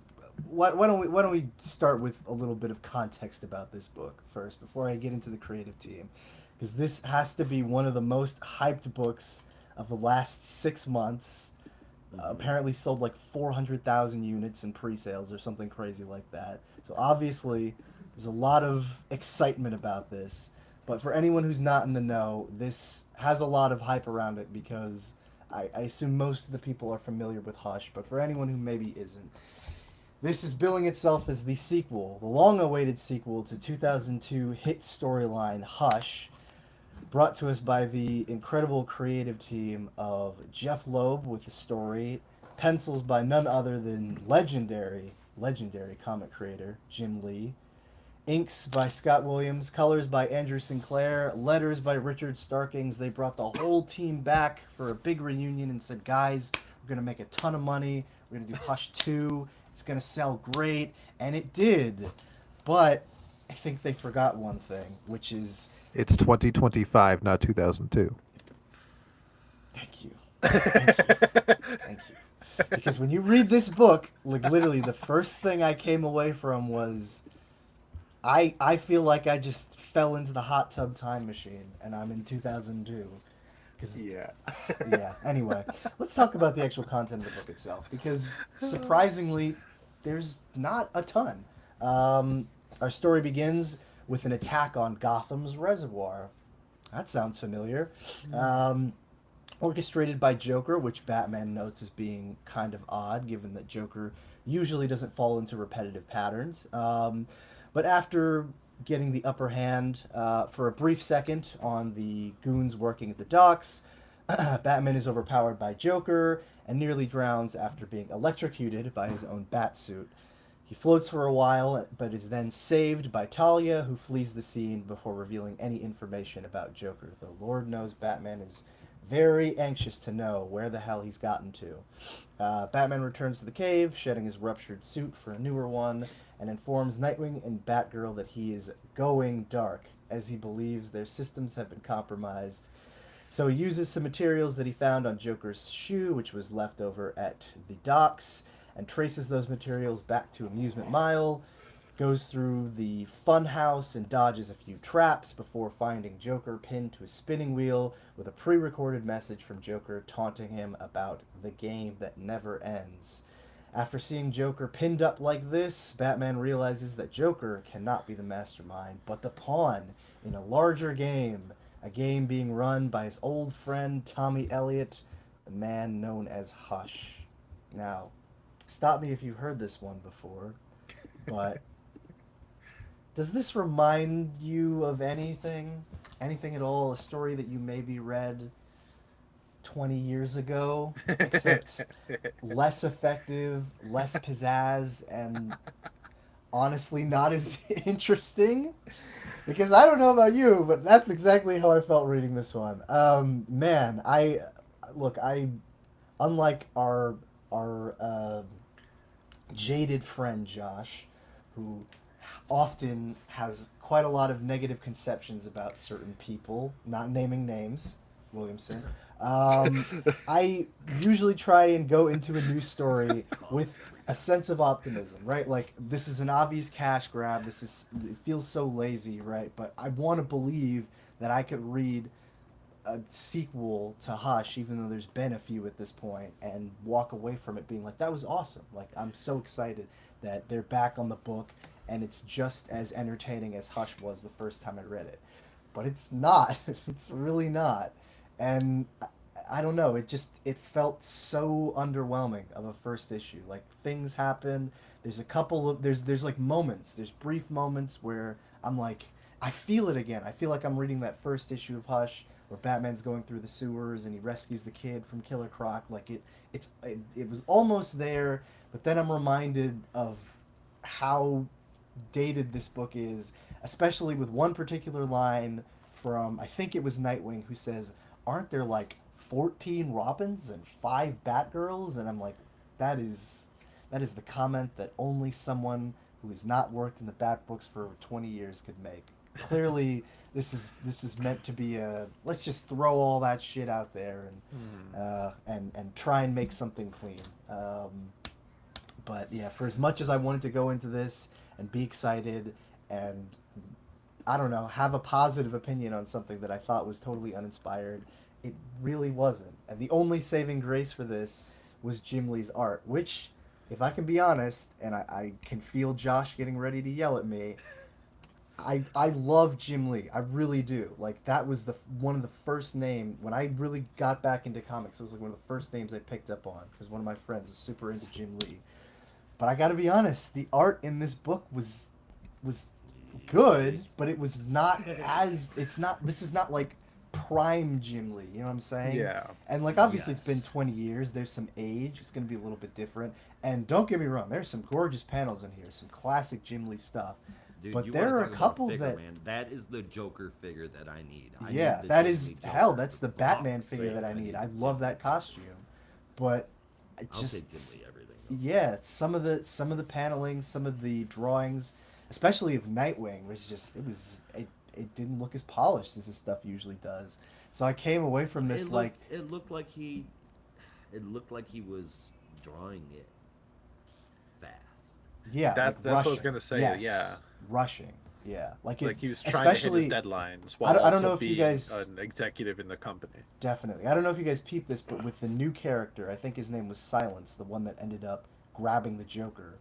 Why don't we start with a little bit of context about this book first before I get into the creative team, because this has to be one of the most hyped books of the last 6 months. Apparently sold like 400,000 units in pre-sales or something crazy like that. So obviously there's a lot of excitement about this. But for anyone who's not in the know, this has a lot of hype around it because I assume most of the people are familiar with Hush. But for anyone who maybe isn't, this is billing itself as the sequel, the long-awaited sequel to 2002 hit storyline Hush, brought to us by the incredible creative team of Jeff Loeb with the story, pencils by none other than legendary comic creator Jim Lee, inks by Scott Williams, colors by Andrew Sinclair, letters by Richard Starkings. They brought the whole team back for a big reunion and said, guys, we're going to make a ton of money. We're going to do Hush 2. It's going to sell great. And it did. But I think they forgot one thing, which is... It's 2025, not 2002. Thank you. Thank you. Because when you read this book, like literally the first thing I came away from was... I feel like I just fell into the hot tub time machine, and I'm in 2002. Yeah. Yeah. Anyway, let's talk about the actual content of the book itself, because surprisingly, there's not a ton. Our story begins with an attack on Gotham's reservoir. That sounds familiar. Orchestrated by Joker, which Batman notes as being kind of odd, given that Joker usually doesn't fall into repetitive patterns. But after getting the upper hand for a brief second on the goons working at the docks, Batman is overpowered by Joker and nearly drowns after being electrocuted by his own batsuit. He floats for a while, but is then saved by Talia, who flees the scene before revealing any information about Joker, though Lord knows Batman is very anxious to know where the hell he's gotten to. Batman returns to the cave, shedding his ruptured suit for a newer one, and informs Nightwing and Batgirl that he is going dark, as he believes their systems have been compromised. So he uses some materials that he found on Joker's shoe, which was left over at the docks, and traces those materials back to Amusement Mile, goes through the fun house and dodges a few traps before finding Joker pinned to a spinning wheel with a pre-recorded message from Joker taunting him about the game that never ends. After seeing Joker pinned up like this, Batman realizes that Joker cannot be the mastermind, but the pawn in a larger game, a game being run by his old friend Tommy Elliott, the man known as Hush. Now, stop me if you've heard this one before, but does this remind you of anything? Anything at all? A story that you maybe read 20 years ago, except less effective, less pizzazz, and honestly not as interesting? Because I don't know about you, but that's exactly how I felt reading this one. Man, unlike our jaded friend Josh, who often has quite a lot of negative conceptions about certain people, not naming names, Williamson. I usually try and go into a new story with a sense of optimism, right? Like, this is an obvious cash grab. It feels so lazy, right? But I want to believe that I could read a sequel to Hush, even though there's been a few at this point, and walk away from it being like, that was awesome. Like, I'm so excited that they're back on the book, and it's just as entertaining as Hush was the first time I read it. But it's not. It's really not. And I don't know, it felt so underwhelming of a first issue. Like, things happen, there's like moments, there's brief moments where I'm like, I feel it again. I feel like I'm reading that first issue of Hush where Batman's going through the sewers and he rescues the kid from Killer Croc. Like, it was almost there, but then I'm reminded of how dated this book is, especially with one particular line from, I think it was Nightwing, who says, aren't there like 14 Robins and 5 Batgirls? And I'm like, that is the comment that only someone who has not worked in the Bat books for 20 years could make. Clearly, this is meant to be let's just throw all that shit out there and try and make something clean. But yeah, for as much as I wanted to go into this and be excited and, I don't know, have a positive opinion on something that I thought was totally uninspired, it really wasn't. And the only saving grace for this was Jim Lee's art, which, if I can be honest, and I can feel Josh getting ready to yell at me, I love Jim Lee. I really do. Like, that was one of the first names, when I really got back into comics, it was like one of the first names I picked up on, because one of my friends is super into Jim Lee. But I gotta be honest, the art in this book was good, but it was not this is not like prime Jim Lee. You know what I'm saying? Yeah. And like obviously it's been Yes. 20 years. There's some age. It's gonna be a little bit different. And don't get me wrong, there's some gorgeous panels in here, some classic Jim Lee stuff. Dude, But you want there to are a talk about a couple figure, that, man? That is the Joker figure that I need. I need yeah, the that Jim is Lee hell. Joker. That's For the Batman fuck's figure sake, that I need. need I the love Jim that Lee costume, Joker. but I I'll take Jim just Lee everything though. yeah, some of the paneling, some of the drawings, especially of Nightwing, was just it didn't look as polished as this stuff usually does. So I came away from this like It looked like he was drawing it fast. yeah, like That's what I was rushing. gonna say. Yeah. Yes, rushing. Yeah, like it. Like he was trying to hit his Especially, deadlines I while don't, I don't also know if you being guys an executive in the company. definitely. I don't know if you guys peeped this, but with the new character, I think his name was Silence, the one that ended up grabbing the Joker.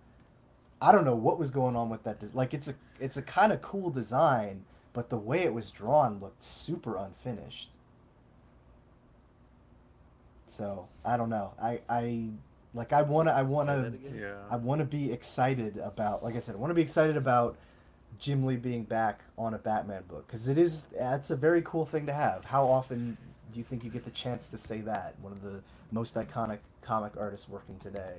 I don't know what was going on with that. Like it's a kind of cool design, but the way it was drawn looked super unfinished. So I don't know. I like Say that again. Yeah. I wanna be excited about. Like I said, I want to be excited about Jim Lee being back on a Batman book because that's a very cool thing to have. How often do you think you get the chance to say that? One of the most iconic comic artists working today.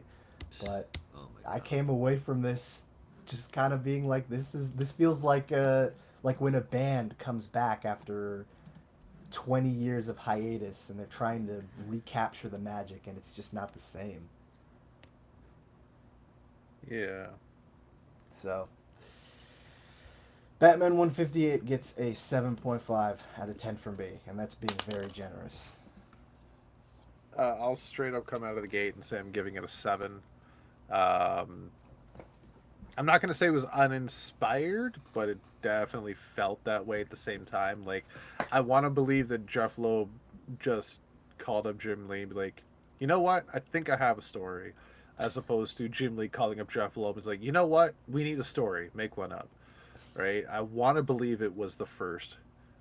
But Oh my I god. came away from this just kind of being like this feels like when a band comes back after 20 years of hiatus and they're trying to recapture the magic and it's just not the same. Yeah. So Batman 158 gets a 7.5 out of 10 from me, and that's being very generous. I'll straight up come out of the gate and say I'm giving it a 7. Um, I'm not going to say it was uninspired, but it definitely felt that way at the same time. Like, I want to believe that Jeff Loeb just called up Jim Lee and be like, you know what? I think I have a story. As opposed to Jim Lee calling up Jeff Loeb and it's like, you know what? We need a story. Make one up. Right? I want to believe it was the first,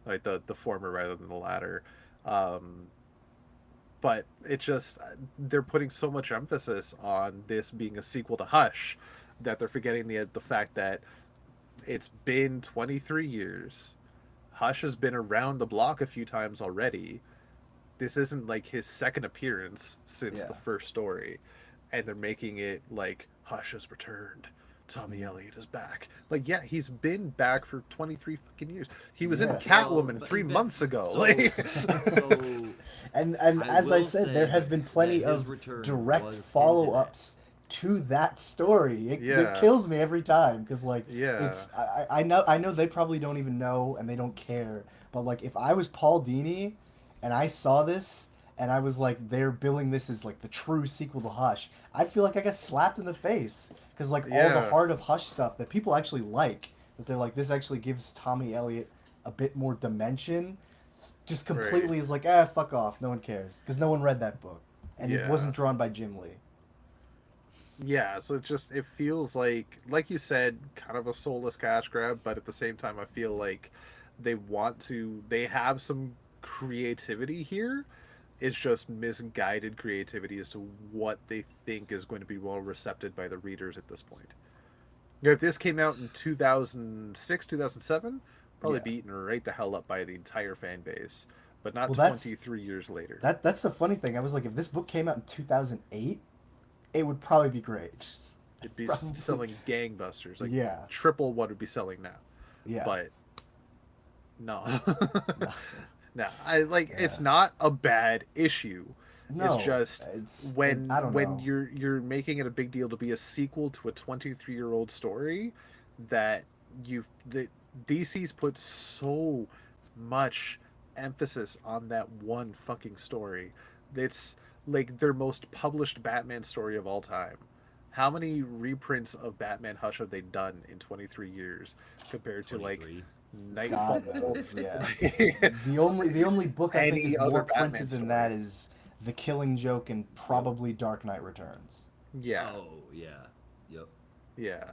like the former rather than the latter. Um, but it just they're putting so much emphasis on this being a sequel to Hush that they're forgetting the fact that it's been 23 years. Hush has been around the block a few times already. This isn't like his second appearance since the Yeah. first story, and they're making it like Hush has returned. Tommy Elliott is back. Like, yeah, he's been back for 23 fucking years. He was in Yeah. Catwoman 3 months ago. So, Like, so And I as I will said, say there have been plenty that his of return direct was hinted follow-ups to that story. It yeah, kills me every time because like yeah, I know they probably don't even know and they don't care. But like if I was Paul Dini and I saw this and I was like they're billing this as like the true sequel to Hush, I'd feel like I got slapped in the face because like all the yeah, Heart of Hush stuff that people actually like that they're like this actually gives Tommy Elliott a bit more dimension just right, completely is like, fuck off. No one cares because no one read that book, and it yeah. wasn't drawn by Jim Lee. Yeah, so it feels like you said, kind of a soulless cash grab, but at the same time I feel like they have some creativity here. It's just misguided creativity as to what they think is going to be well received by the readers at this point. If this came out in 2006, 2007, probably Yeah. be eaten right the hell up by the entire fan base, but not Well, that's 23 years later. that's the funny thing. I was like, if this book came out in 2008, it would probably be great. It'd be Probably. selling gangbusters, like Yeah. triple what it'd be selling now. Yeah. But no, No. no, I like Yeah. it's not a bad issue. It's No. just I don't when know. you're making it a big deal to be a sequel to a 23-year-old story that the DC's put so much emphasis on that one fucking story. It's like their most published Batman story of all time. How many reprints of Batman Hush have they done in 23 years compared to like 23. Nightfall? God knows. Yeah. Like, The only book I think any is other more Batman printed than story. that is The Killing Joke and probably Dark Knight Returns. Yeah, Oh yeah. Yep. yeah.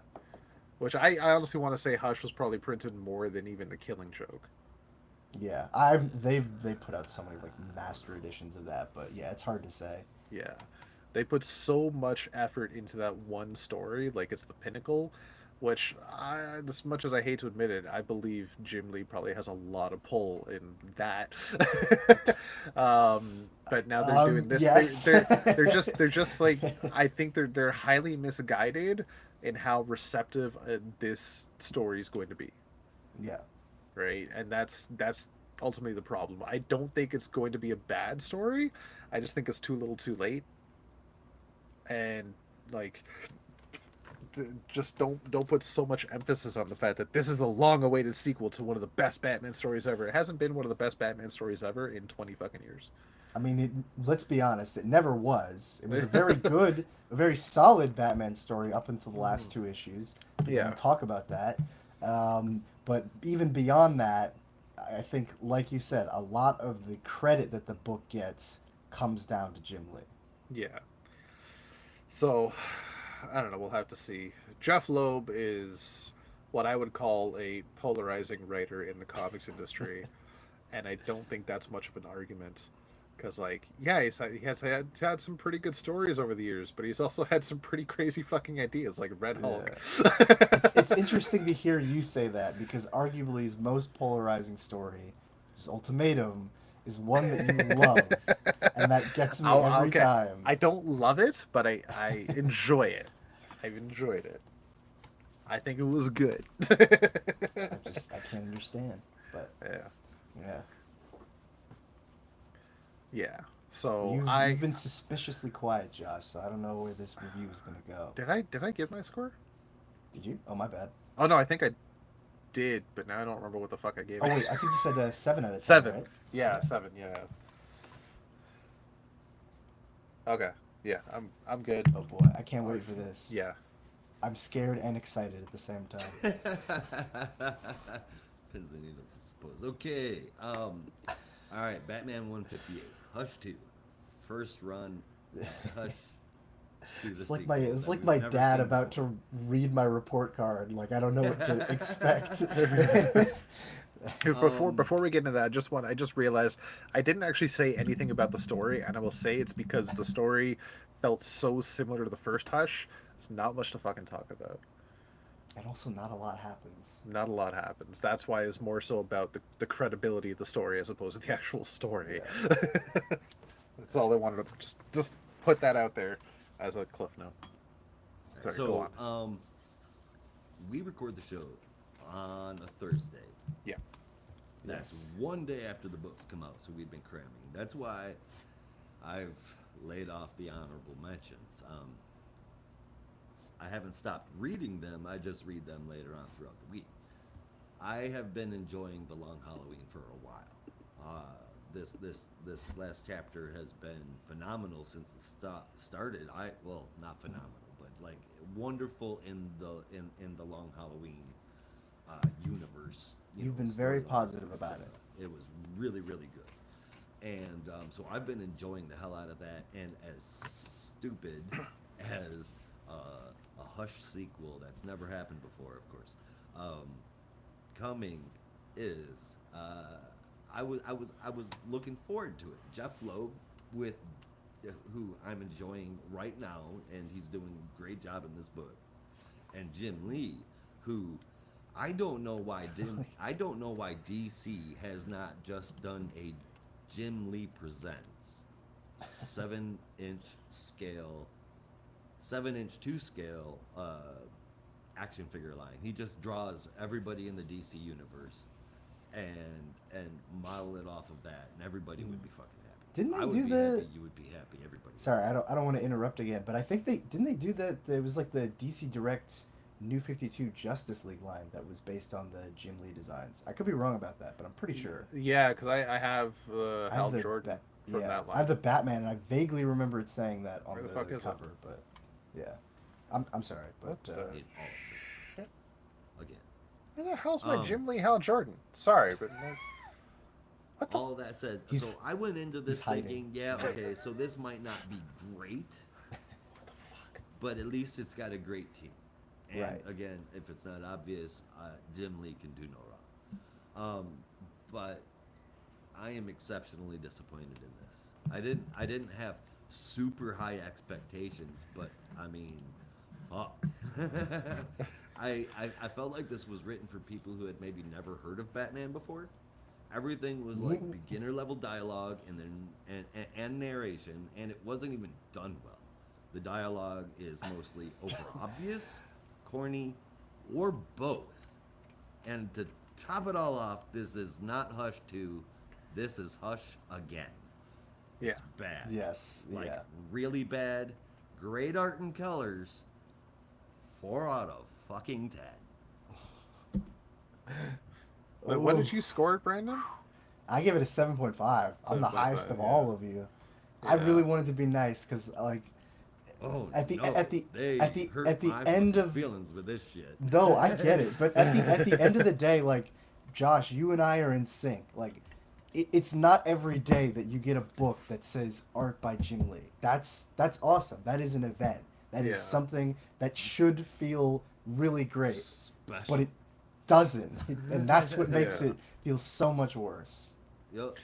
Which I honestly want to say Hush was probably printed more than even The Killing Joke. Yeah, they put out so many like master editions of that, but yeah, it's hard to say. Yeah. They put so much effort into that one story, like it's the pinnacle, which, as much as I hate to admit it, I believe Jim Lee probably has a lot of pull in that. But now they're doing this. Yes. They're just like, I think they're highly misguided in how receptive this story is going to be. Yeah. Right, and that's ultimately the problem. I don't think it's going to be a bad story. I just think it's too little, too late, and like just don't put so much emphasis on the fact that this is a long-awaited sequel to one of the best Batman stories ever. It hasn't been one of the best Batman stories ever in 20 fucking years. I mean, let's be honest, it never was. It was a very good, a very solid Batman story up until the last two issues. We Yeah. don't talk about that. But even beyond that, I think, like you said, a lot of the credit that the book gets comes down to Jim Lee. Yeah. So, I don't know. We'll have to see. Jeff Loeb is what I would call a polarizing writer in the comics industry, and I don't think that's much of an argument. Because, like, yeah, he has had some pretty good stories over the years, but he's also had some pretty crazy fucking ideas, like Red Hulk. It's interesting to hear you say that, because arguably his most polarizing story, his Ultimatum, is one that you love, and that gets me every time. I don't love it, but I enjoy it. I've enjoyed it. I think it was good. I can't understand, but yeah. Yeah. So you've been suspiciously quiet, Josh. So I don't know where this review is gonna go. Did I give my score? Did you? Oh, my bad. Oh no, I think I did, but now I don't remember what the fuck I gave. Oh wait, I think you said 7 out of 10. 7. Right? Yeah, 7. Yeah. Okay. Yeah, I'm good. Oh boy, I can't wait for this. Yeah. I'm scared and excited at the same time. Pins and needles, I suppose. Okay. All right. Batman 158. Hush 2. First run. Hush. It's like my dad about to read my report card. Like, I don't know what to expect. Before we get into that, I just realized I didn't actually say anything about the story, and I will say it's because the story felt so similar to the first Hush. It's not much to fucking talk about. And also, not a lot happens. Not a lot happens. That's why it's more so about the credibility of the story as opposed to the actual story. Yeah. That's all I wanted to just put that out there as a cliff note. Sorry, so, go on. We record the show on a Thursday. Yeah. That's one day after the books come out, so we've been cramming. That's why I've laid off the honorable mentions. I haven't stopped reading them. I just read them later on throughout the week. I have been enjoying The Long Halloween for a while. This last chapter has been phenomenal since it started. Not phenomenal, but like wonderful in the Long Halloween universe. You've been very positive about it. It was really, really good. And so I've been enjoying the hell out of that. And as stupid as a Hush sequel that's never happened before, of course, coming is, I was looking forward to it. Jeff Loeb, who I'm enjoying right now, and he's doing a great job in this book, and Jim Lee, who I don't know why DC has not just done a Jim Lee Presents 7-inch scale, 7-inch 2-scale action figure line. He just draws everybody in the DC universe and model it off of that, and everybody would be fucking happy. Didn't I they would do be the? Happy, you would be happy. Everybody. Sorry, I don't want to interrupt again, but I think they do that. It was like the DC Direct New 52 Justice League line that was based on the Jim Lee designs. I could be wrong about that, but I'm pretty sure. Yeah, because I have Hal Jordan from that line. I have the Batman, and I vaguely remember it saying that on the cover, but yeah. I'm sorry, but shit. Again. Where the hell's my Jim Lee Hal Jordan? Sorry, but what the... All that said, so I went into this thinking, yeah, okay, so this might not be great, what the fuck? But at least it's got a great team. And right. Again, if it's not obvious, Jim Lee can do no wrong. But I am exceptionally disappointed in this. I didn't have super high expectations, but I mean, fuck. I felt like this was written for people who had maybe never heard of Batman before. Everything was like beginner level dialogue and then and narration, and it wasn't even done well. The dialogue is mostly over obvious, corny, or both. And to top it all off, this is not Hush 2. This is Hush again. It's bad. Yes. Like, really bad. Great art and colors. 4 out of fucking 10. Wait, what did you score it, Brandon? I give it a 7.5. I'm the highest of all of you. Yeah. I really wanted to be nice because, like, at the end of feelings with this shit. No, I get it, but at the end of the day, like, Josh, you and I are in sync. Like, it's not every day that you get a book that says art by Jim Lee. That's awesome. That is an event. That is something that should feel really great. Special. But it doesn't, and that's what makes it feel so much worse. Yep.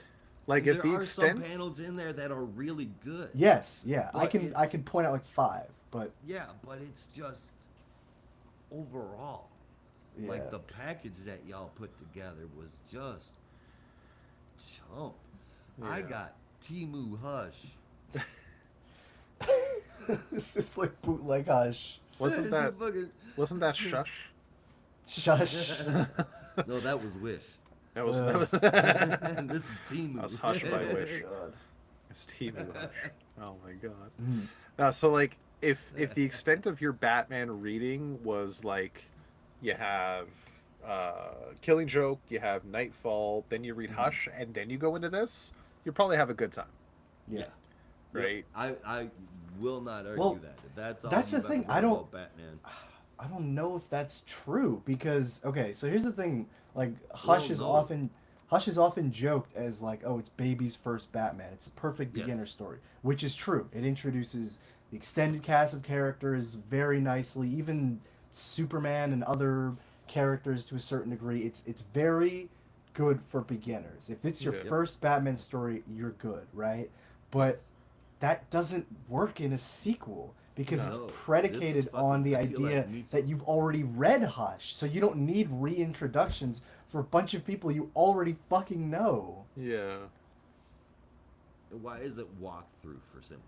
Like, there if the are extent some panels in there that are really good. Yes, yeah, But I can point out like 5, but yeah, but it's just overall, like the package that y'all put together was just chump. I got Timu Hush. This is like bootleg Hush. wasn't that Shush? Shush. No, that was Wish. That was This is Timu. That was Hush by Wish. God. It's Timu Hush. Oh my god. So like, if the extent of your Batman reading was like, you have Killing Joke, you have Nightfall, then you read Hush, and then you go into this, you probably have a good time. Yeah. Right. I will not argue that. That's the thing. I don't. Batman. I don't know if that's true because so here's the thing. Like Hush is often joked as like, oh, it's baby's first Batman. It's a perfect beginner story, which is true. It introduces the extended cast of characters very nicely, even Superman and other characters to a certain degree. It's very good for beginners. If it's your first Batman story, you're good, right? But that doesn't work in a sequel because it's predicated on the idea that you've already read Hush. So you don't need reintroductions for a bunch of people you already fucking know. Yeah. Why is it walkthrough for simpletons?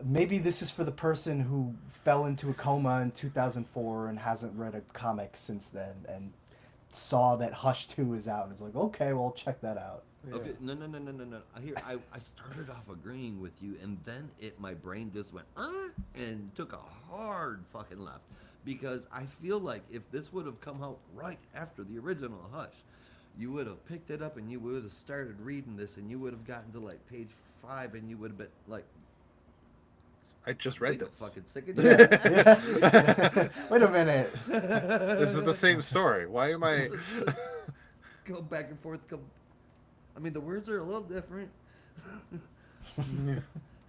Maybe this is for the person who fell into a coma in 2004 and hasn't read a comic since then and saw that Hush 2 is out and is like, okay, well, I'll check that out. Okay, no. Here, I started off agreeing with you, and then my brain just went, and took a hard fucking left. Because I feel like if this would have come out right after the original Hush, you would have picked it up and you would have started reading this, and you would have gotten to like page 5, and you would have been like, I just read this. Fucking sick of it. Wait a minute. This is the same story. Why am I... Go back and forth. I mean, the words are a little different.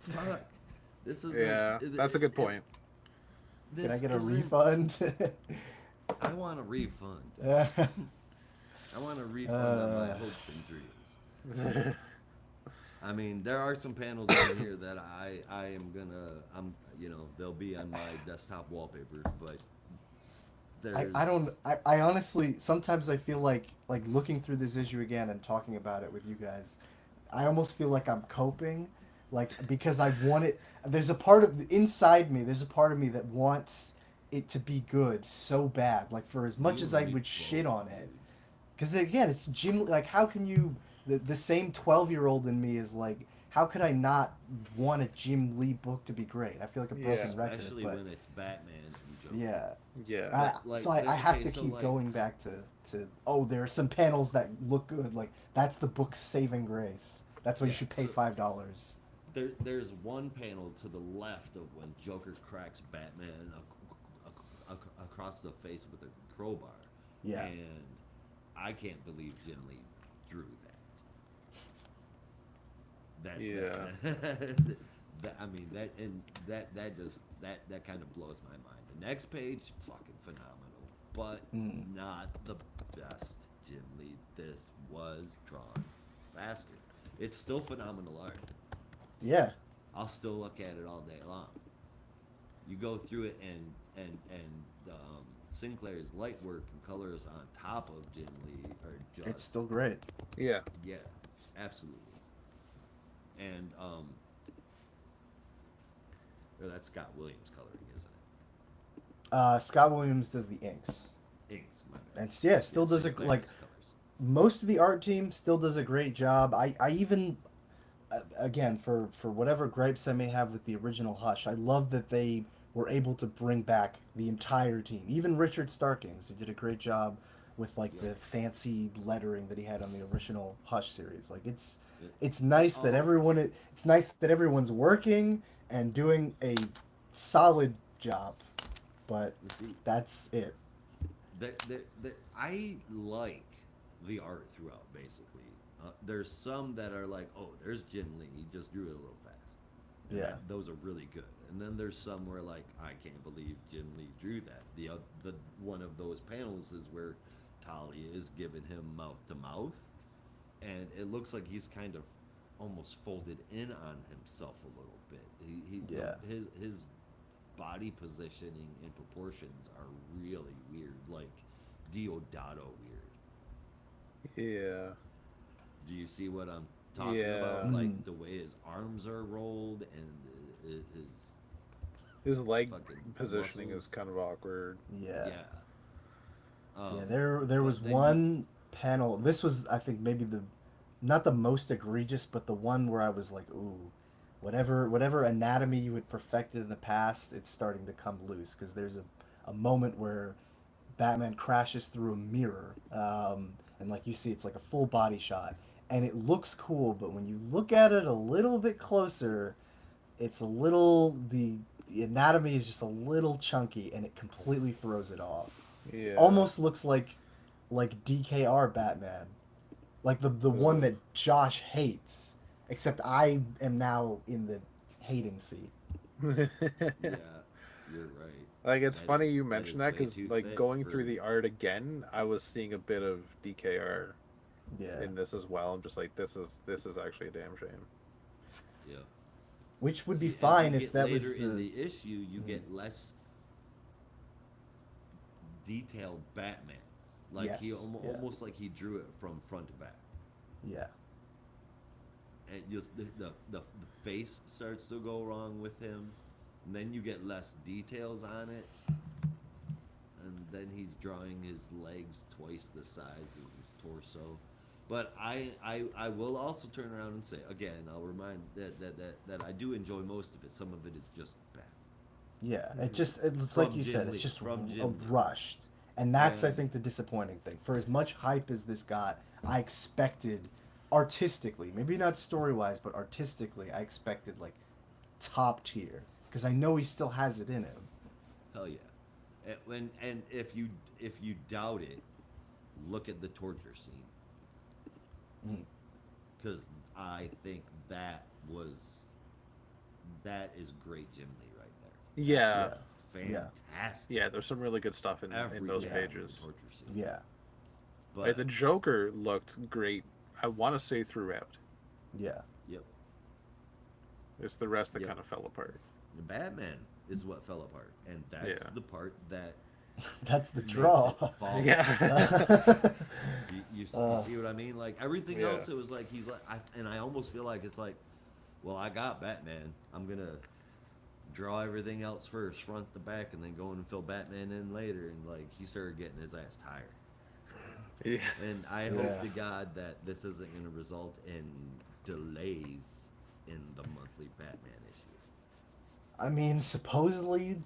Fuck. This is... Yeah, that's a good point. Can I get a refund? I want a refund. I want a refund on my hopes and dreams. I mean, there are some panels in here that I am gonna, they'll be on my desktop wallpaper, but there's... I honestly, sometimes I feel like looking through this issue again and talking about it with you guys, I almost feel like I'm coping, like, because I want it, there's a part of me that wants it to be good so bad, like, for as much as I would shit on it. Because again, it's Jim, like, how can you... The same 12-year-old in me is like, how could I not want a Jim Lee book to be great? I feel like a broken record. Especially when it's Batman and Joker. Yeah. So I have to keep going back to there are some panels that look good. Like, that's the book's saving grace. That's why you should pay $5. There's one panel to the left of when Joker cracks Batman across the face with a crowbar. Yeah. And I can't believe Jim Lee drew that. That kind of blows my mind. The next page, fucking phenomenal, but not the best Jim Lee. This was drawn faster. It's still phenomenal art. Yeah. I'll still look at it all day long. you go through it and Sinclair's light work and colors on top of Jim Lee are just It's still great. Yeah. yeah, absolutely. And or that's Scott Williams coloring, isn't Scott Williams does the inks, it? Inks, my bad. and yeah, still does it Sinclair's like colors. most of the art team still does a great job. I even again for whatever gripes I may have with the original Hush, I love that they were able to bring back the entire team, even Richard Starkings, who did a great job with like Yeah. the fancy lettering that he had on the original Hush series. Like Yeah. it's nice that it's nice that everyone's working and doing a solid job, but You see, that's it. I like the art throughout. Basically, there's some that are like, oh, there's Jim Lee. He just drew it a little fast. And Yeah. those are really good. And then there's some where like, I can't believe Jim Lee drew that. The one of those panels is where Talia is giving him mouth to mouth, and it looks like he's kind of almost folded in on himself a little bit. Yeah. His body positioning and proportions are really weird, like Diodato weird. Yeah. Do you see what I'm talking Yeah. about? Like the way his arms are rolled and His leg fucking positioning muscles. is kind of awkward. Yeah. Yeah. Yeah, there was but then one panel. This was, I think, maybe the not the most egregious, but the one where I was like, ooh, whatever anatomy you had perfected in the past, it's starting to come loose because there's a moment where Batman crashes through a mirror, and like you see, it's like a full body shot, and it looks cool, but when you look at it a little bit closer, it's a little the anatomy is just a little chunky, and it completely throws it off. Yeah. Almost looks like DKR Batman, like the one that Josh hates. Except I am now in the hating seat. yeah, you're right. Like, it's That funny is- you that mentioned is that way because, too like, thick going for- through the art again, I was seeing a bit of DKR Yeah, in this as well. I'm just like, this is actually a damn shame. Yeah. which would See, be as fine you if get that later was in the the issue, you get less detailed Batman. Like he Yes, yeah. almost like he drew it from front to back. yeah. And just the face starts to go wrong with him, and then you get less details on it, and then he's drawing his legs twice the size as his torso. But I will also turn around and say again, I'll remind that I do enjoy most of it. Some of it is just bad. Yeah, it's From like you Jim said, Lee, it's just from Jim Lee. rushed, and that's I And- think the disappointing thing. For as much hype as this got, I expected artistically, maybe not story wise, but artistically, I expected like top tier because I know he still has it in him. Hell yeah. And if you doubt it, look at the torture scene. Mm. Because I think that is great Jim Lee right there. Yeah. Fantastic. Yeah, there's some really good stuff in those Every pages. torture scene. Yeah, But Like, the Joker looked great, I want to say, throughout. yeah, yep, It's the rest that Yep. kind of fell apart. the Batman is what fell apart, and that's Yeah. the part that that's the makes draw. it fall. Yeah. You Uh, see what I mean? Like everything Yeah. else, it was like he's like, I almost feel like it's like, well, I got Batman. I'm gonna draw everything else first, front to back, and then go in and fill Batman in later. And like he started getting his ass tired. Yeah. And I Yeah. hope to God that this isn't gonna result in delays in the monthly Batman issue. I mean, supposedly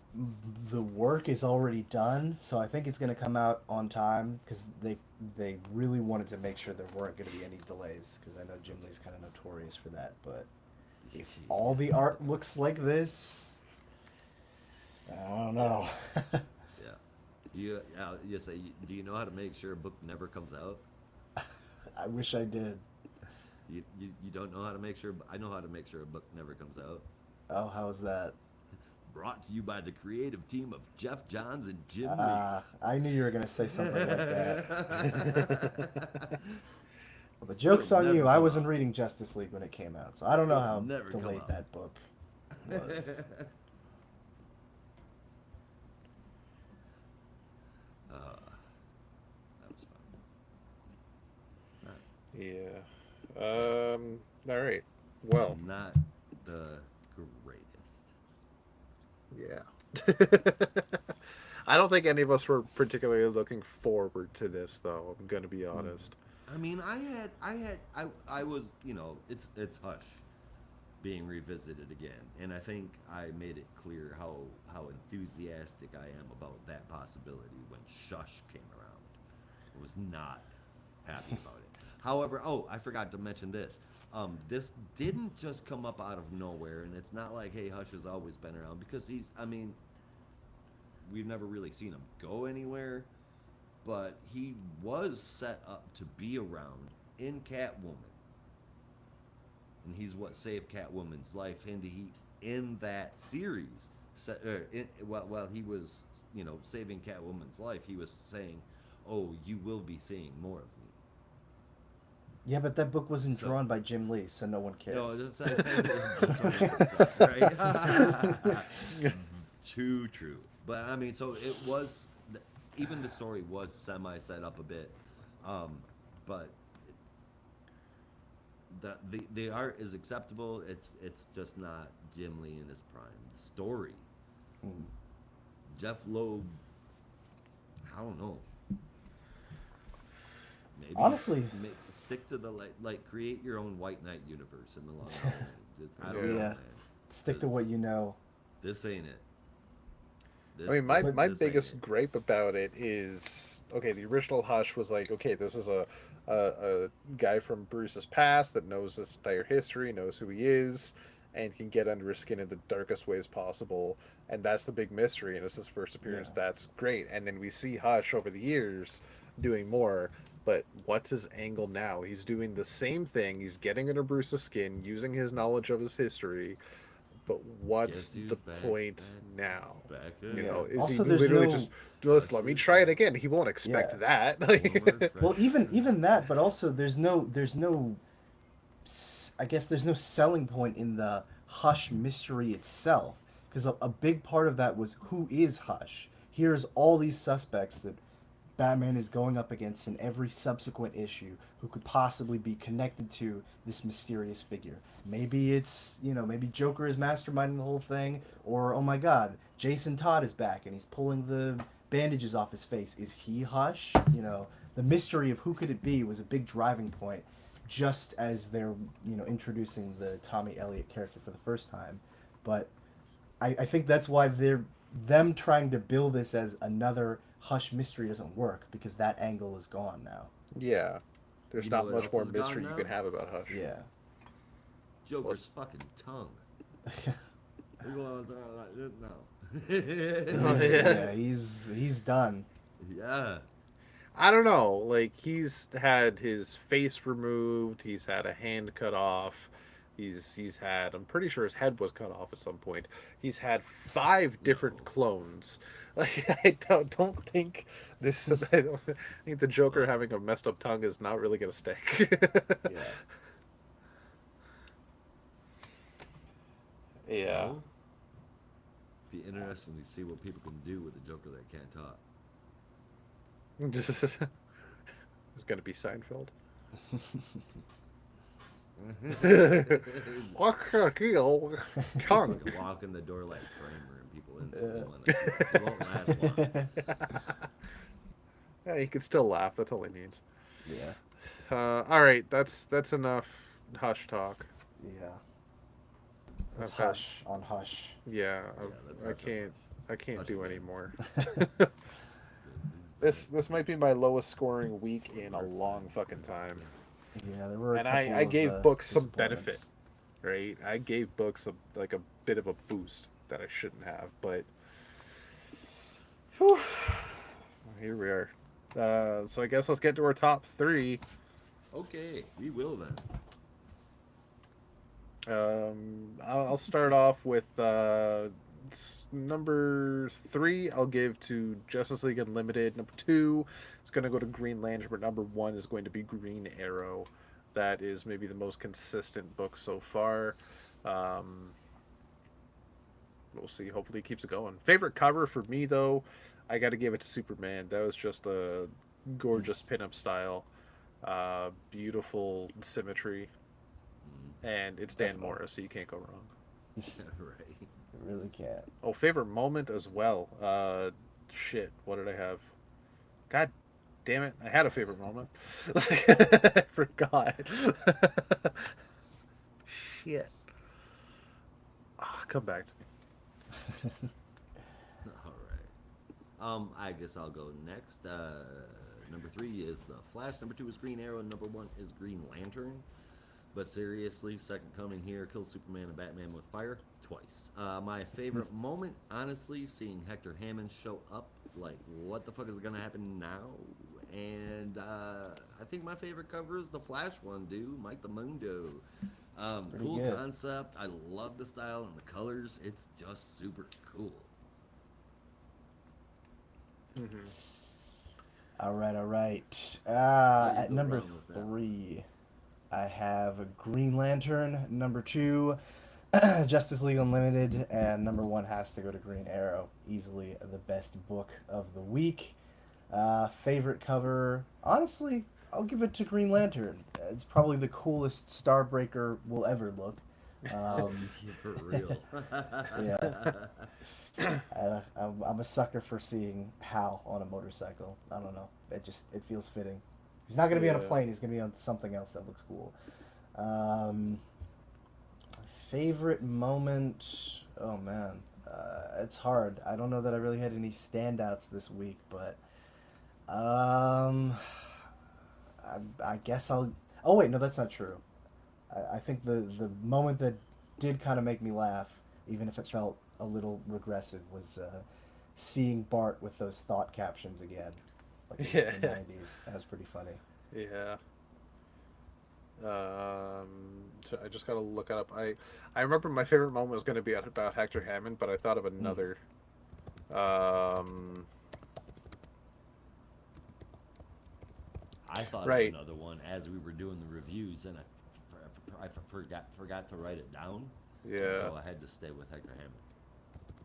the work is already done, so I think it's going to come out on time because they really wanted to make sure there weren't going to be any delays because I know Jim Lee's kind of notorious for that. But if all the art looks like this, I don't know. Yeah. You say, do you know how to make sure a book never comes out? I wish I did. You don't know how to make sure. I know how to make sure a book never comes out. Oh, how's that? Brought to you by the creative team of Jeff Johns and Jim Lee. I knew you were going to say something like that. Well, the joke's It'll on never you. I come wasn't out. reading Justice League when it came out, so I don't know It'll how never come delayed out. that book was. Yeah. All right. Well. Not the greatest. Yeah. I don't think any of us were particularly looking forward to this, though. I'm gonna be honest. I mean, I was, it's Hush being revisited again, and I think I made it clear how enthusiastic I am about that possibility when Shush came around. I was not happy about it. However, oh, I forgot to mention this. This didn't just come up out of nowhere, and it's not like, hey, Hush has always been around because I mean, we've never really seen him go anywhere, but he was set up to be around in Catwoman, and he's what saved Catwoman's life. And he in that series, while he was saving Catwoman's life, he was saying, "Oh, you will be seeing more of me." Yeah, but that book wasn't drawn by Jim Lee, so no one cares. No, that's right. True. But I mean, so it was. Even the story was semi set up a bit, but the art is acceptable. It's just not Jim Lee in his prime. The story, Jeff Loeb. I don't know. Maybe honestly, stick to the create your own White Knight universe in the long run. I don't know, man. Stick to what you know. This ain't it. I mean, my biggest gripe about it is, okay, the original Hush was like, okay, this is a guy from Bruce's past that knows this entire history, knows who he is, and can get under his skin in the darkest ways possible, and that's the big mystery, and it's his first appearance. Yeah. That's great. And then we see Hush over the years doing more, but what's his angle now? He's doing the same thing. He's getting under Bruce's skin, using his knowledge of his history. But what's the point now? You know, is also, he literally just let me try it again? He won't expect that. Well, even that, but also there's no I guess there's no selling point in the Hush mystery itself, because a big part of that was who is Hush. Here's all these suspects that Batman is going up against in every subsequent issue who could possibly be connected to this mysterious figure. Maybe it's, maybe Joker is masterminding the whole thing, or, oh my god, Jason Todd is back and he's pulling the bandages off his face. Is he Hush? The mystery of who could it be was a big driving point, just as they're, introducing the Tommy Elliott character for the first time. But I think that's why them trying to bill this as another Hush mystery doesn't work, because that angle is gone now. Yeah. There's not much more mystery you can have about Hush. Yeah. Joker's fucking tongue. Yeah, he's done. Yeah. I don't know. Like, he's had his face removed. He's had a hand cut off. He's had, I'm pretty sure his head was cut off at some point. He's had 5 different clones. Like, I don't think this. I think the Joker having a messed up tongue is not really gonna stick. Yeah. Yeah. Well, be interesting to see what people can do with a Joker that can't talk. It's gonna be Seinfeld. Walk in the door like Kramer and people instantly want to. It won't last long. Yeah, he could still laugh. That's all he needs. Yeah. All right, that's enough Hush talk. Yeah. That's Hush on Hush. Yeah, I can't Hush do again. anymore. This might be my lowest scoring week in a long fucking time. Yeah, there were. And I gave books some benefit, right? I gave books a bit of a boost that I shouldn't have, but whew, here we are. So I guess let's get to our top 3. Okay, we will then. I'll start off with number 3. I'll give to Justice League Unlimited. Number 2 is going to go to Green Lantern, but number 1 is going to be Green Arrow. That is maybe the most consistent book so far. We'll see. Hopefully it keeps it going. Favorite cover for me, though, I got to give it to Superman. That was just a gorgeous pinup style. Beautiful symmetry, and it's Dan Morris, so you can't go wrong. Right. You really can't. Oh, favorite moment as well. Shit, what did I have? God damn it, I had a favorite moment. I forgot. Shit. Come back to me. All right. I guess I'll go next. Number 3 is the Flash. Number 2 is Green Arrow. And number 1 is Green Lantern. But seriously, second coming here, kills Superman and Batman with fire twice. My favorite moment, honestly, seeing Hector Hammond show up. Like, what the fuck is gonna happen now? And I think my favorite cover is the Flash one, dude. Mike the Mundo. Cool good. concept. I love the style and the colors. It's just super cool. Mm-hmm. All right, all right. How do you At go number wrong with that? 3, I have Green Lantern. Number 2, Justice League Unlimited, and number 1 has to go to Green Arrow. Easily the best book of the week. Favorite cover, honestly, I'll give it to Green Lantern. It's probably the coolest Starbreaker will ever look. For real. Yeah. I'm a sucker for seeing Hal on a motorcycle. I don't know. It feels fitting. He's not gonna be on a plane. He's gonna be on something else that looks cool. Um, Favorite moment? Oh man, it's hard. I don't know that I really had any standouts this week, but um, I guess I'll. Oh wait, no, that's not true. I think the moment that did kind of make me laugh, even if it felt a little regressive, was seeing Bart with those thought captions again, like it was the '90s. That was pretty funny. Yeah. I just gotta look it up. I remember my favorite moment was going to be about Hector Hammond, but I thought of another. I thought Right. of another one as we were doing the reviews, and I forgot to write it down. Yeah. So I had to stay with Hector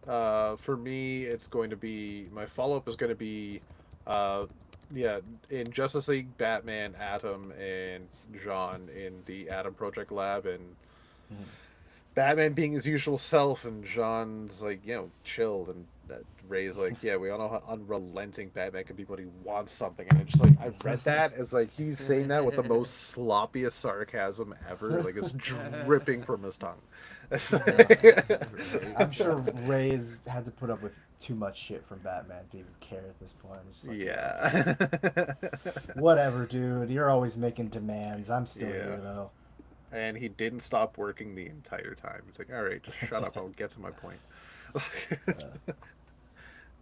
Hammond. For me, it's going to be my follow up is going to be, yeah, in Justice League, Batman, Atom, and Jean in the Atom Project lab, and Batman being his usual self, and Jean's like, chilled, and Ray's like, yeah, we all know how unrelenting Batman can be when he wants something, and it's just like I read that as like he's saying that with the most sloppiest sarcasm ever, like it's dripping from his tongue. I'm sure Ray's had to put up with too much shit from Batman to even care at this point. It's just like, yeah. Whatever, dude. You're always making demands. I'm still here, though. And he didn't stop working the entire time. It's like, all right, just shut up. I'll get to my point.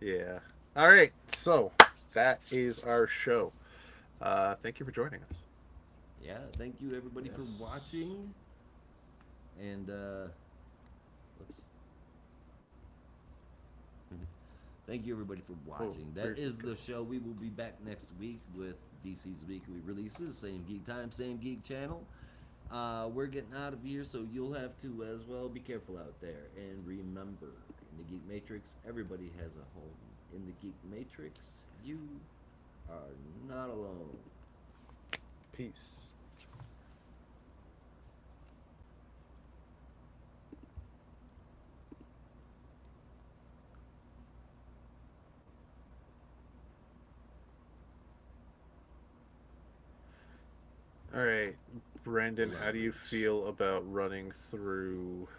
Yeah. All right. So that is our show. Thank you for joining us. Yeah, thank you everybody for watching. And thank you everybody for watching. That is the show. We will be back next week with DC's weekly releases. Same geek time, same geek channel. We're getting out of here, so you'll have to as well. Be careful out there. And remember, in the Geek Matrix, everybody has a home. In the Geek Matrix, you are not alone. Peace. All right, Brandon, how do you feel about running through